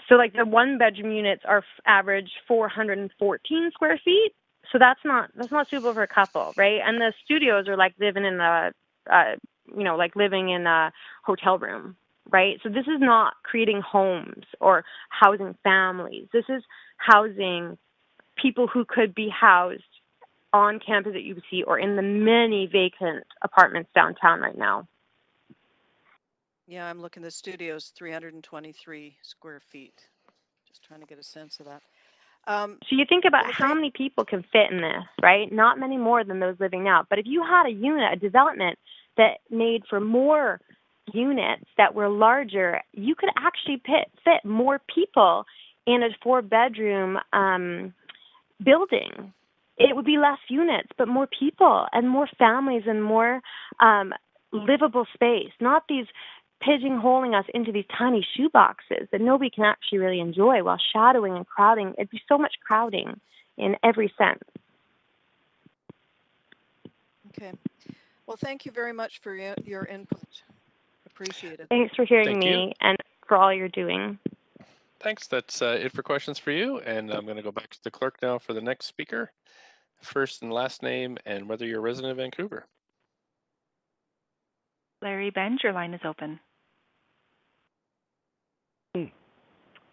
So like the 1-bedroom units are average 414 square feet. So that's not suitable for a couple, right? And the studios are like living in living in a hotel room, right? So this is not creating homes or housing families. This is housing people who could be housed on campus at UBC or in the many vacant apartments downtown right now. Yeah, I'm looking at the studios, 323 square feet. Just trying to get a sense of that. So you think about how many people can fit in this, right? Not many more than those living now. But if you had a unit, a development that made for more units that were larger, you could actually fit more people in a 4-bedroom building. It would be less units, but more people and more families and more livable space, not these pigeonholing us into these tiny shoe boxes that nobody can actually really enjoy while shadowing and crowding. It'd be so much crowding in every sense. Okay. Well, thank you very much for your input. Appreciate it. Thanks for hearing me and for all you're doing. Thanks. That's it for questions for you. And I'm going to go back to the clerk now for the next speaker. First and last name and whether you're a resident of Vancouver. Larry Benj, your line is open.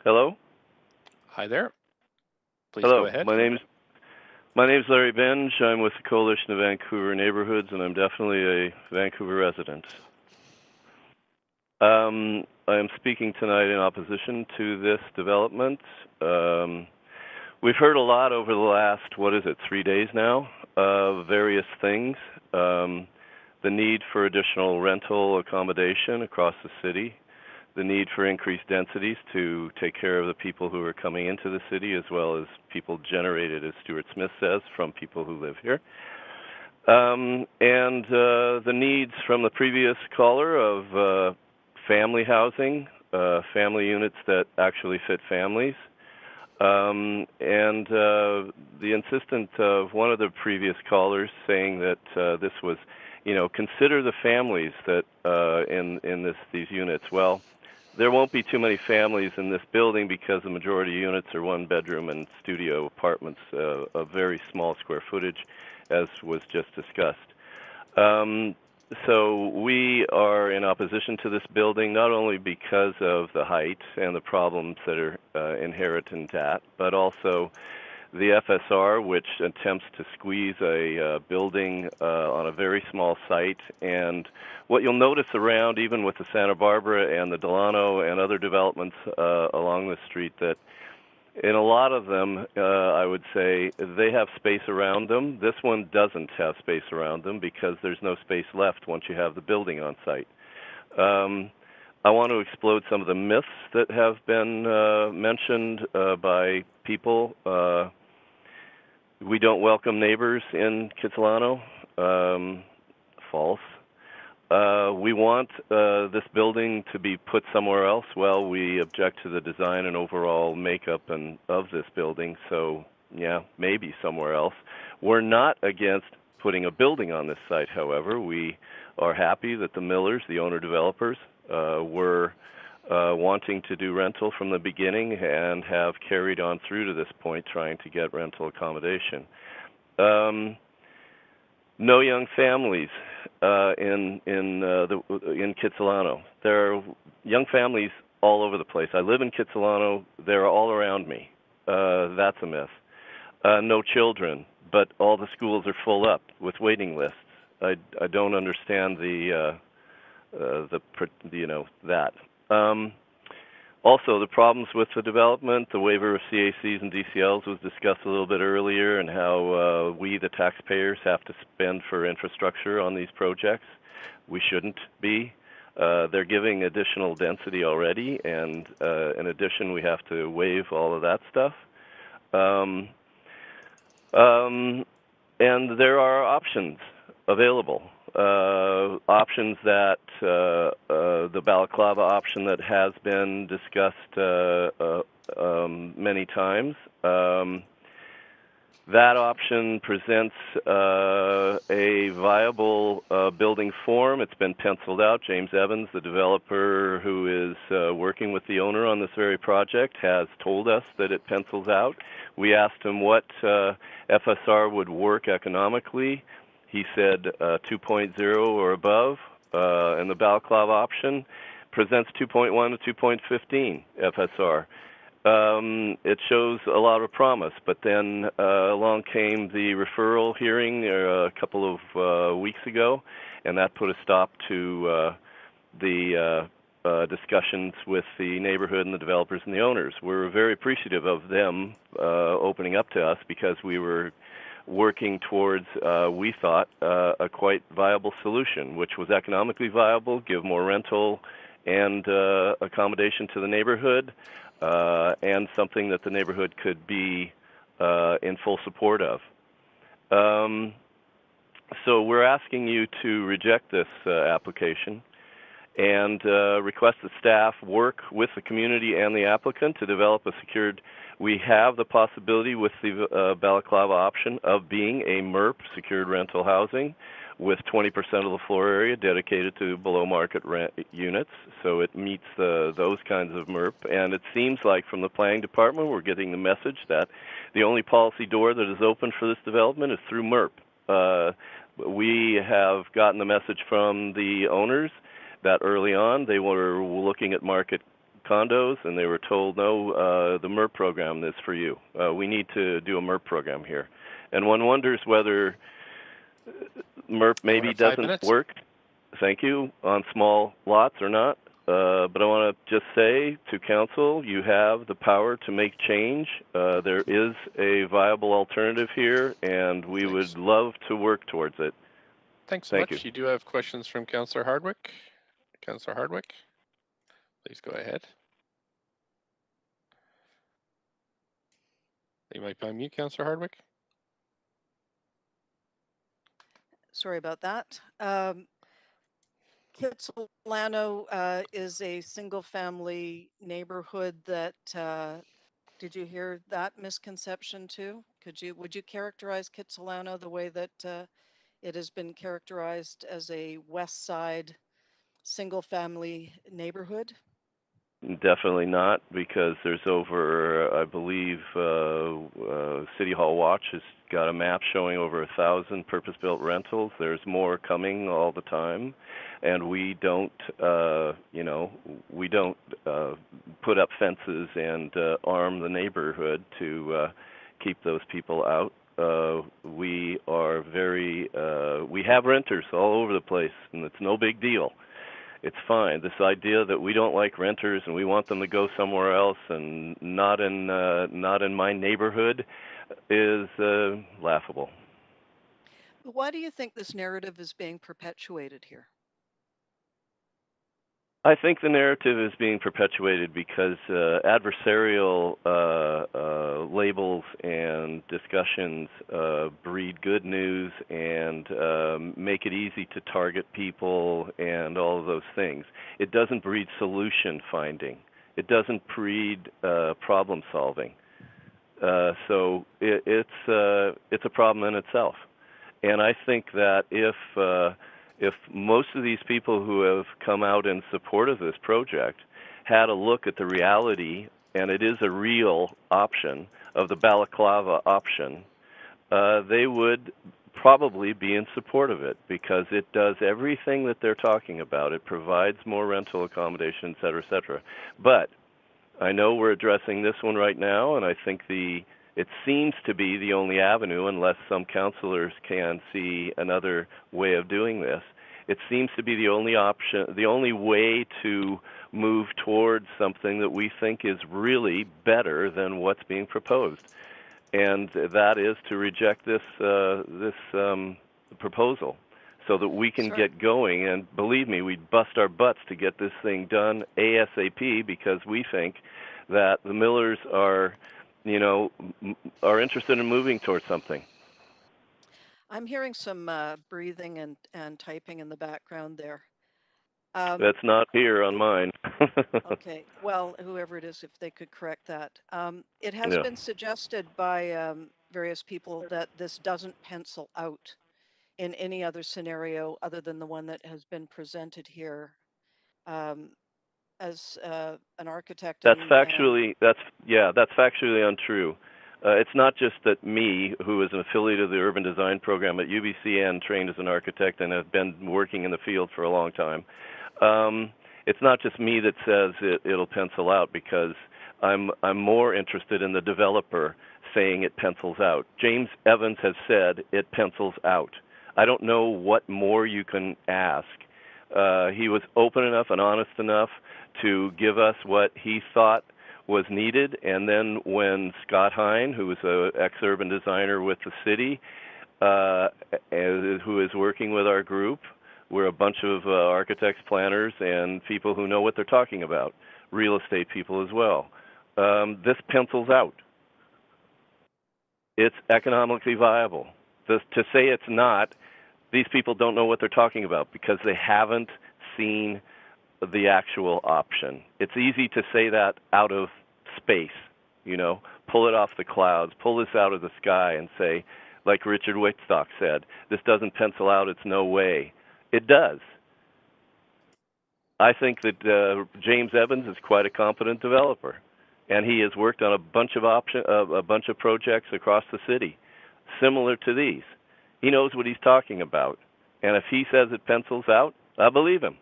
Hello. Hi there. Please Hello. go ahead. My name's Larry Benj. I'm with the Coalition of Vancouver Neighborhoods, and I'm definitely a Vancouver resident. I am speaking tonight in opposition to this development. We've heard a lot over the last, 3 days now, of various things. The need for additional rental accommodation across the city, the need for increased densities to take care of the people who are coming into the city, as well as people generated, as Stuart Smith says, from people who live here. And the needs from the previous caller of family housing, family units that actually fit families. And the insistence of one of the previous callers saying that this was consider the families that in these units. Well, there won't be too many families in this building because the majority of units are one-bedroom and studio apartments of very small square footage, as was just discussed. So we are in opposition to this building, not only because of the height and the problems that are inherent in that, but also the FSR, which attempts to squeeze a building on a very small site. And what you'll notice around, even with the Santa Barbara and the Delano and other developments along the street, that in a lot of them, I would say, they have space around them. This one doesn't have space around them because there's no space left once you have the building on site. I want to explode some of the myths that have been mentioned by people. We don't welcome neighbors in Kitsilano. False. We want this building to be put somewhere else. Well, we object to the design and overall makeup of this building, so yeah, maybe somewhere else. We're not against putting a building on this site, however. We are happy that the Millers, the owner-developers, were wanting to do rental from the beginning and have carried on through to this point trying to get rental accommodation. No young families in Kitsilano. There are young families all over the place. I live in Kitsilano. They're all around me. That's a myth. No children, but all the schools are full up with waiting lists. I don't understand that. Also, the problems with the development, the waiver of CACs and DCLs was discussed a little bit earlier, and how we, the taxpayers, have to spend for infrastructure on these projects. We shouldn't be. They're giving additional density already, and in addition, we have to waive all of that stuff. And there are options available. Options that the balaclava option that has been discussed many times. That option presents a viable building form. It's been penciled out. James Evans, the developer who is working with the owner on this very project, has told us that it pencils out. We asked him what FSR would work economically. He said 2.0 or above, and the balaclava option presents 2.1 to 2.15 FSR. It shows a lot of promise, but then along came the referral hearing a couple of weeks ago, and that put a stop to the discussions with the neighborhood and the developers and the owners. We're very appreciative of them opening up to us, because we were working towards, we thought, a quite viable solution, which was economically viable, give more rental and accommodation to the neighborhood, and something that the neighborhood could be in full support of. So we're asking you to reject this application and request that staff work with the community and the applicant to develop a secured. We have the possibility with the balaclava option of being a MERP, secured rental housing, with 20% of the floor area dedicated to below market rent units. So it meets those kinds of MERP. And it seems like from the planning department we're getting the message that the only policy door that is open for this development is through MERP. We have gotten the message from the owners that early on they were looking at market condos, and they were told, no, the MERP program is for you. We need to do a MERP program here. And one wonders whether MERP maybe doesn't work, thank you, on small lots or not. But I want to just say to council, you have the power to make change. There is a viable alternative here, and we would love to work towards it. Thanks so much. You do have questions from Councillor Hardwick. Councillor Hardwick, please go ahead. You might be on mute, Councillor Hardwick. Sorry about that. Kitsilano is a single-family neighborhood that. Did you hear that misconception too? Would you characterize Kitsilano the way that it has been characterized as a West Side single-family neighborhood? Definitely not, because there's over, I believe, City Hall Watch has got a map showing over 1,000 purpose-built rentals. There's more coming all the time, and we don't, we don't put up fences and arm the neighborhood to keep those people out. We are we have renters all over the place, and it's no big deal. It's fine. This idea that we don't like renters and we want them to go somewhere else and not in my neighborhood is laughable. Why do you think this narrative is being perpetuated here? I think the narrative is being perpetuated because adversarial labels and discussions breed good news and make it easy to target people and all of those things. It doesn't breed solution finding. It doesn't breed problem solving. So it's a problem in itself. And I think that if most of these people who have come out in support of this project had a look at the reality, and it is a real option, of the balaclava option, they would probably be in support of it because it does everything that they're talking about. It provides more rental accommodation, et cetera, et cetera. But I know we're addressing this one right now, and I think it seems to be the only avenue, unless some councillors can see another way of doing this. It seems to be the only option, the only way to move towards something that we think is really better than what's being proposed, and that is to reject this proposal, so that we can get going. And believe me, we'd bust our butts to get this thing done ASAP, because we think that the Millers are interested in moving towards something. I'm hearing some breathing and typing in the background there. That's not here on mine. Okay, well, whoever it is, if they could correct that. It has been suggested by various people that this doesn't pencil out in any other scenario other than the one that has been presented here. As an architect, that's factually untrue. It's not just that me, who is an affiliate of the urban design program at UBC and trained as an architect and have been working in the field for a long time. It's not just me that says it'll pencil out, because I'm more interested in the developer saying it pencils out. James Evans has said it pencils out. I don't know what more you can ask. He was open enough and honest enough to give us what he thought was needed, and then when Scott Hine, who is an ex-urban designer with the city, who is working with our group, we're a bunch of architects, planners, and people who know what they're talking about, real estate people as well. This pencils out. It's economically viable. To say it's not, these people don't know what they're talking about because they haven't seen the actual option. It's easy to say that out of space, pull it off the clouds, pull this out of the sky and say, like Richard Wittstock said, this doesn't pencil out, it's no way. It does. I think that James Evans is quite a competent developer, and he has worked on a bunch of projects across the city, similar to these. He knows what he's talking about, and if he says it pencils out, I believe him.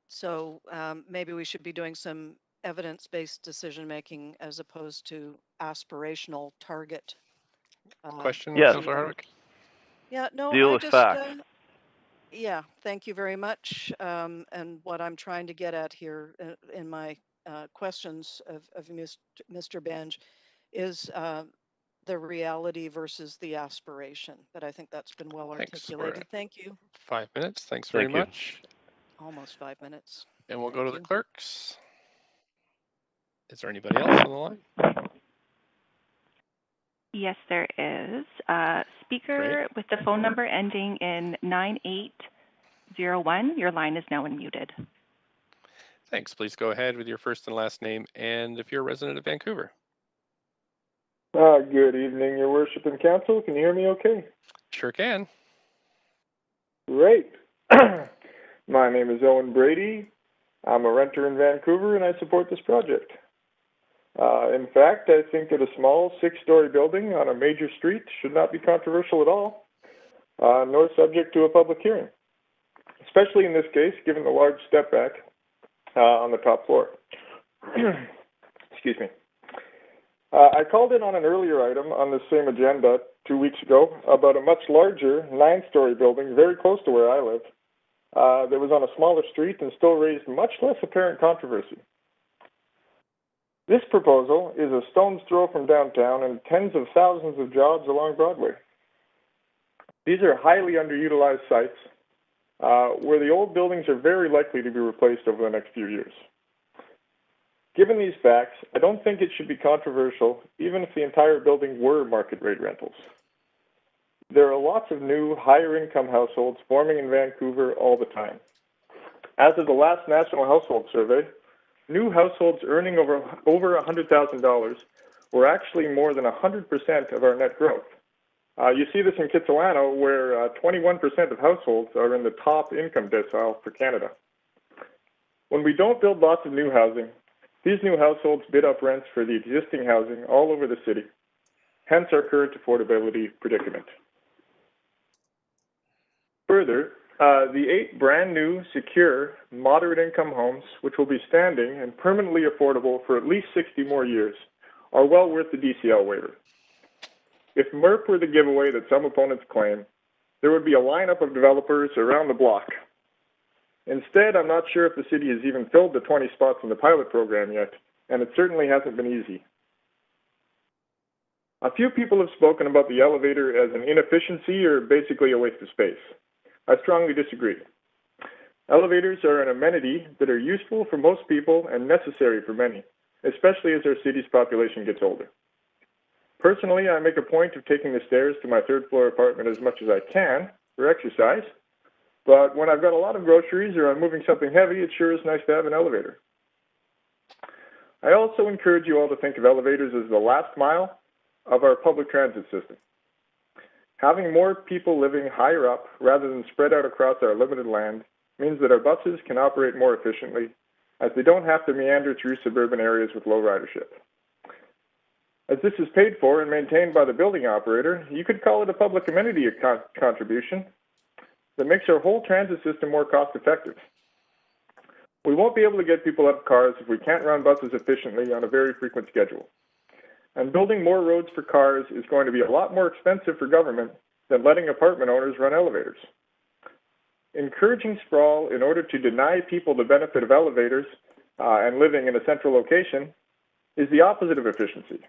So maybe we should be doing some evidence-based decision-making as opposed to aspirational target. Question, yes. Councilor Hardwick? Yeah, no, Deal with facts. Yeah, thank you very much. And what I'm trying to get at here in my questions of Mr. Benge is the reality versus the aspiration. But I think that's been well articulated. Thank you. 5 minutes. Thanks very much. Almost 5 minutes. And we'll go to the clerks. Is there anybody else on the line? Yes, there is. Speaker with the phone number ending in 9801. Your line is now unmuted. Thanks. Please go ahead with your first and last name, and if you're a resident of Vancouver. Good evening, Your Worship and Council. Can you hear me okay? Sure can. Great. My name is Owen Brady. I'm a renter in Vancouver, and I support this project. In fact, I think that a small 6-story building on a major street should not be controversial at all, nor subject to a public hearing, especially in this case, given the large step back on the top floor. Excuse me. I called in on an earlier item on the same agenda 2 weeks ago about a much larger 9-story building very close to where I live that was on a smaller street and still raised much less apparent controversy. This proposal is a stone's throw from downtown and tens of thousands of jobs along Broadway. These are highly underutilized sites where the old buildings are very likely to be replaced over the next few years. Given these facts, I don't think it should be controversial, even if the entire building were market rate rentals. There are lots of new, higher income households forming in Vancouver all the time. As of the last National Household Survey, new households earning over $100,000 were actually more than 100% of our net growth. You see this in Kitsilano, where 21% of households are in the top income decile for Canada. When we don't build lots of new housing, these new households bid up rents for the existing housing all over the city, hence our current affordability predicament. Further, the 8 brand new, secure, moderate income homes, which will be standing and permanently affordable for at least 60 more years, are well worth the DCL waiver. If MERP were the giveaway that some opponents claim, there would be a lineup of developers around the block. Instead, I'm not sure if the city has even filled the 20 spots in the pilot program yet, and it certainly hasn't been easy. A few people have spoken about the elevator as an inefficiency or basically a waste of space. I strongly disagree. Elevators are an amenity that are useful for most people and necessary for many, especially as our city's population gets older. Personally, I make a point of taking the stairs to my 3rd floor apartment as much as I can for exercise, but when I've got a lot of groceries or I'm moving something heavy, it sure is nice to have an elevator. I also encourage you all to think of elevators as the last mile of our public transit system. Having more people living higher up rather than spread out across our limited land means that our buses can operate more efficiently, as they don't have to meander through suburban areas with low ridership. As this is paid for and maintained by the building operator, you could call it a public amenity contribution that makes our whole transit system more cost-effective. We won't be able to get people out of cars if we can't run buses efficiently on a very frequent schedule. And building more roads for cars is going to be a lot more expensive for government than letting apartment owners run elevators. Encouraging sprawl in order to deny people the benefit of elevators and living in a central location is the opposite of efficiency.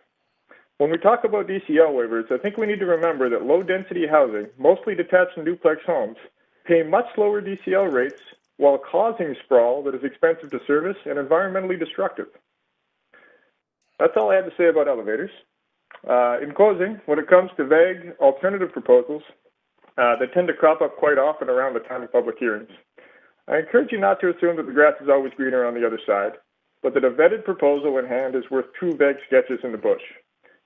When we talk about DCL waivers, I think we need to remember that low-density housing, mostly detached and duplex homes, pay much lower DCL rates while causing sprawl that is expensive to service and environmentally destructive. That's all I had to say about elevators. In closing, when it comes to vague alternative proposals that tend to crop up quite often around the time of public hearings, I encourage you not to assume that the grass is always greener on the other side, but that a vetted proposal in hand is worth 2 vague sketches in the bush,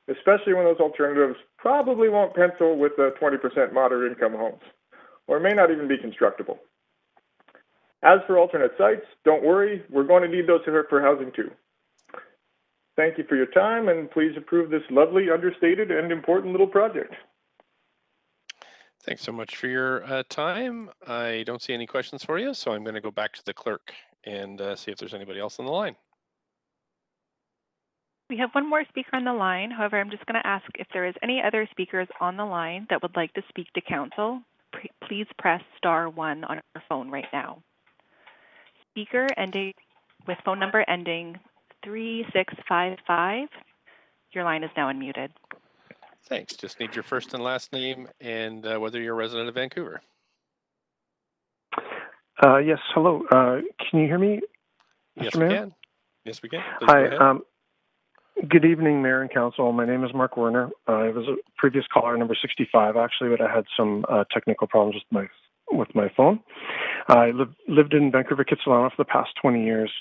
especially when those alternatives probably won't pencil with the 20% moderate income homes, or may not even be constructible. As for alternate sites, don't worry, we're going to need those for housing too. Thank you for your time, and please approve this lovely, understated, and important little project. Thanks so much for your time. I don't see any questions for you, so I'm going to go back to the clerk and see if there's anybody else on the line. We have one more speaker on the line. However, I'm just going to ask if there is any other speakers on the line that would like to speak to council. Please press *1 on your phone right now. Speaker ending with phone number ending 3655. Your line is now unmuted. Thanks. Just need your first and last name and whether you're a resident of Vancouver. Yes, hello. Can you hear me, Yes, Mr. Mayor? we can. Yes, we can. Please Hi. go ahead. Good evening, Mayor and Council. My name is Mark Werner. I was a previous caller, number 65, actually, but I had some technical problems with my phone. I lived in Vancouver, Kitsilano for the past 20 years.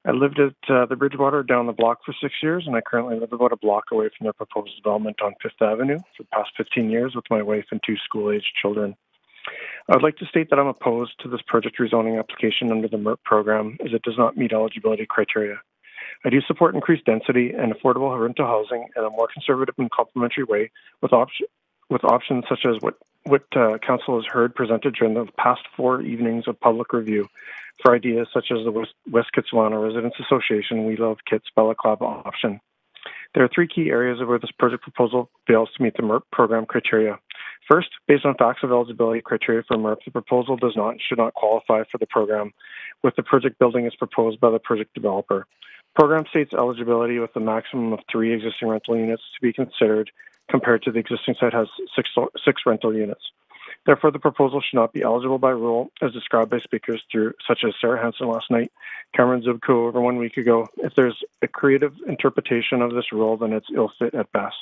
I lived at the Bridgewater down the block for 6 years, and I currently live about a block away from their proposed development on Fifth Avenue for the past 15 years with my wife and 2 school-aged children. I would like to state that I'm opposed to this project rezoning application under the MERP program, as it does not meet eligibility criteria. I do support increased density and affordable rental housing in a more conservative and complementary way with options such as what Council has heard presented during the past 4 evenings of public review for ideas such as the West Kitsilano Residents Association We Love Kits Balaclava option. There are 3 key areas where this project proposal fails to meet the MERP program criteria. First, based on facts of eligibility criteria for MERP, the proposal does not and should not qualify for the program, with the project building as proposed by the project developer. Program states eligibility with a maximum of 3 existing rental units to be considered, compared to the existing site has 6 rental units. Therefore, the proposal should not be eligible by rule, as described by speakers such as Sarah Hansen last night, Cameron Zubko over 1 week ago. If there's a creative interpretation of this rule, then it's ill-fit at best.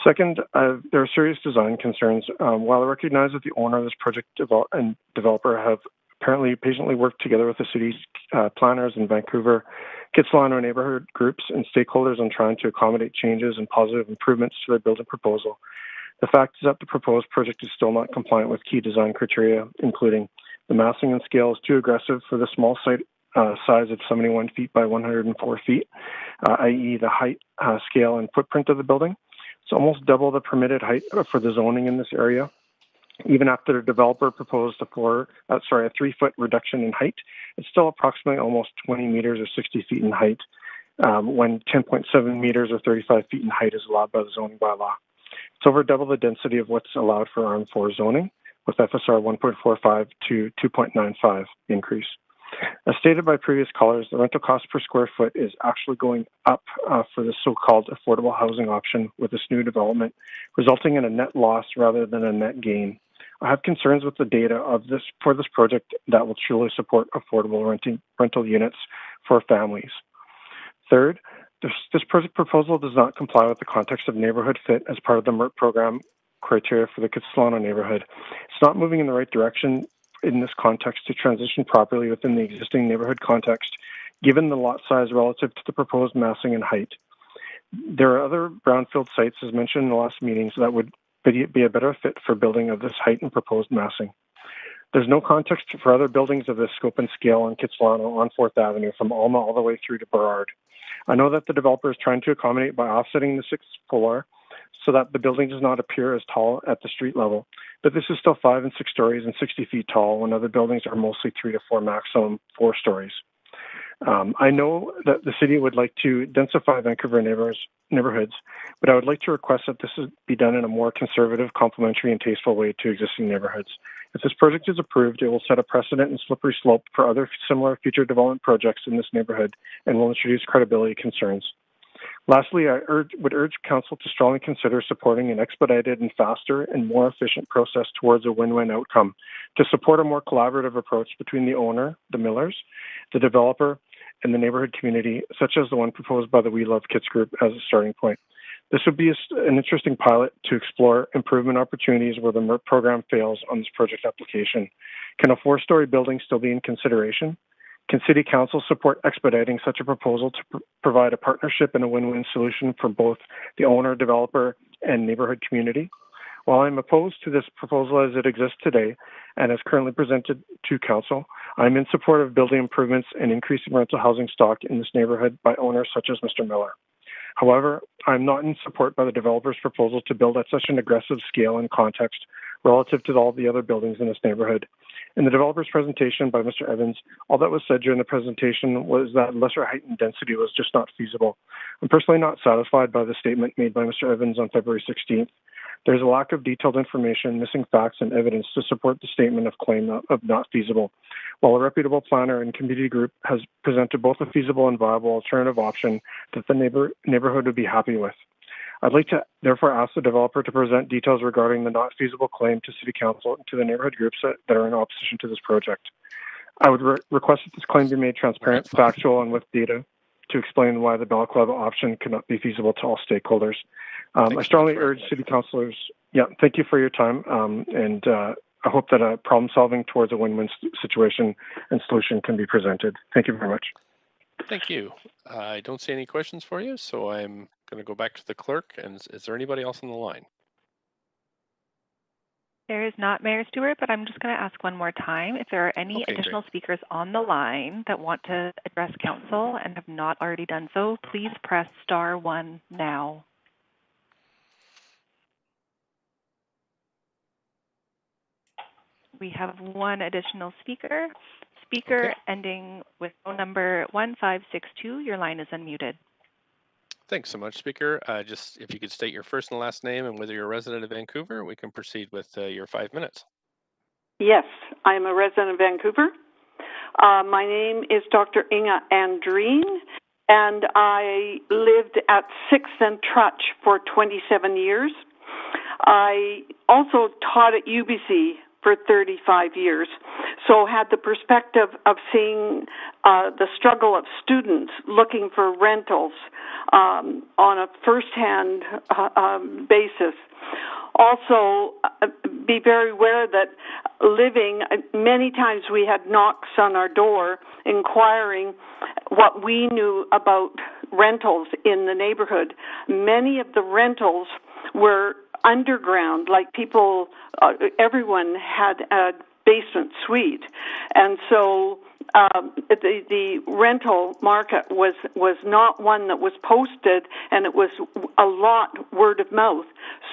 Second, there are serious design concerns. While I recognize that the owner of this project and developer have apparently patiently worked together with the city's planners in Vancouver, Kitsilano neighborhood groups and stakeholders on trying to accommodate changes and positive improvements to their building proposal, the fact is that the proposed project is still not compliant with key design criteria, including the massing and scale is too aggressive for the small site size of 71 feet by 104 feet, i.e. the height, scale, and footprint of the building. It's almost double the permitted height for the zoning in this area. Even after the developer proposed a 3-foot reduction in height, it's still approximately almost 20 meters or 60 feet in height, when 10.7 meters or 35 feet in height is allowed by the zoning bylaw. It's over double the density of what's allowed for RM4 zoning, with FSR 1.45 to 2.95 increase. As stated by previous callers, the rental cost per square foot is actually going up for the so-called affordable housing option with this new development, resulting in a net loss rather than a net gain. I have concerns with the data for this project that will truly support affordable rental units for families. Third, this project proposal does not comply with the context of neighborhood fit as part of the MERP program criteria for the Kitsilano neighborhood. It's not moving in the right direction in this context to transition properly within the existing neighborhood context, given the lot size relative to the proposed massing and height. There are other brownfield sites, as mentioned in the last meetings, that would be a better fit for building of this height and proposed massing. There's no context for other buildings of this scope and scale in Kitsilano on 4th Avenue from Alma all the way through to Burrard. I know that the developer is trying to accommodate by offsetting the 6th floor so that the building does not appear as tall at the street level, but this is still 5 and 6 stories and 60 feet tall when other buildings are mostly 3 to 4, maximum 4 stories. I know that the city would like to densify Vancouver neighborhoods, but I would like to request that this be done in a more conservative, complementary, and tasteful way to existing neighborhoods. If this project is approved, it will set a precedent and slippery slope for other similar future development projects in this neighborhood and will introduce credibility concerns. Lastly, I would urge Council to strongly consider supporting an expedited and faster and more efficient process towards a win-win outcome to support a more collaborative approach between the owner, the Millers, the developer, and the neighborhood community, such as the one proposed by the We Love Kits group as a starting point. This would be an interesting pilot to explore improvement opportunities where the MERP program fails on this project application. Can a 4-story building still be in consideration? Can City Council support expediting such a proposal to provide a partnership and a win-win solution for both the owner, developer, and neighborhood community? While I'm opposed to this proposal as it exists today and as currently presented to Council, I'm in support of building improvements and increasing rental housing stock in this neighborhood by owners such as Mr. Miller. However, I'm not in support by the developer's proposal to build at such an aggressive scale and context relative to all the other buildings in this neighborhood. In the developer's presentation by Mr. Evans, all that was said during the presentation was that lesser height and density was just not feasible. I'm personally not satisfied by the statement made by Mr. Evans on February 16th. There's a lack of detailed information, missing facts and evidence to support the statement of claim of not feasible, while a reputable planner and community group has presented both a feasible and viable alternative option that the neighborhood would be happy with. I'd like to therefore ask the developer to present details regarding the not feasible claim to City Council and to the neighborhood groups that are in opposition to this project. I would request that this claim be made transparent, factual, and with data to explain why the balaclava option could not be feasible to all stakeholders. I strongly urge City Councilors, thank you for your time, and I hope that a problem solving towards a win-win situation and solution can be presented. Thank you very much. Thank you. I don't see any questions for you, so I'm going to go back to the clerk. And is there anybody else on the line? There is not, Mayor Stewart, but I'm just going to ask one more time. If there are any additional speakers on the line that want to address council and have not already done so, please press *1 now. We have one additional speaker. Speaker ending with phone number 1562. Your line is unmuted. Thanks so much, Speaker. Just if you could state your first and last name and whether you're a resident of Vancouver, we can proceed with your 5 minutes. Yes, I'm a resident of Vancouver. My name is Dr. Inga Andreen, and I lived at 6th and Trutch for 27 years. I also taught at UBC for 35 years, so had the perspective of seeing the struggle of students looking for rentals on a first-hand basis. Also, be very aware that many times we had knocks on our door inquiring what we knew about rentals in the neighborhood. Many of the rentals were underground, like people, everyone had a basement suite. And so the rental market was not one that was posted, and it was a lot word of mouth.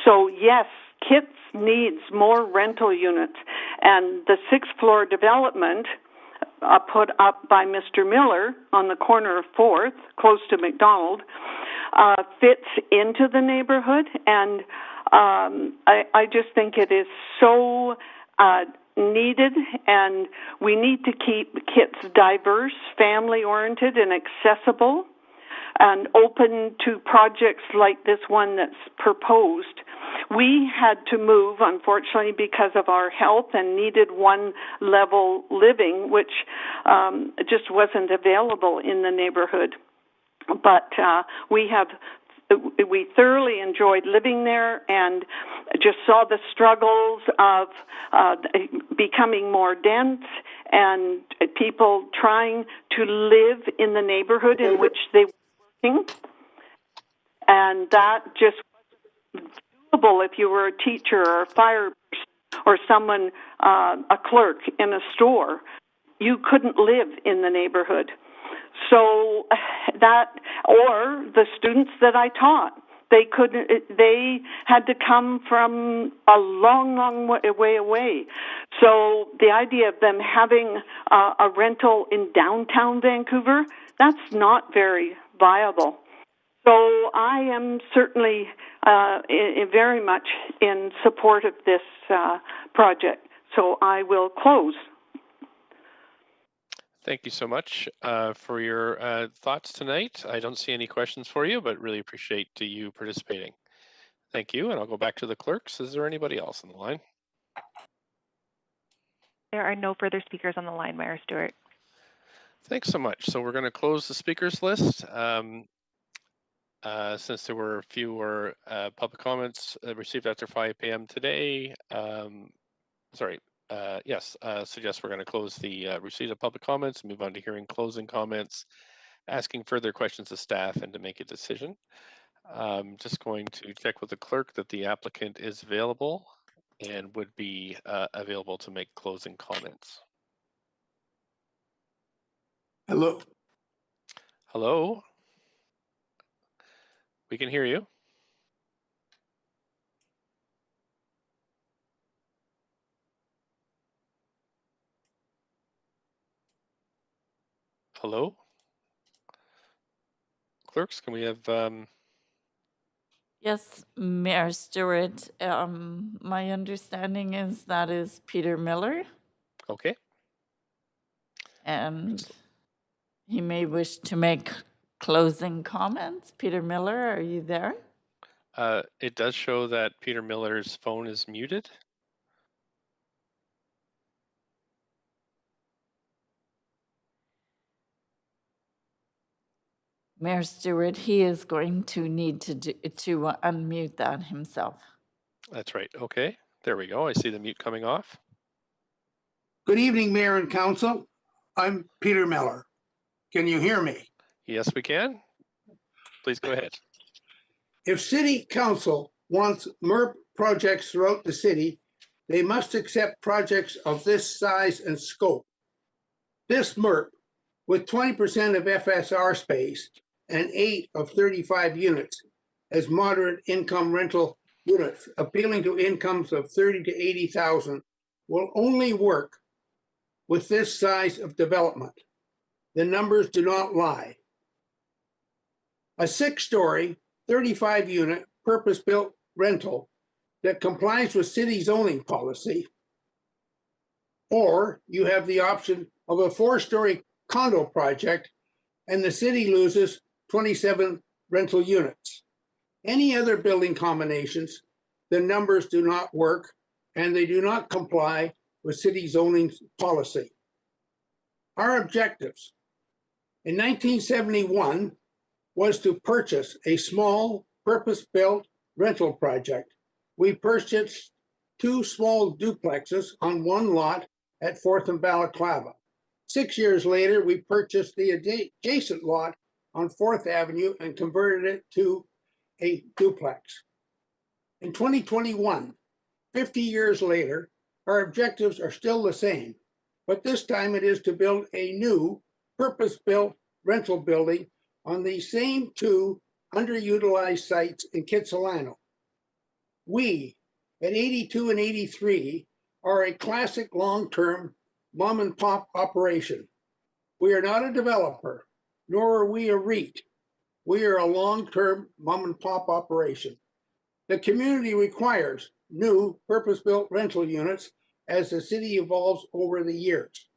So yes, Kits needs more rental units, and the 6th floor development put up by Mr. Miller on the corner of 4th, close to McDonald, fits into the neighborhood, and I just think it is so needed, and we need to keep Kits diverse, family-oriented, and accessible, and open to projects like this one that's proposed. We had to move, unfortunately, because of our health and needed one-level living, which just wasn't available in the neighborhood. But we thoroughly enjoyed living there and just saw the struggles of becoming more dense and people trying to live in the neighborhood in which they were working. And that just wasn't doable if you were a teacher or a fire person or someone, a clerk in a store. You couldn't live in the neighborhood. So that, or the students that I taught, they had to come from a long way away. So the idea of them having a rental in downtown Vancouver, that's not very viable. So I am certainly very much in support of this project. So I will close. Thank you so much for your thoughts tonight. I don't see any questions for you, but really appreciate you participating. Thank you, and I'll go back to the clerks. Is there anybody else on the line? There are no further speakers on the line, Mayor Stewart. Thanks so much. So we're going to close the speakers list. Since there were fewer public comments received after 5 p.m. today, suggest we're going to close the receipt of public comments, move on to hearing closing comments, asking further questions of staff, and to make a decision. Just going to check with the clerk that the applicant is available and would be available to make closing comments. Hello. Hello. We can hear you. Hello? Clerks, can we have... Yes, Mayor Stewart. My understanding is that is Peter Miller. Okay. And he may wish to make closing comments. Peter Miller, are you there? It does show that Peter Miller's phone is muted. Mayor Stewart, he is going to need to unmute that himself. That's right. Okay, there we go. I see the mute coming off. Good evening, Mayor and Council. I'm Peter Miller. Can you hear me? Yes, we can. Please go ahead. If City Council wants MERP projects throughout the city, they must accept projects of this size and scope. This MERP, with 20% of FSR space and 8 of 35 units as moderate income rental units, appealing to incomes of 30 to 80,000, will only work with this size of development. The numbers do not lie. A 6-story, 35-unit purpose-built rental that complies with city zoning policy, or you have the option of a 4-story condo project and the city loses 27 rental units. Any other building combinations, the numbers do not work and they do not comply with city zoning policy. Our objectives in 1971 was to purchase a small purpose-built rental project. We purchased 2 small duplexes on 1 lot at 4th and Balaclava. 6 years later, we purchased the adjacent lot on 4th Avenue and converted it to a duplex. In 2021, 50 years later, our objectives are still the same, but this time it is to build a new purpose-built rental building on the same 2 underutilized sites in Kitsilano. We, at 82 and 83, are a classic long-term mom and pop operation. We are not a developer, nor are we a REIT. We are a long-term mom and pop operation. The community requires new purpose-built rental units as the city evolves over the years.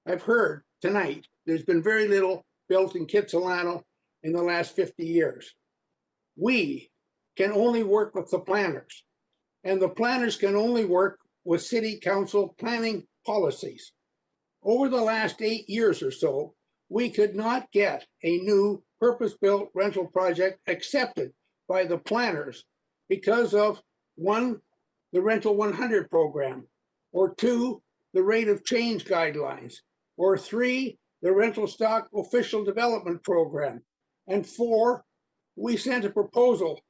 I've heard tonight there's been very little built in Kitsilano in the last 50 years. We can only work with the planners, and the planners can only work with city council planning policies. Over the last 8 years or so, we could not get a new purpose-built rental project accepted by the planners because of 1, the Rental 100 program, or 2, the rate of change guidelines, or 3, the rental stock official development program, and 4, we sent a proposal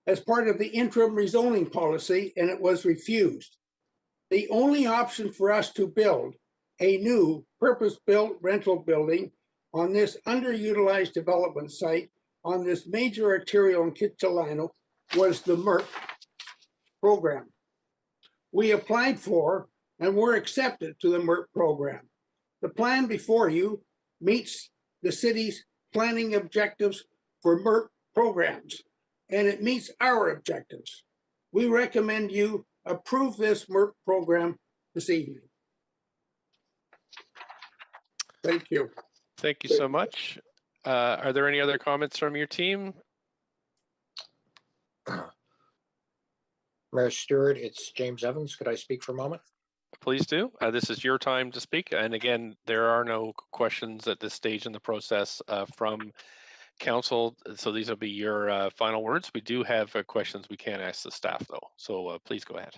as part of the interim rezoning policy and it was refused. The only option for us to build a new purpose-built rental building on this underutilized development site on this major arterial in Kitsilano was the MERP program. We applied for and were accepted to the MERP program. The plan before you meets the city's planning objectives for MERP programs, and it meets our objectives. We recommend you approve this MERP program this evening. Thank you. Thank you so much. Are there any other comments from your team? Mayor Stewart, it's James Evans. Could I speak for a moment? Please do. This is your time to speak. And again, there are no questions at this stage in the process from council. So these will be your final words. We do have questions we can ask the staff though. So please go ahead.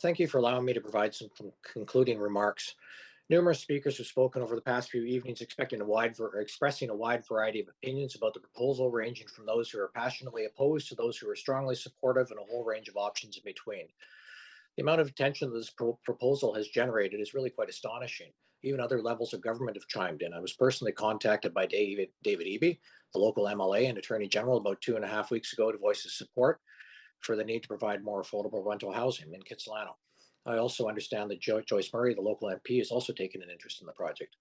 Thank you for allowing me to provide some concluding remarks. Numerous speakers have spoken over the past few evenings expressing a wide variety of opinions about the proposal, ranging from those who are passionately opposed to those who are strongly supportive, and a whole range of options in between. The amount of attention that this proposal has generated is really quite astonishing. Even other levels of government have chimed in. I was personally contacted by David Eby, the local MLA and Attorney General, about 2.5 weeks ago to voice his support for the need to provide more affordable rental housing in Kitsilano. I also understand that Joyce Murray, the local MP, has also taken an interest in the project.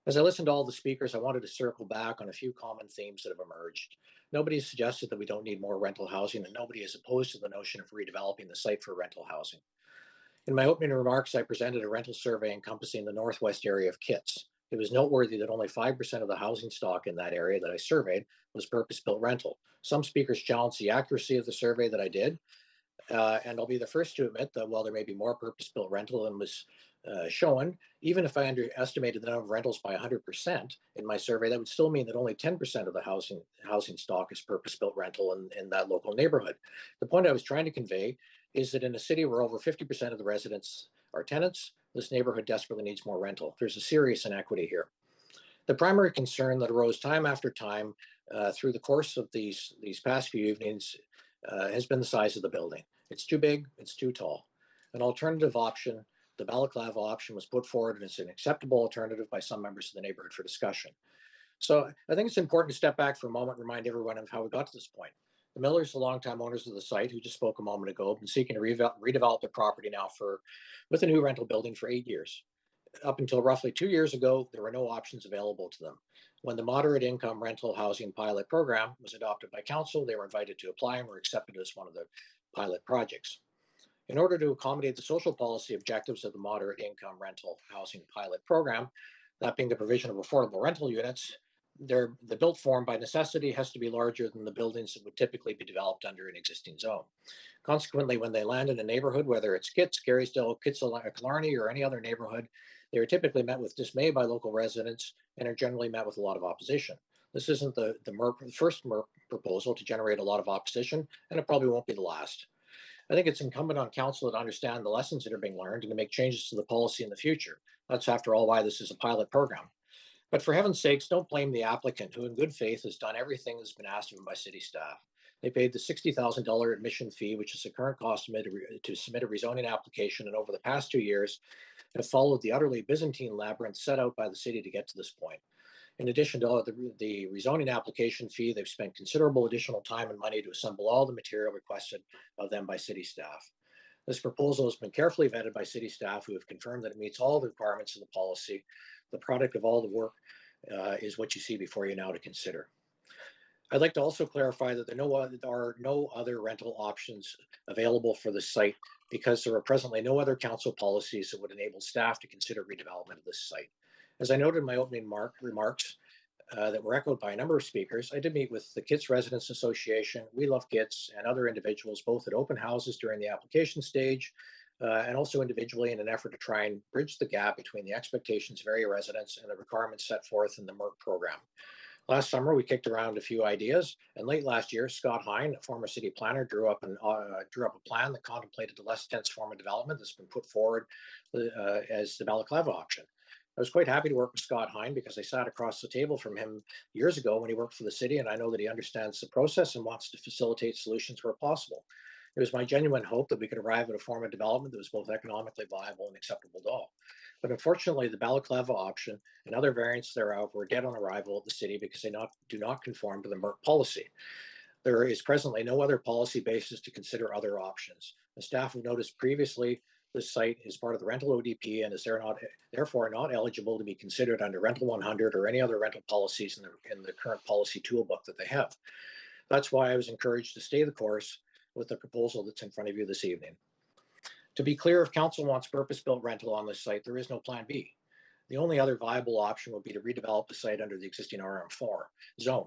As I listened to all the speakers, I wanted to circle back on a few common themes that have emerged. Nobody has suggested that we don't need more rental housing, and nobody is opposed to the notion of redeveloping the site for rental housing. In my opening remarks, I presented a rental survey encompassing the northwest area of Kits. It was noteworthy that only 5% of the housing stock in that area that I surveyed was purpose-built rental. Some speakers challenged the accuracy of the survey that I did, and I'll be the first to admit that while there may be more purpose-built rental than was shown, even if I underestimated the number of rentals by 100% in my survey, that would still mean that only 10% of the housing stock is purpose-built rental in that local neighborhood. The point I was trying to convey is that in a city where over 50% of the residents are tenants, this neighborhood desperately needs more rental. There's a serious inequity here. The primary concern that arose time after time through the course of these past few evenings has been the size of the building. It's too big, it's too tall. An alternative option, the balaclava option, was put forward as an acceptable alternative by some members of the neighborhood for discussion. So I think it's important to step back for a moment and remind everyone of how we got to this point. The Millers, the longtime owners of the site, who just spoke a moment ago, have been seeking to redevelop their property now with a new rental building for 8 years. Up until roughly 2 years ago, there were no options available to them. When the moderate income rental housing pilot program was adopted by council, they were invited to apply and were accepted as one of the pilot projects. In order to accommodate the social policy objectives of the moderate income rental housing pilot program, that being the provision of affordable rental units, the built form by necessity has to be larger than the buildings that would typically be developed under an existing zone. Consequently, when they land in a neighborhood, whether it's Kitts, Garrysdale, Killarney, or any other neighborhood, they are typically met with dismay by local residents and are generally met with a lot of opposition. This isn't the first MERP proposal to generate a lot of opposition, and it probably won't be the last. I think it's incumbent on council to understand the lessons that are being learned and to make changes to the policy in the future. That's, after all, why this is a pilot program. But for heaven's sakes, don't blame the applicant, who in good faith has done everything that's been asked of him by city staff. They paid the $60,000 admission fee, which is the current cost to submit a rezoning application, and over the past 2 years have followed the utterly Byzantine labyrinth set out by the city to get to this point. In addition to the rezoning application fee, they've spent considerable additional time and money to assemble all the material requested of them by city staff. This proposal has been carefully vetted by city staff, who have confirmed that it meets all the requirements of the policy. The product of all the work is what you see before you now to consider. I'd like to also clarify that there are no other rental options available for the site, because there are presently no other council policies that would enable staff to consider redevelopment of this site. As I noted in my opening remarks that were echoed by a number of speakers, I did meet with the Kitts Residents Association, We Love Kitts, and other individuals, both at open houses during the application stage and also individually, in an effort to try and bridge the gap between the expectations of area residents and the requirements set forth in the MERP program. Last summer, we kicked around a few ideas, and late last year, Scott Hine, a former city planner, drew up a plan that contemplated the less dense form of development that's been put forward as the balaclava option. I was quite happy to work with Scott Hine, because I sat across the table from him years ago when he worked for the city, and I know that he understands the process and wants to facilitate solutions where possible. It was my genuine hope that we could arrive at a form of development that was both economically viable and acceptable to all. But unfortunately, the balaclava option and other variants thereof were dead on arrival at the city because they do not conform to the MERP policy. There is presently no other policy basis to consider other options. The staff have noticed previously this site is part of the rental ODP and is therefore not eligible to be considered under Rental 100 or any other rental policies in the current policy toolbook that they have. That's why I was encouraged to stay the course with the proposal that's in front of you this evening. To be clear, if council wants purpose-built rental on this site, there is no plan B. The only other viable option would be to redevelop the site under the existing RM4 zone.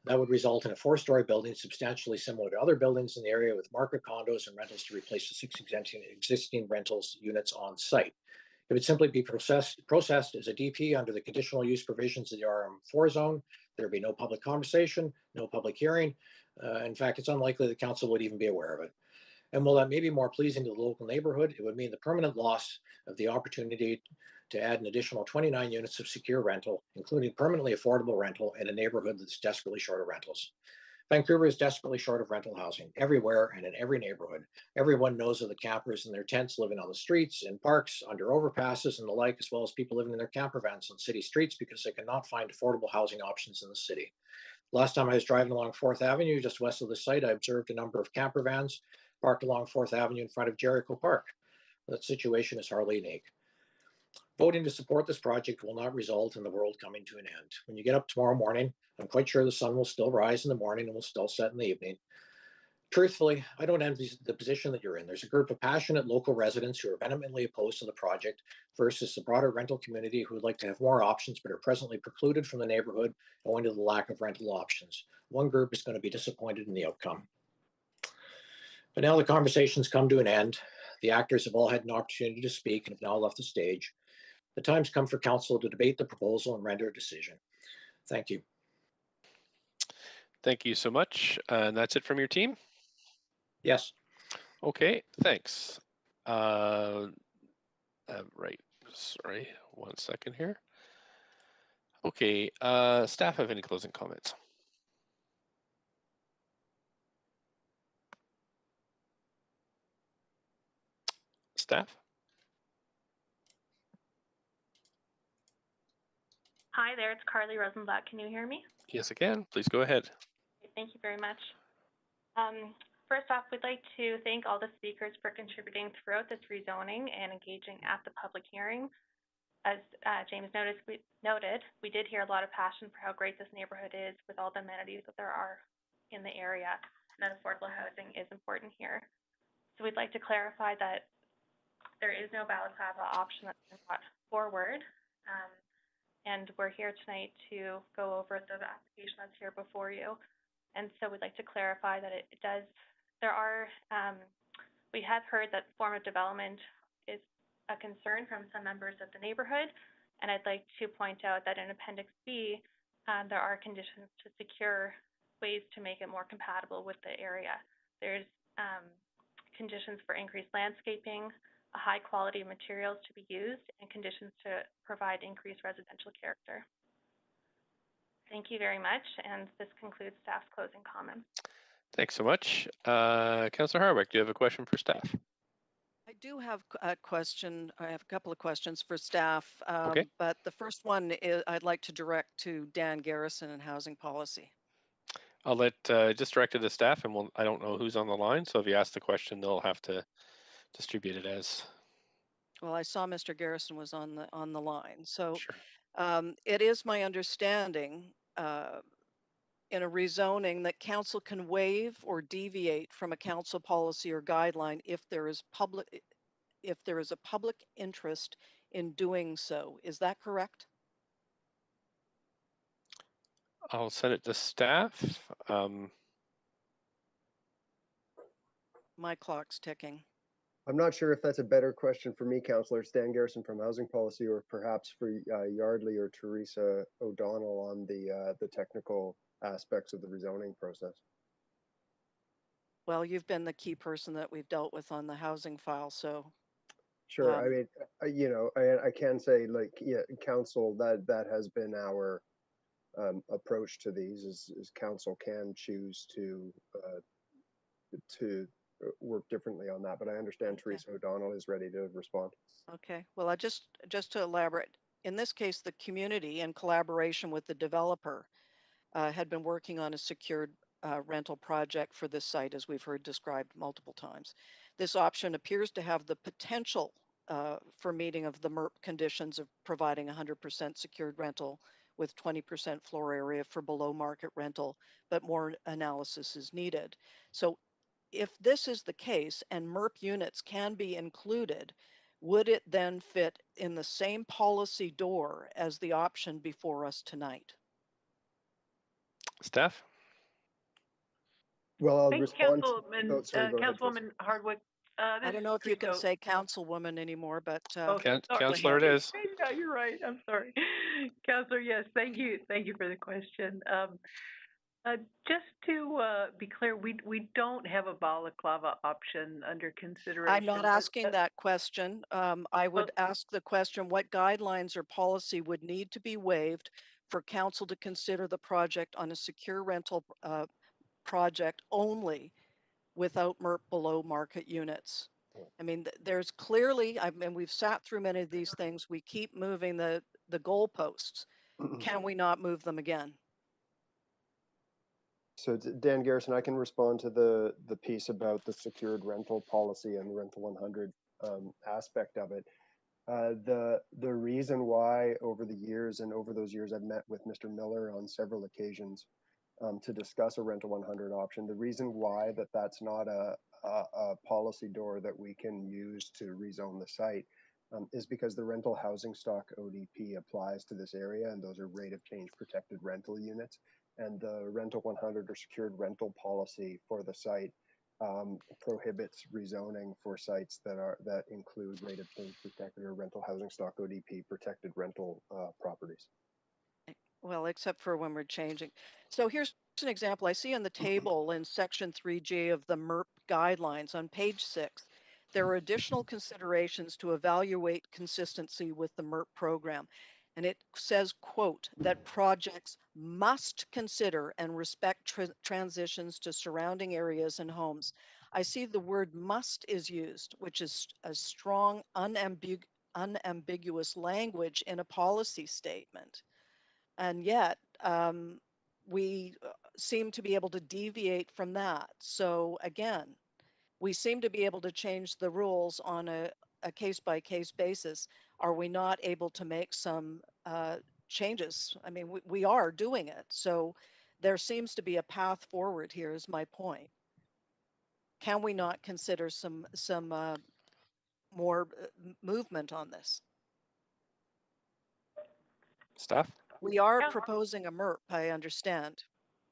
That would result in a 4-story building substantially similar to other buildings in the area, with market condos and rentals to replace the 6 existing rentals units on site. It would simply be processed as a DP under the conditional use provisions of the RM4 zone. There would be no public conversation, no public hearing. In fact, it's unlikely the council would even be aware of it. And while that may be more pleasing to the local neighborhood, it would mean the permanent loss of the opportunity to add an additional 29 units of secure rental, including permanently affordable rental, in a neighborhood that's desperately short of rentals. Vancouver is desperately short of rental housing everywhere and in every neighborhood. Everyone knows of the campers in their tents living on the streets, in parks, under overpasses and the like, as well as people living in their camper vans on city streets because they cannot find affordable housing options in the city. Last time I was driving along 4th Avenue, just west of the site, I observed a number of camper vans parked along 4th Avenue in front of Jericho Park. That situation is hardly unique. Voting to support this project will not result in the world coming to an end. When you get up tomorrow morning, I'm quite sure the sun will still rise in the morning and will still set in the evening. Truthfully, I don't envy the position that you're in. There's a group of passionate local residents who are vehemently opposed to the project versus the broader rental community who would like to have more options but are presently precluded from the neighborhood owing to the lack of rental options. One group is going to be disappointed in the outcome. But now the conversation's come to an end. The actors have all had an opportunity to speak and have now left the stage. The time's come for council to debate the proposal and render a decision. Thank you. Thank you so much. And that's it from your team? Yes. Okay, thanks. Right, sorry, 1 second here. Okay, staff have any closing comments? Staff? Hi there, it's Carly Rosenblatt. Can you hear me? Yes, I can. Please go ahead. Thank you very much. First off, we'd like to thank all the speakers for contributing throughout this rezoning and engaging at the public hearing. As James noted, we did hear a lot of passion for how great this neighborhood is with all the amenities that there are in the area, and that affordable housing is important here. So we'd like to clarify that there is no balaclava option that's been brought forward. And we're here tonight to go over the application that's here before you. And so we'd like to clarify that we have heard that form of development is a concern from some members of the neighborhood. And I'd like to point out that in Appendix B, there are conditions to secure ways to make it more compatible with the area. There's conditions for increased landscaping, a high quality of materials to be used, and conditions to provide increased residential character. Thank you very much, and this concludes staff's closing comments. Thanks so much. Councillor Harwick, do you have a question for staff? I do have a question. I have a couple of questions for staff, Okay. but the first one is I'd like to direct to Dan Garrison in Housing Policy. I'll let just direct it to staff, and I don't know who's on the line, so if you ask the question, they'll have to distribute it as. Well, I saw Mr. Garrison was on the line, so sure. It is my understanding in a rezoning that council can waive or deviate from a council policy or guideline if there is a public interest in doing so. Is that correct? I'll send it to staff. My clock's ticking. I'm not sure if that's a better question for me, Councillor Stan Garrison from Housing Policy, or perhaps for Yardley or Teresa O'Donnell on the technical aspects of the rezoning process. Well, you've been the key person that we've dealt with on the housing file, so. Sure. I mean, you know, I can say, like, yeah, council, that has been our approach to these is council can choose to work differently on that, but I understand okay. Teresa O'Donnell is ready to respond. Okay, well, I just to elaborate, in this case, the community in collaboration with the developer had been working on a secured rental project for this site, as we've heard described multiple times. This option appears to have the potential for meeting of the MERP conditions of providing 100% secured rental with 20% floor area for below market rental, but more analysis is needed. So if this is the case and MERP units can be included, would it then fit in the same policy door as the option before us tonight? Staff? Well, I'll Thanks, respond. Councilwoman Hardwick. I don't know if you can say councilwoman anymore, but Councillor it is. Yeah, you're right. I'm sorry, Councillor. Yes, thank you for the question. Just to be clear, we don't have a balaclava option under consideration. I'm not asking that question. I would ask the question: what guidelines or policy would need to be waived for council to consider the project on a secure rental project only, without MERP below market units? I mean, there's clearly, we've sat through many of these things. We keep moving the goalposts. Can we not move them again? So Dan Garrison, I can respond to the piece about the secured rental policy and Rental 100 aspect of it. The reason why over the years and over those years I've met with Mr. Miller on several occasions to discuss a Rental 100 option. The reason why that's not a policy door that we can use to rezone the site is because the rental housing stock ODP applies to this area, and those are rate of change protected rental units. And the Rental 100 or secured rental policy for the site prohibits rezoning for sites that include rate of change protected or rental housing stock ODP protected rental properties. Well, except for when we're changing. So here's an example. I see on the table in section 3G of the MERP guidelines on page 6, there are additional considerations to evaluate consistency with the MERP program. And it says, quote, that projects must consider and respect transitions to surrounding areas and homes. I see the word must is used, which is a strong, unambiguous language in a policy statement. And yet, we seem to be able to deviate from that. So again, we seem to be able to change the rules on a case-by-case basis. Are we not able to make some changes? I mean, we are doing it. So there seems to be a path forward here is my point. Can we not consider some more movement on this? Staff? We are proposing a MERP, I understand.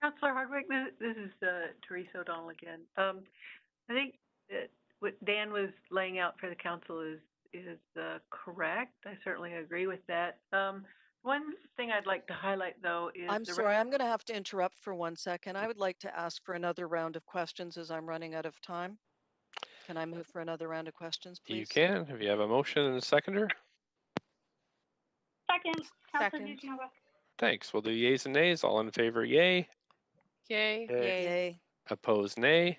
Councillor Hardwick, this is Teresa O'Donnell again. I think what Dan was laying out for the council is correct. I certainly agree with that. One thing I'd like to highlight, though, is I'm sorry, I'm going to have to interrupt for 1 second. I would like to ask for another round of questions as I'm running out of time. Can I move for another round of questions, please? You can, if you have a motion and a seconder. Second, Councillor Dudnova. Thanks. We'll do yeas and nays. All in favor, yay. Yay. Yay. Opposed, nay.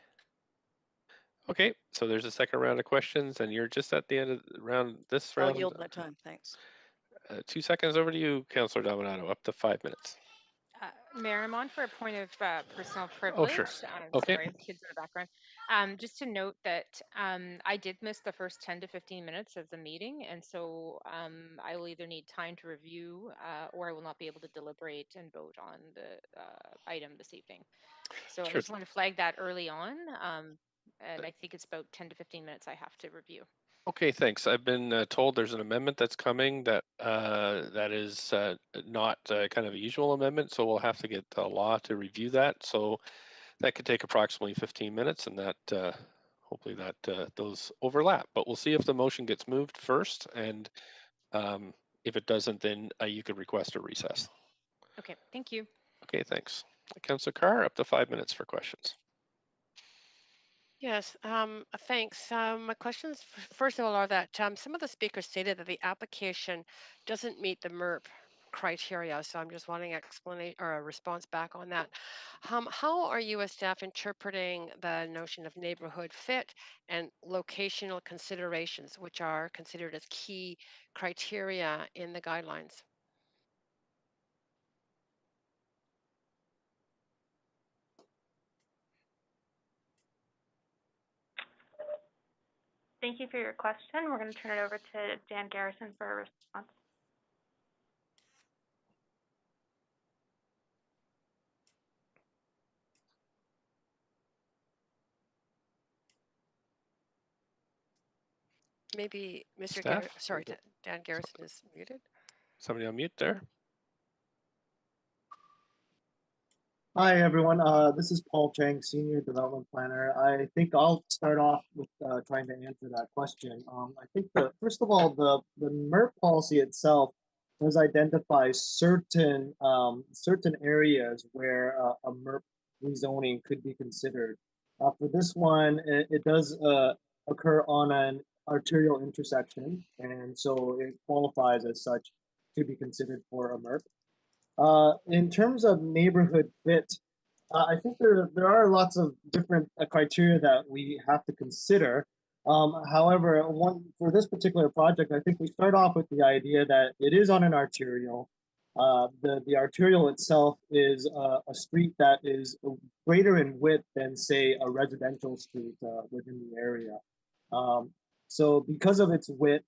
Okay, so there's a second round of questions, and you're just at the end of the round. This round. I'll yield my time. Thanks. 2 seconds over to you, Councillor Dominato. Up to 5 minutes. Mayor, I'm on for a point of personal privilege. Oh, sure. Okay. Sorry, kids in the background. Just to note that I did miss the first 10 to 15 minutes of the meeting, and so I will either need time to review or I will not be able to deliberate and vote on the item this evening. So Sure. I just want to flag that early on, and I think it's about 10 to 15 minutes I have to review. Okay, thanks. I've been told there's an amendment that's coming that that is not kind of a usual amendment, so we'll have to get the law to review that. So that could take approximately 15 minutes, and that hopefully that those overlap. But we'll see if the motion gets moved first, and if it doesn't, then you could request a recess. Okay, thank you. Okay, thanks. Councillor Carr, up to 5 minutes for questions. Yes, thanks. My questions, first of all, are that some of the speakers stated that the application doesn't meet the MERP criteria. So I'm just wanting explanation or a response back on that. How are you as staff interpreting the notion of neighborhood fit and locational considerations, which are considered as key criteria in the guidelines? Thank you for your question. We're going to turn it over to Dan Garrison for a response. Maybe Mr. Dan Garrison is muted. Somebody on mute there. Hi, everyone. This is Paul Chang, Senior Development Planner. I think I'll start off with trying to answer that question. I think first of all, the MERP policy itself does identify certain areas where a MERP rezoning could be considered. For this one, it does occur on an arterial intersection, and so it qualifies as such to be considered for a MERP. In terms of neighborhood fit, I think there are lots of different criteria that we have to consider. However, for this particular project, I think we start off with the idea that it is on an arterial. The arterial itself is a street that is greater in width than, say, a residential street within the area. So because of its width,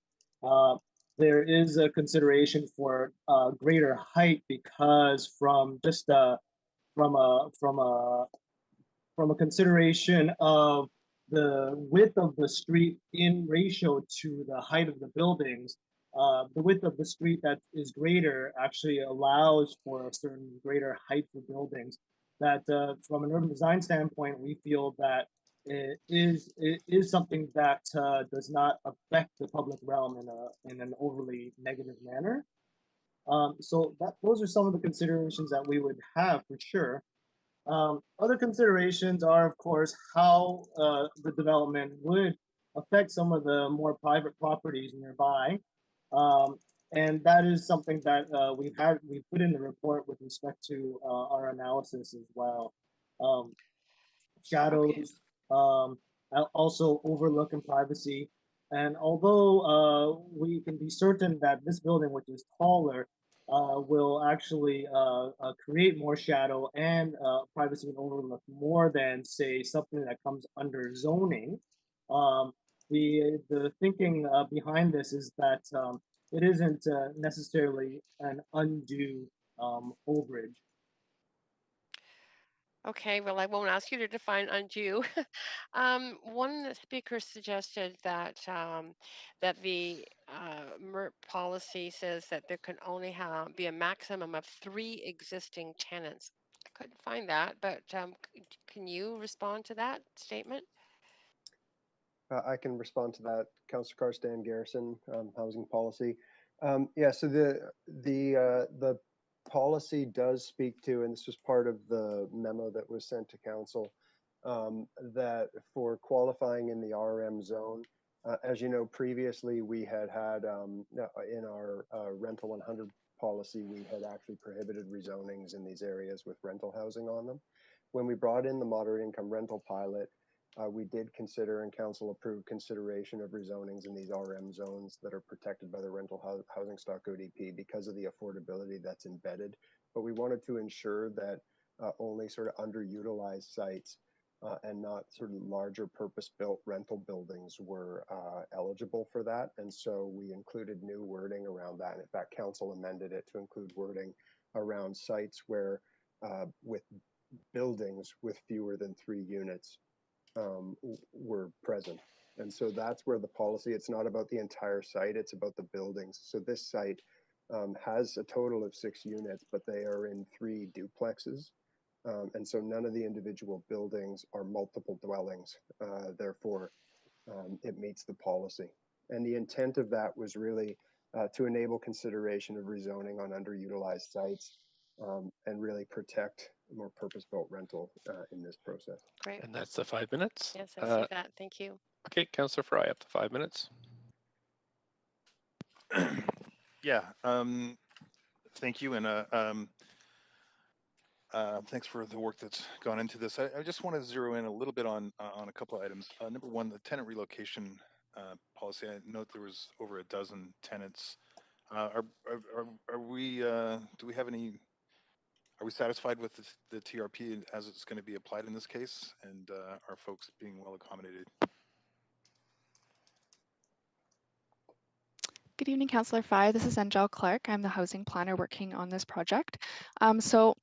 there is a consideration for greater height because from a consideration of the width of the street in ratio to the height of the buildings, the width of the street that is greater actually allows for a certain greater height for buildings. That from an urban design standpoint, we feel that it is something that does not affect the public realm in an overly negative manner. So those are some of the considerations that we would have for sure. Other considerations are, of course, how the development would affect some of the more private properties nearby. and that is something that we put in the report with respect to our analysis as well. Shadows, also overlook and privacy. And although we can be certain that this building, which is taller, will actually create more shadow and privacy and overlook more than, say, something that comes under zoning. The thinking behind this is that it isn't necessarily an undue overage. Okay, well, I won't ask you to define undue. One speaker suggested that that the MERP policy says that there can only be a maximum of 3 existing tenants. I couldn't find that, but can you respond to that statement? I can respond to that. Councillor Carstan Garrison, housing policy. Yeah, so the policy does speak to, and this was part of the memo that was sent to council, that for qualifying in the RM zone, as you know, previously we had in our rental 100 policy, we had actually prohibited rezonings in these areas with rental housing on them. When we brought in the moderate income rental pilot, we did consider and council approved consideration of rezonings in these RM zones that are protected by the rental housing stock ODP because of the affordability that's embedded. But we wanted to ensure that only sort of underutilized sites and not sort of larger purpose-built rental buildings were eligible for that. And so we included new wording around that. And in fact, council amended it to include wording around sites where with buildings with fewer than 3 units were present. And so that's where the policy, it's not about the entire site, it's about the buildings. So this site has a total of 6 units, but they are in 3 duplexes. And so none of the individual buildings are multiple dwellings. Therefore, it meets the policy. And the intent of that was really to enable consideration of rezoning on underutilized sites and really protect more purpose-built rental in this process. Great. And that's the 5 minutes. Yes, I see that. Thank you. Okay, Councillor Fry, up to 5 minutes. Yeah, thank you, and thanks for the work that's gone into this. I just want to zero in a little bit on a couple of items. Number one, the tenant relocation policy. I note there was over a dozen tenants. Are we? Do we have any? Are we satisfied with the TRP as it's going to be applied in this case? And are folks being well accommodated? Good evening, Councillor Fry. This is Angel Clerk. I'm the housing planner working on this project. So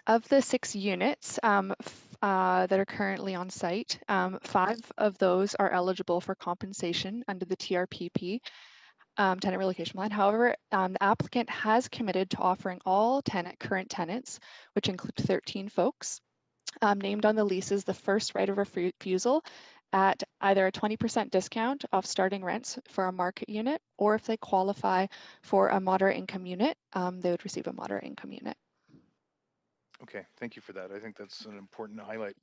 of the 6 units that are currently on site, 5 of those are eligible for compensation under the TRPP, tenant relocation plan. However, the applicant has committed to offering all current tenants, which include 13 folks, named on the leases, the first right of refusal at either a 20% discount off starting rents for a market unit, or if they qualify for a moderate income unit, they would receive a moderate income unit. Okay, thank you for that. I think that's an important highlight.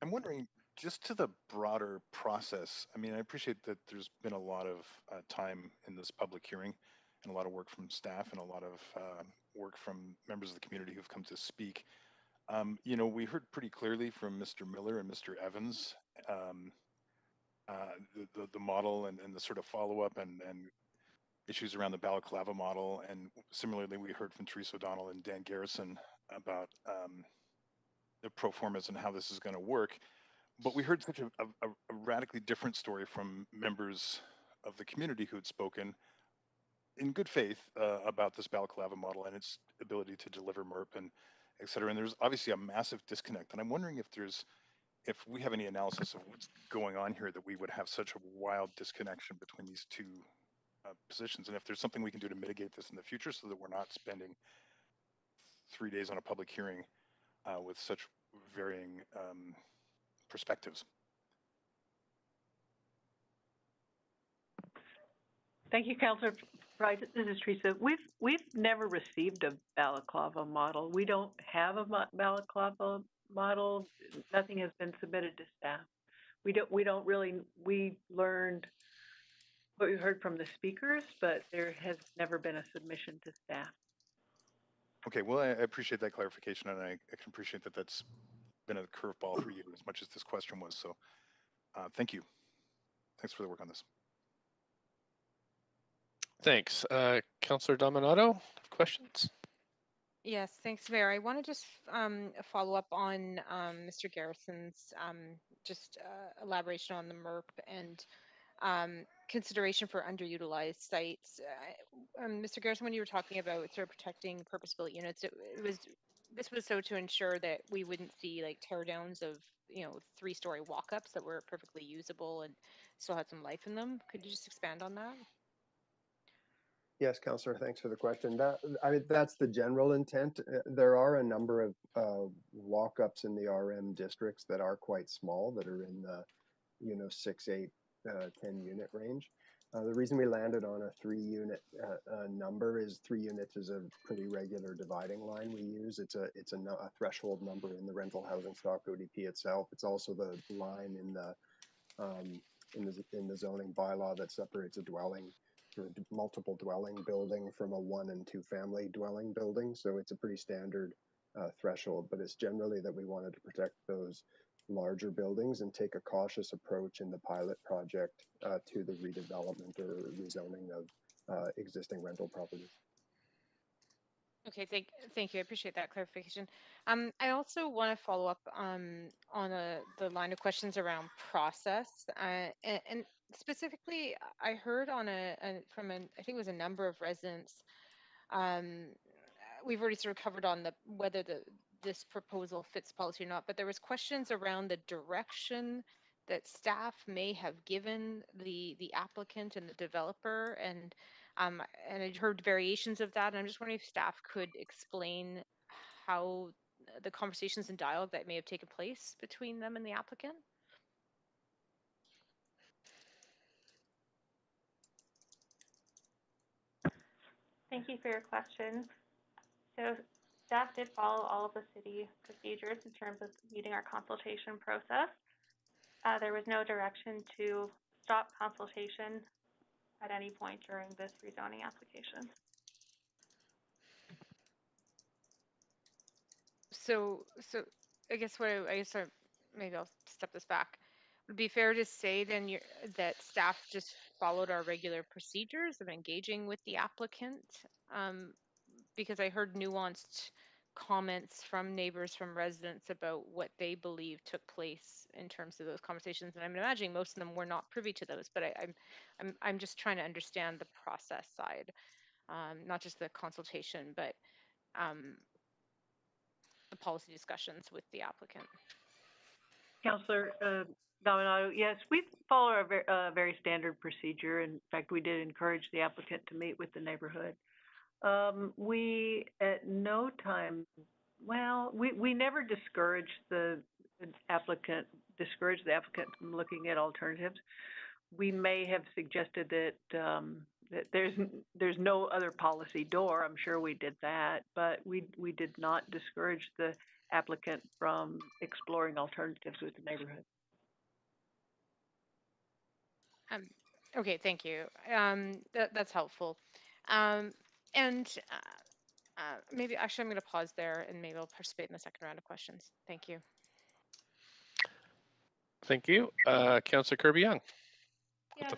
I'm wondering, just to the broader process, I mean, I appreciate that there's been a lot of time in this public hearing and a lot of work from staff and a lot of work from members of the community who've come to speak. You know, we heard pretty clearly from Mr. Miller and Mr. Evans the model and the sort of follow-up and issues around the balaclava model. And similarly, we heard from Teresa O'Donnell and Dan Garrison about the pro formas and how this is going to work. But we heard such a radically different story from members of the community who had spoken in good faith about this balaclava model and its ability to deliver MERP and et cetera. And there's obviously a massive disconnect. And I'm wondering if we have any analysis of what's going on here that we would have such a wild disconnection between these two positions, and if there's something we can do to mitigate this in the future so that we're not spending 3 days on a public hearing with such varying perspectives. Thank you, Councillor Fry. This is Teresa. We've never received a balaclava model. We don't have a balaclava model. Nothing has been submitted to staff. We learned what we heard from the speakers, but there has never been a submission to staff. Okay, well, I appreciate that clarification, and I can appreciate that that's been a curveball for you as much as this question was. So thank you. Thanks for the work on this. Thanks. Councillor Dominato, questions? Yes, thanks, Mayor. I want to just follow up on Mr. Garrison's just elaboration on the MERP and consideration for underutilized sites. Mr. Garrison, when you were talking about sort of protecting purpose-built units, this was so to ensure that we wouldn't see like tear downs of 3-story walk-ups that were perfectly usable and still had some life in them. Could you just expand on that? Yes, Councillor, thanks for the question. That's the general intent. There are a number of walk-ups in the RM districts that are quite small, that are in the 6, 8, 10 unit range. The reason we landed on a 3-unit number is 3 units is a pretty regular dividing line we use. It's a threshold number in the rental housing stock ODP itself. It's also the line in the zoning bylaw that separates a dwelling or multiple dwelling building from a 1 and 2 family dwelling building. So it's a pretty standard threshold, but it's generally that we wanted to protect those larger buildings and take a cautious approach in the pilot project to the redevelopment or rezoning of existing rental properties. Okay, thank you. I appreciate that clarification. I also want to follow up on the line of questions around process, and specifically, I heard on from I think it was a number of residents. We've already sort of covered on whether this proposal fits policy or not, but there was questions around the direction that staff may have given the applicant and the developer, and I heard variations of that, and I'm just wondering if staff could explain how the conversations and dialogue that may have taken place between them and the applicant. Thank you for your question. So staff did follow all of the city procedures in terms of meeting our consultation process. There was no direction to stop consultation at any point during this rezoning application. So I guess maybe I'll step this back. Would it be fair to say then that staff just followed our regular procedures of engaging with the applicant? Because I heard nuanced comments from neighbors, from residents about what they believe took place in terms of those conversations, and I'm imagining most of them were not privy to those. But I'm just trying to understand the process side, not just the consultation, but the policy discussions with the applicant. Councillor Dominato, yes, we follow a very standard procedure. In fact, we did encourage the applicant to meet with the neighborhood. We at no time, we never discouraged the applicant from looking at alternatives. We may have suggested that that there's no other policy door. I'm sure we did that, but we did not discourage the applicant from exploring alternatives with the neighborhood. Okay, thank you. That's helpful. Maybe actually I'm going to pause there and maybe I'll participate in the second round of questions. Thank you. Thank you. Councillor Kirby-Young. Yeah,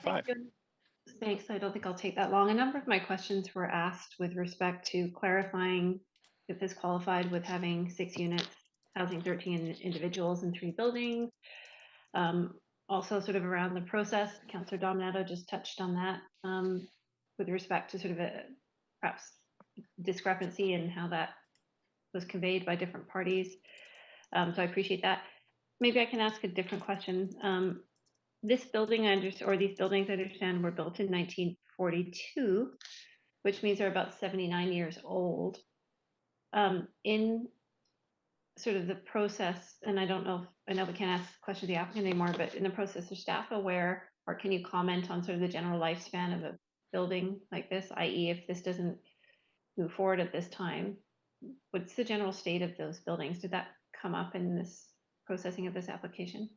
thanks. I don't think I'll take that long. A number of my questions were asked with respect to clarifying if this qualified with having 6 units, housing 13 individuals in 3 buildings. Also sort of around the process, Councillor Dominato just touched on that with respect to sort of a perhaps discrepancy in how that was conveyed by different parties. So I appreciate that. Maybe I can ask a different question. This building, these buildings, I understand, were built in 1942, which means they're about 79 years old. In sort of the process, and I know we can't ask questions of the applicant anymore, but in the process, are staff aware, or can you comment on sort of the general lifespan of a building like this, i.e. if this doesn't move forward at this time, what's the general state of those buildings? Did that come up in this processing of this application?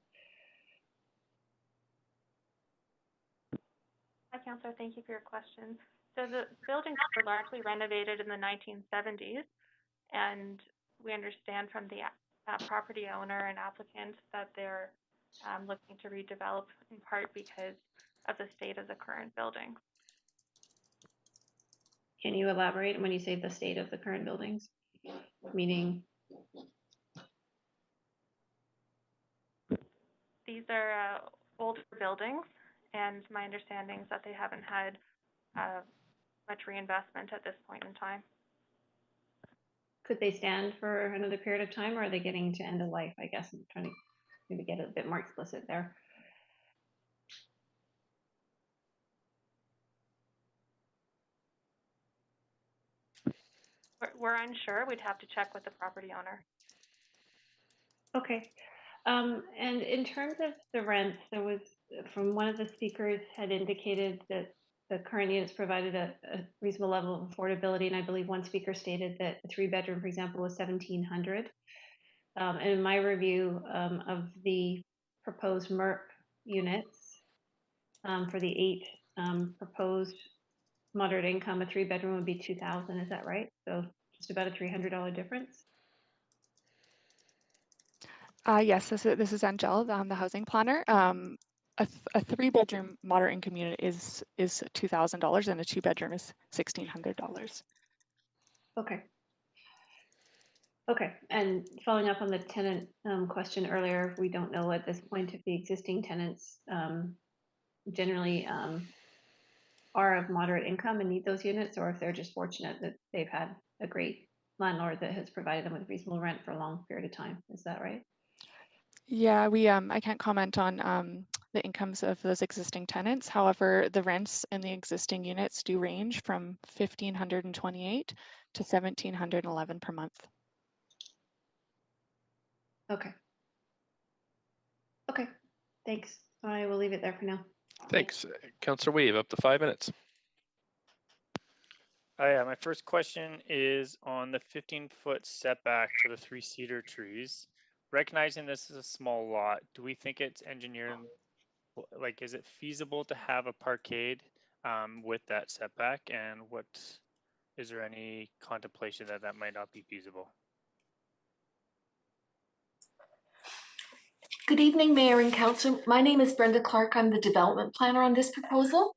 Hi, Councillor. Thank you for your question. So the buildings were largely renovated in the 1970s, and we understand from the property owner and applicant that they're looking to redevelop in part because of the state of the current buildings. Can you elaborate when you say the state of the current buildings? Meaning? These are older buildings, and my understanding is that they haven't had much reinvestment at this point in time. Could they stand for another period of time, or are they getting to end of life? I guess I'm trying to maybe get a bit more explicit there. We're unsure. We'd have to check with the property owner. Okay. And in terms of the rents, there was, from one of the speakers had indicated that the current units provided a reasonable level of affordability, and I believe one speaker stated that a 3-bedroom, for example, was $1,700. And in my review of the proposed MERP units for the 8 proposed moderate income, a 3-bedroom would be $2,000. Is that right? So just about a $300 difference. Yes, this is Angel, the housing planner. A 3-bedroom moderate income unit is $2,000, and a 2-bedroom is $1,600. Okay. Okay, and following up on the tenant question earlier, we don't know at this point if the existing tenants generally are of moderate income and need those units, or if they're just fortunate that they've had a great landlord that has provided them with reasonable rent for a long period of time. Is that right? Yeah, I can't comment on the incomes of those existing tenants. However, the rents in the existing units do range from $1,528 to $1,711 per month. Okay. Okay, thanks. I will leave it there for now. Thanks. Councillor Wave, up to 5 minutes. Yeah, my first question is on the 15-foot setback for the 3 cedar trees. Recognizing this is a small lot, do we think it's engineered, like, is it feasible to have a parkade with that setback? And is there any contemplation that that might not be feasible? Good evening, Mayor and Council. My name is Brenda Clark. I'm the development planner on this proposal.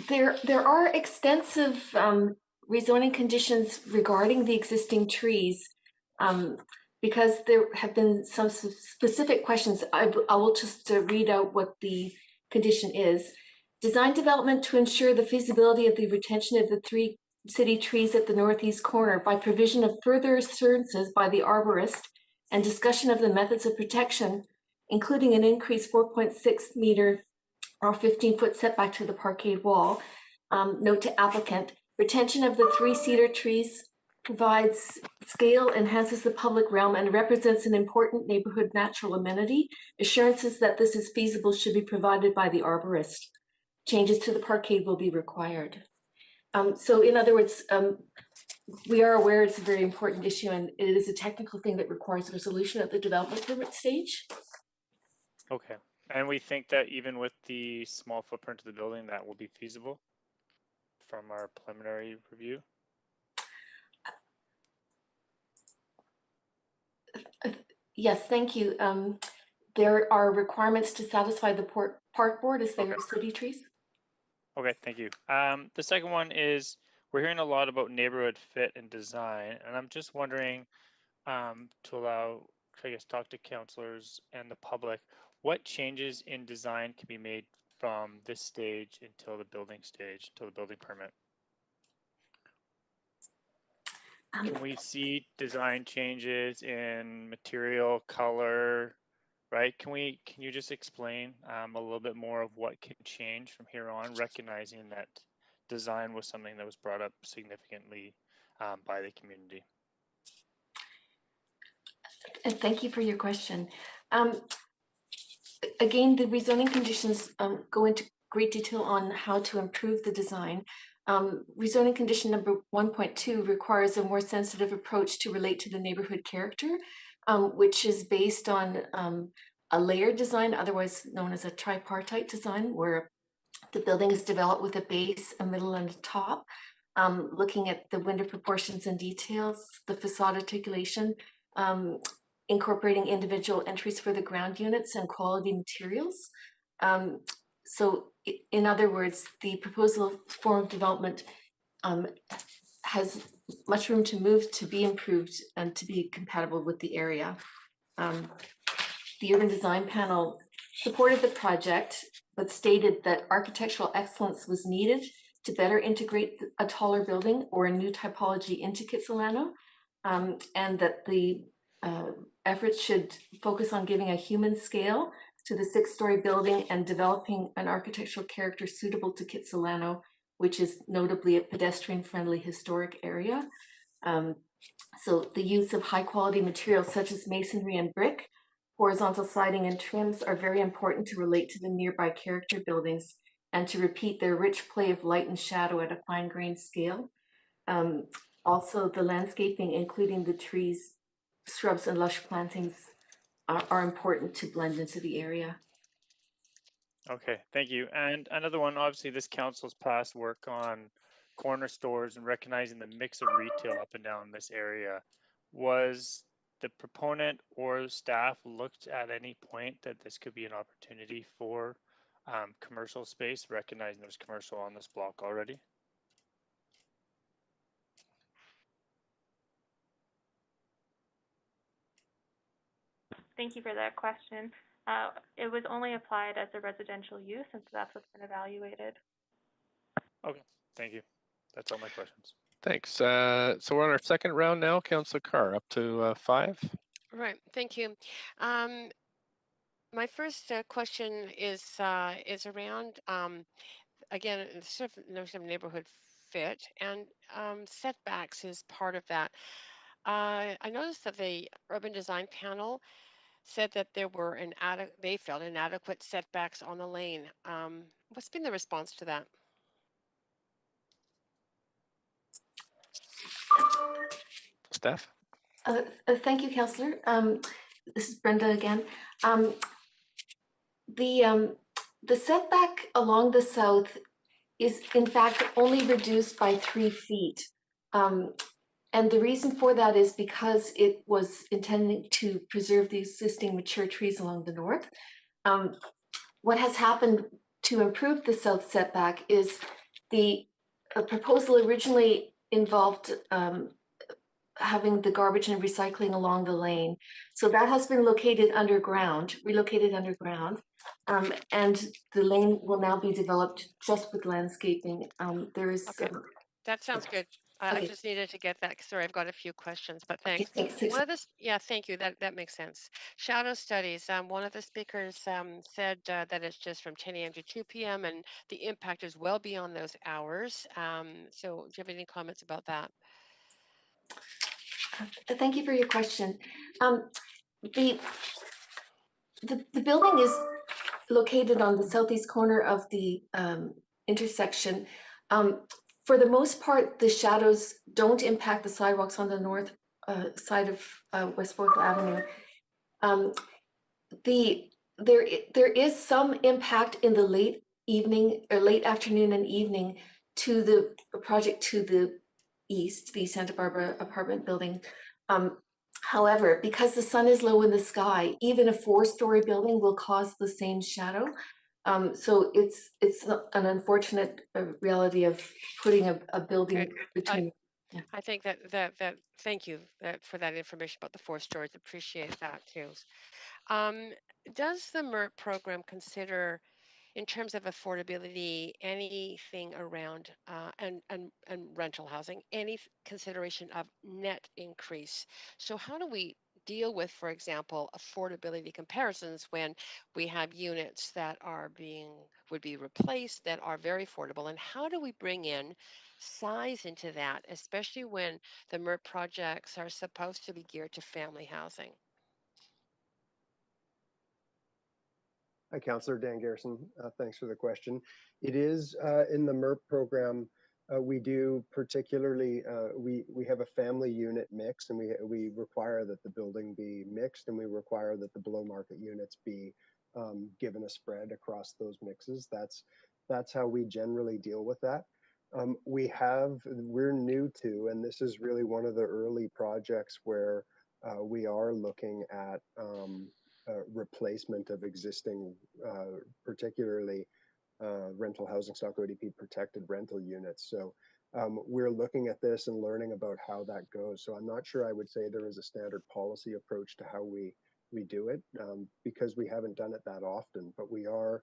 There are extensive rezoning conditions regarding the existing trees. Because there have been some specific questions, I will just read out what the condition is. Design development to ensure the feasibility of the retention of the 3 city trees at the northeast corner by provision of further assurances by the arborist and discussion of the methods of protection, including an increased 4.6 meter or 15-foot setback to the parkade wall. Note to applicant, retention of the 3 cedar trees provides scale, enhances the public realm, and represents an important neighborhood natural amenity. Assurances that this is feasible should be provided by the arborist. Changes to the parkade will be required. So in other words, we are aware it's a very important issue, and it is a technical thing that requires resolution at the development permit stage. Okay, and we think that even with the small footprint of the building, that will be feasible from our preliminary review? Yes, thank you. There are requirements to satisfy the park board as there are city trees. Okay, thank you. The second one is, we're hearing a lot about neighborhood fit and design, and I'm just wondering to allow, I guess, talk to councillors and the public, what changes in design can be made from this stage until the building stage, until the building permit? Can we see design changes in material, color, right? Can you just explain a little bit more of what can change from here on, recognizing that design was something that was brought up significantly by the community? Thank you for your question. Again, the rezoning conditions go into great detail on how to improve the design. Rezoning condition number 1.2 requires a more sensitive approach to relate to the neighborhood character, which is based on a layered design, otherwise known as a tripartite design, where the building is developed with a base, a middle, and a top, looking at the window proportions and details, the facade articulation, incorporating individual entries for the ground units and quality materials. So in other words, the proposal form of development has much room to move, to be improved, and to be compatible with the area. The urban design panel supported the project, but stated that architectural excellence was needed to better integrate a taller building or a new typology into Kitsilano, and that the efforts should focus on giving a human scale to the 6-story building and developing an architectural character suitable to Kitsilano, which is notably a pedestrian-friendly historic area. So the use of high-quality materials such as masonry and brick, horizontal siding and trims are very important to relate to the nearby character buildings and to repeat their rich play of light and shadow at a fine-grained scale. Also, the landscaping, including the trees, shrubs, and lush plantings, are important to blend into the area. Okay, thank you. And another one, obviously this council's past work on corner stores and recognizing the mix of retail up and down this area. Was the proponent or staff looked at any point that this could be an opportunity for commercial space, recognizing there's commercial on this block already? Thank you for that question. It was only applied as a residential use, and so that's what's been evaluated. Okay, thank you. That's all my questions. Thanks. So we're on our second round now. Councillor Carr, up to 5. Right, thank you. My first question is around, again, sort of notion of neighborhood fit, and setbacks is part of that. I noticed that the urban design panel said that there were they felt inadequate setbacks on the lane. What's been the response to that? Steph? Thank you, Councillor. This is Brenda again. The setback along the south is in fact only reduced by 3 feet. And the reason for that is because it was intended to preserve the existing mature trees along the north. What has happened to improve the south setback is the proposal originally involved having the garbage and recycling along the lane. So that has been relocated underground, and the lane will now be developed just with landscaping. There is okay. That sounds good. I just needed to get that. Sorry, I've got a few questions, but thanks. One of the, yeah, thank you. That makes sense. Shadow studies. One of the speakers said that it's just from 10 a.m. to 2 p.m. and the impact is well beyond those hours. So do you have any comments about that? Thank you for your question. The building is located on the southeast corner of the intersection. For the most part, the shadows don't impact the sidewalks on the north side of West 4th Avenue. There is some impact in the late evening or late afternoon and evening to the project to the east, the Santa Barbara apartment building. However, because the sun is low in the sky, even a 4-story building will cause the same shadow. So it's an unfortunate reality of putting a building between. I think that thank you for that information about the 4 stories. Appreciate that too. Does the MERT program consider, in terms of affordability, anything around and rental housing, any consideration of net increase? So how do we deal with, for example, affordability comparisons when we have units that would be replaced that are very affordable, and how do we bring in size into that, especially when the MERT projects are supposed to be geared to family housing? Hi, Councillor Dan Garrison. Thanks for the question. It is in the MERP program We do particularly, we have a family unit mix, and we require that the building be mixed, and we require that the below market units be given a spread across those mixes. That's how we generally deal with that. We're new to, and this is really one of the early projects where we are looking at replacement of existing, particularly rental housing stock ODP protected rental units. So we're looking at this and learning about how that goes. So I'm not sure I would say there is a standard policy approach to how we do it because we haven't done it that often, but we are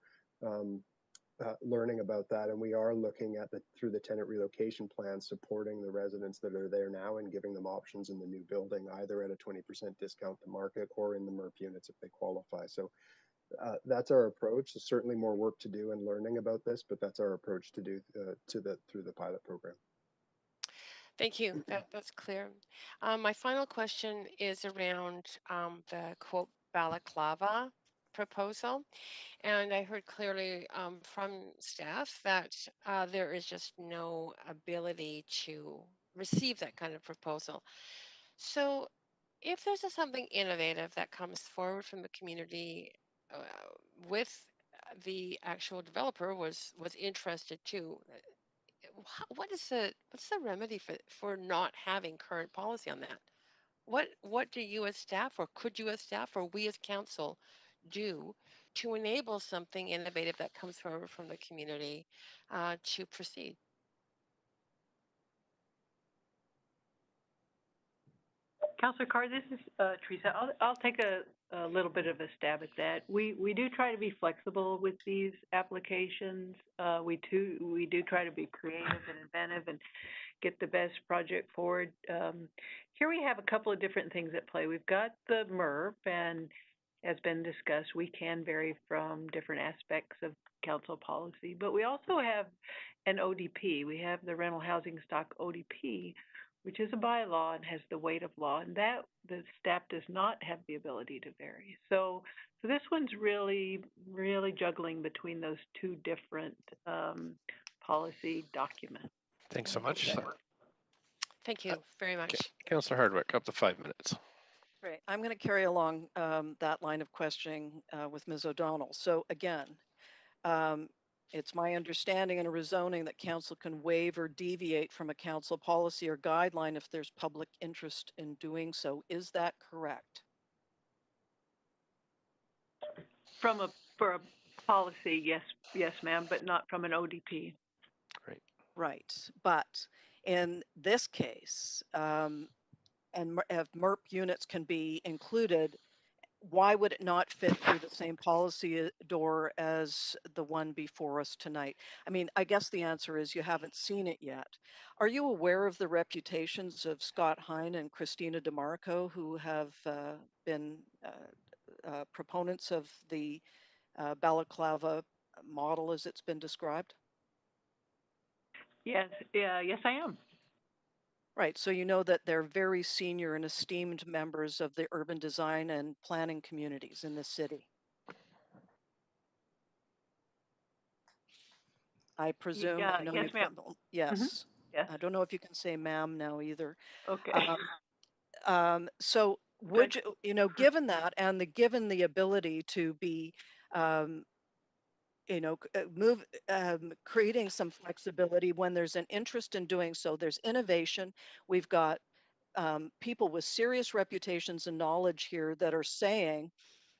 learning about that, and we are looking at through the tenant relocation plan, supporting the residents that are there now and giving them options in the new building, either at a 20% discount to market or in the MERP units if they qualify. So that's our approach. There's certainly more work to do in learning about this, but that's our approach to do through the pilot program. Thank you. That's clear. My final question is around the quote balaclava proposal. And I heard clearly from staff that there is just no ability to receive that kind of proposal. So if there's something innovative that comes forward from the community with the actual developer was interested too, what's the remedy for not having current policy on that? What do you as staff, or could you as staff, or we as council do to enable something innovative that comes forward from the community to proceed? Councillor Carr, this is Teresa. I'll take a little bit of a stab at that. We do try to be flexible with these applications. We do try to be creative and inventive and get the best project forward. Here we have a couple of different things at play. We've got the MERP, and as been discussed, we can vary from different aspects of council policy, but we also have an ODP. We have the rental housing stock ODP, which is a bylaw and has the weight of law, and that the staff does not have the ability to vary. So this one's really juggling between those two different policy documents. Thanks so much. Thank you very much. Councillor Hardwick, up to 5 minutes. Great. I'm going to carry along that line of questioning with Ms. O'Donnell. So again, it's my understanding in a rezoning that council can waive or deviate from a council policy or guideline if there's public interest in doing so. Is that correct? For a policy, yes, ma'am, but not from an ODP. Great. Right. But in this case, and if MERP units can be included, why would it not fit through the same policy door as the one before us tonight? I mean, I guess the answer is you haven't seen it yet. Are you aware of the reputations of Scott Hine and Christina DeMarco, who have been proponents of the balaclava model as it's been described? Yes, I am. Right, so you know that they're very senior and esteemed members of the urban design and planning communities in the city. I presume. Yeah, I know yes, ma'am. Yes. Mm-hmm. Yes. I don't know if you can say ma'am now either. Okay. So would you, given that and given the ability to be, creating some flexibility when there's an interest in doing so, there's innovation. We've got people with serious reputations and knowledge here that are saying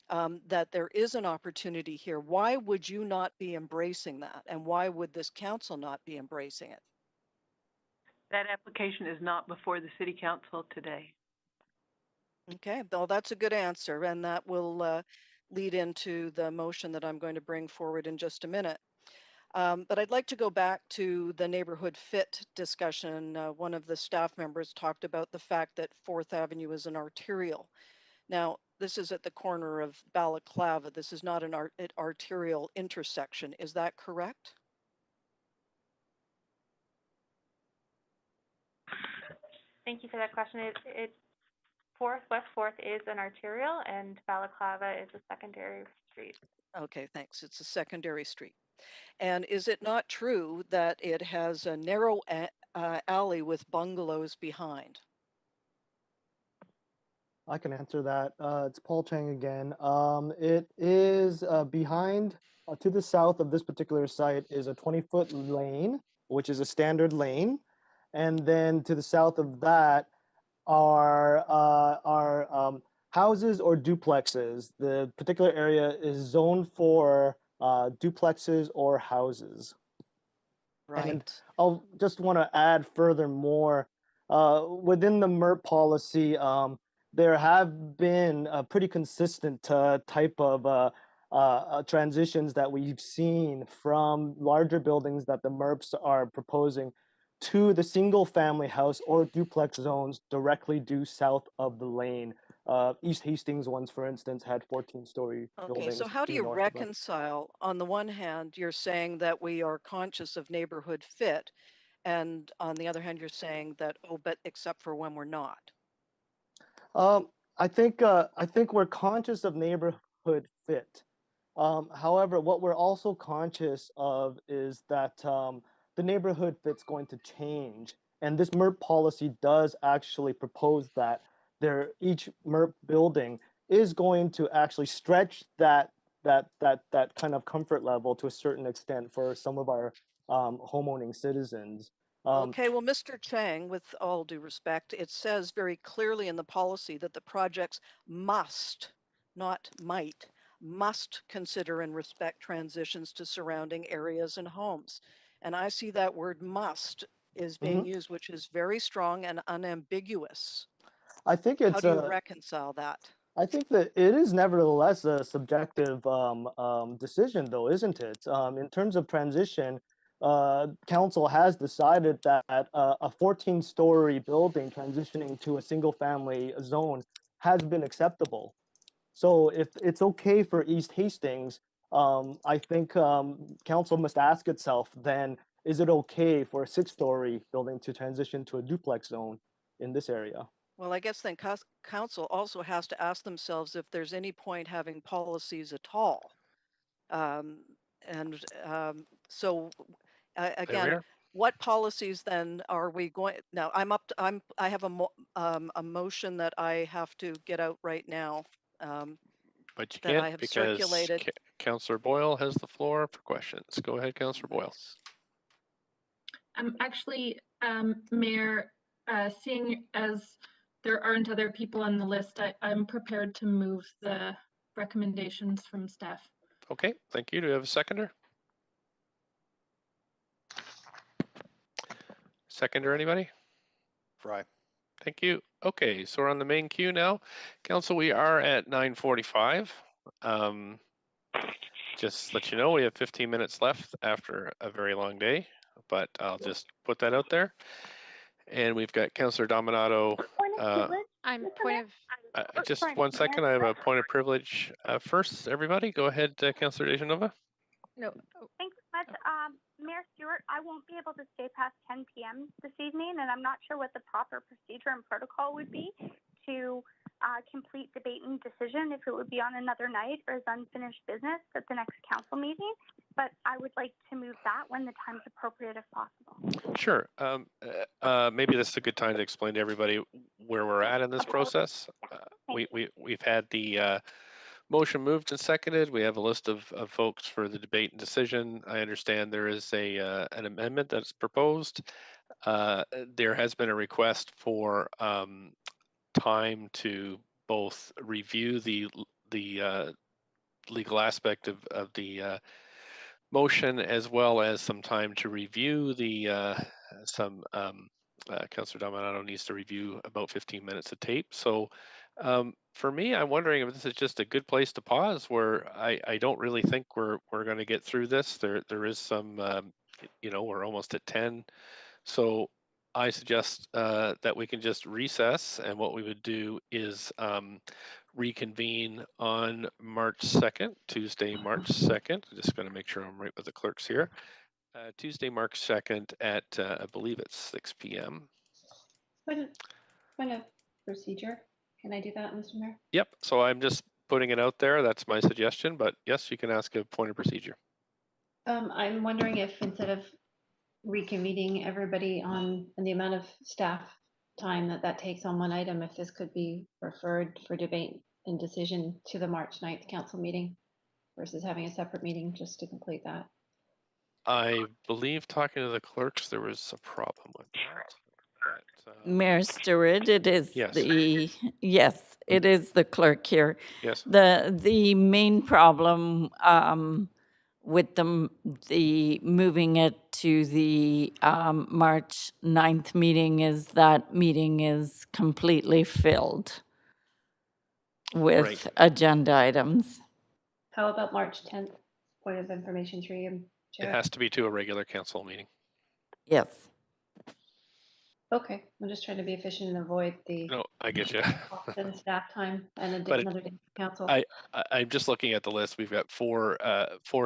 that there is an opportunity here. Why would you not be embracing that? And why would this council not be embracing it? That application is not before the city council today. Okay, well, that's a good answer. And that will lead into the motion that I'm going to bring forward in just a minute. But I'd like to go back to the neighborhood fit discussion. One of the staff members talked about the fact that 4th Avenue is an arterial. Now, this is at the corner of Balaclava. This is not an arterial intersection. Is that correct? Thank you for that question. West 4th is an arterial and Balaclava is a secondary street. Okay, thanks. It's a secondary street. And is it not true that it has a narrow alley with bungalows behind? I can answer that. It's Paul Chang again. It is behind, to the south of this particular site is a 20-foot lane, which is a standard lane. And then to the south of that are houses or duplexes. The particular area is zoned for duplexes or houses. Right. And I'll just want to add furthermore, within the MERP policy, there have been a pretty consistent type of transitions that we've seen from larger buildings that the MERPs are proposing to the single family house or duplex zones directly due south of the lane. East Hastings ones, for instance, had 14-story buildings. Okay, so how do you reconcile, on the one hand, you're saying that we are conscious of neighborhood fit, and on the other hand, you're saying that, oh, but except for when we're not? I think we're conscious of neighborhood fit. However, what we're also conscious of is that the neighborhood fit's going to change, and this MERP policy does actually propose that each MERP building is going to actually stretch that kind of comfort level to a certain extent for some of our homeowning citizens. Okay, well, Mr. Chang, with all due respect, it says very clearly in the policy that the projects must, not might, must consider and respect transitions to surrounding areas and homes. And I see that word must is being used, which is very strong and unambiguous. I think it's how do you reconcile that? I think that it is nevertheless a subjective decision, though, isn't it? In terms of transition, council has decided that a 14-story building transitioning to a single-family zone has been acceptable. So if it's okay for East Hastings, I think council must ask itself then, is it okay for a 6-story building to transition to a duplex zone in this area? Well, I guess then council also has to ask themselves if there's any point having policies at all. So again, what policies then are we going? Now I have a motion that I have to get out right now. But you that I can't have because circulated. Councillor Boyle has the floor for questions. Go ahead, Councillor Boyle. Actually, Mayor, seeing as there aren't other people on the list, I'm prepared to move the recommendations from staff. Okay, thank you. Do we have a seconder? Seconder, anybody? Fry. Thank you. Okay, so we're on the main queue now. Council, we are at 9:45. Just let you know, we have 15 minutes left after a very long day, but I'll just put that out there. And we've got Councillor Dominato. I'm point of. Just 1 second, I have a point of privilege. First, everybody, go ahead, Councillor Dejanova. No. Thanks much. Mayor Stewart, I won't be able to stay past 10 p.m. this evening, and I'm not sure what the proper procedure and protocol would be to complete debate and decision, if it would be on another night or as unfinished business at the next council meeting. But I would like to move that when the time's appropriate if possible. Sure. Maybe this is a good time to explain to everybody where we're at in this process. We've had the motion moved and seconded. We have a list of folks for the debate and decision. I understand there is an amendment that's proposed. There has been a request for time to both review the legal aspect of the motion, as well as some time to review the Councillor Dominato needs to review about 15 minutes of tape. So for me, I'm wondering if this is just a good place to pause, where I don't really think we're going to get through this. There is some, we're almost at 10. So I suggest that we can just recess, and what we would do is reconvene on March 2nd, Tuesday, March 2nd. I'm just going to make sure I'm right with the clerks here. Tuesday, March 2nd at, I believe it's 6 p.m. Point of procedure. Can I do that, Mr. Mayor? Yep, so I'm just putting it out there. That's my suggestion, but yes, you can ask a point of procedure. I'm wondering if instead of reconvening everybody on the amount of staff time that takes on one item, if this could be referred for debate and decision to the March 9th council meeting versus having a separate meeting just to complete that. I believe talking to the clerks, there was a problem with that. But, Mayor Stewart, it is yes. yes, it is the clerk here. Yes. The main problem with the moving it to the March 9th meeting is that meeting is completely filled with Right. agenda items. How about March 10th? Point of information through you, Chair. It has to be to a regular council meeting. Yes. Okay, I'm just trying to be efficient and avoid the No, I get you. and staff time and But another day for council. I'm just looking at the list. We've got four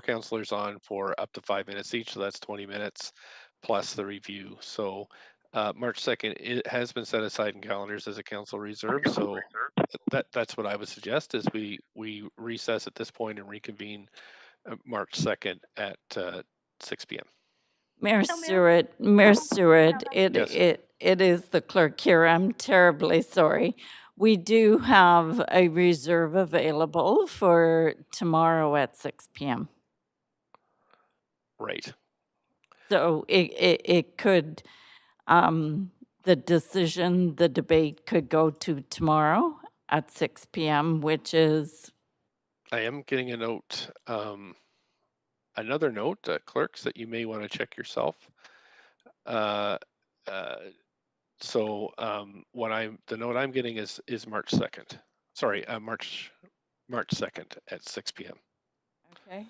councillors on for up to 5 minutes each, so that's 20 minutes plus the review. So March 2nd, it has been set aside in calendars as a council reserve. So that's what I would suggest is we recess at this point and reconvene March 2nd at 6 p.m. Mayor Stewart, it is the clerk here. I'm terribly sorry. We do have a reserve available for tomorrow at 6 p.m. Right. So it could, the decision, the debate could go to tomorrow at 6 p.m., which is. I am getting a note, another note, clerks, that you may want to check yourself. So the note I'm getting is March 2nd. Sorry, March 2nd at 6 p.m. Okay.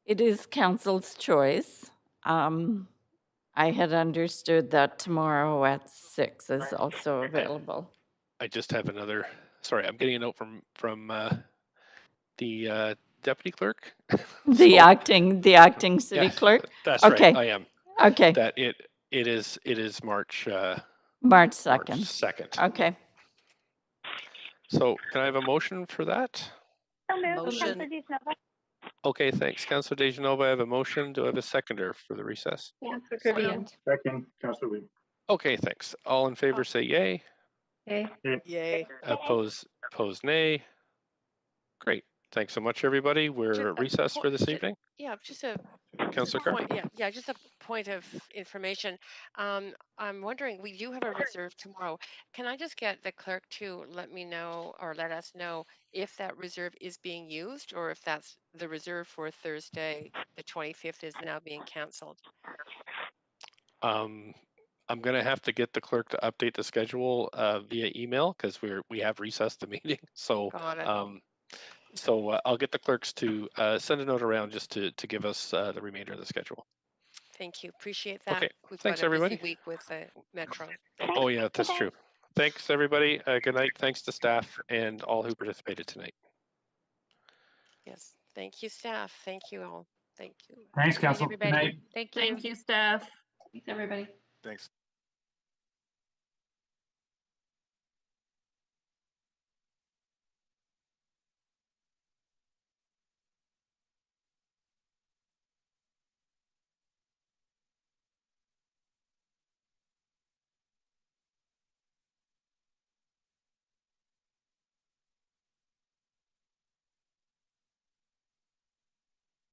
It is council's choice. I had understood that tomorrow at 6 is also available. I just have another. Sorry, I'm getting a note from the deputy clerk. The acting city yes, clerk. That's okay. Right. I am. Okay. That it is March. March 2nd. March 2nd. Okay. So can I have a motion for that? So moved. Motion. Councillor DeSnova. Okay, thanks, Councillor Dejanova. I have a motion. Do I have a seconder for the recess? Second, Councillor Lee. Okay, thanks. All in favor say yay. Yay. Yay. Oppose nay. Great. Thanks so much, everybody. We're recessed for this evening. Yeah, just a Councillor point. Yeah, just a point of information. I'm wondering, we do have a reserve tomorrow. Can I just get the clerk to let me know or let us know if that reserve is being used or if that's the reserve for Thursday, the 25th, is now being canceled? I'm going to have to get the clerk to update the schedule via email because we have recessed the meeting. So I'll get the clerks to send a note around just to give us the remainder of the schedule. Thank you. Appreciate that. Okay. We've Thanks, got a everybody. busy week with the Metro. Oh, yeah, that's true. Thanks, everybody. Good night. Thanks to staff and all who participated tonight. Yes. Thank you, staff. Thank you all. Thank you. Thanks, Council. Good night, everybody. Thank you. Thank you, staff. Thanks, everybody. Thanks.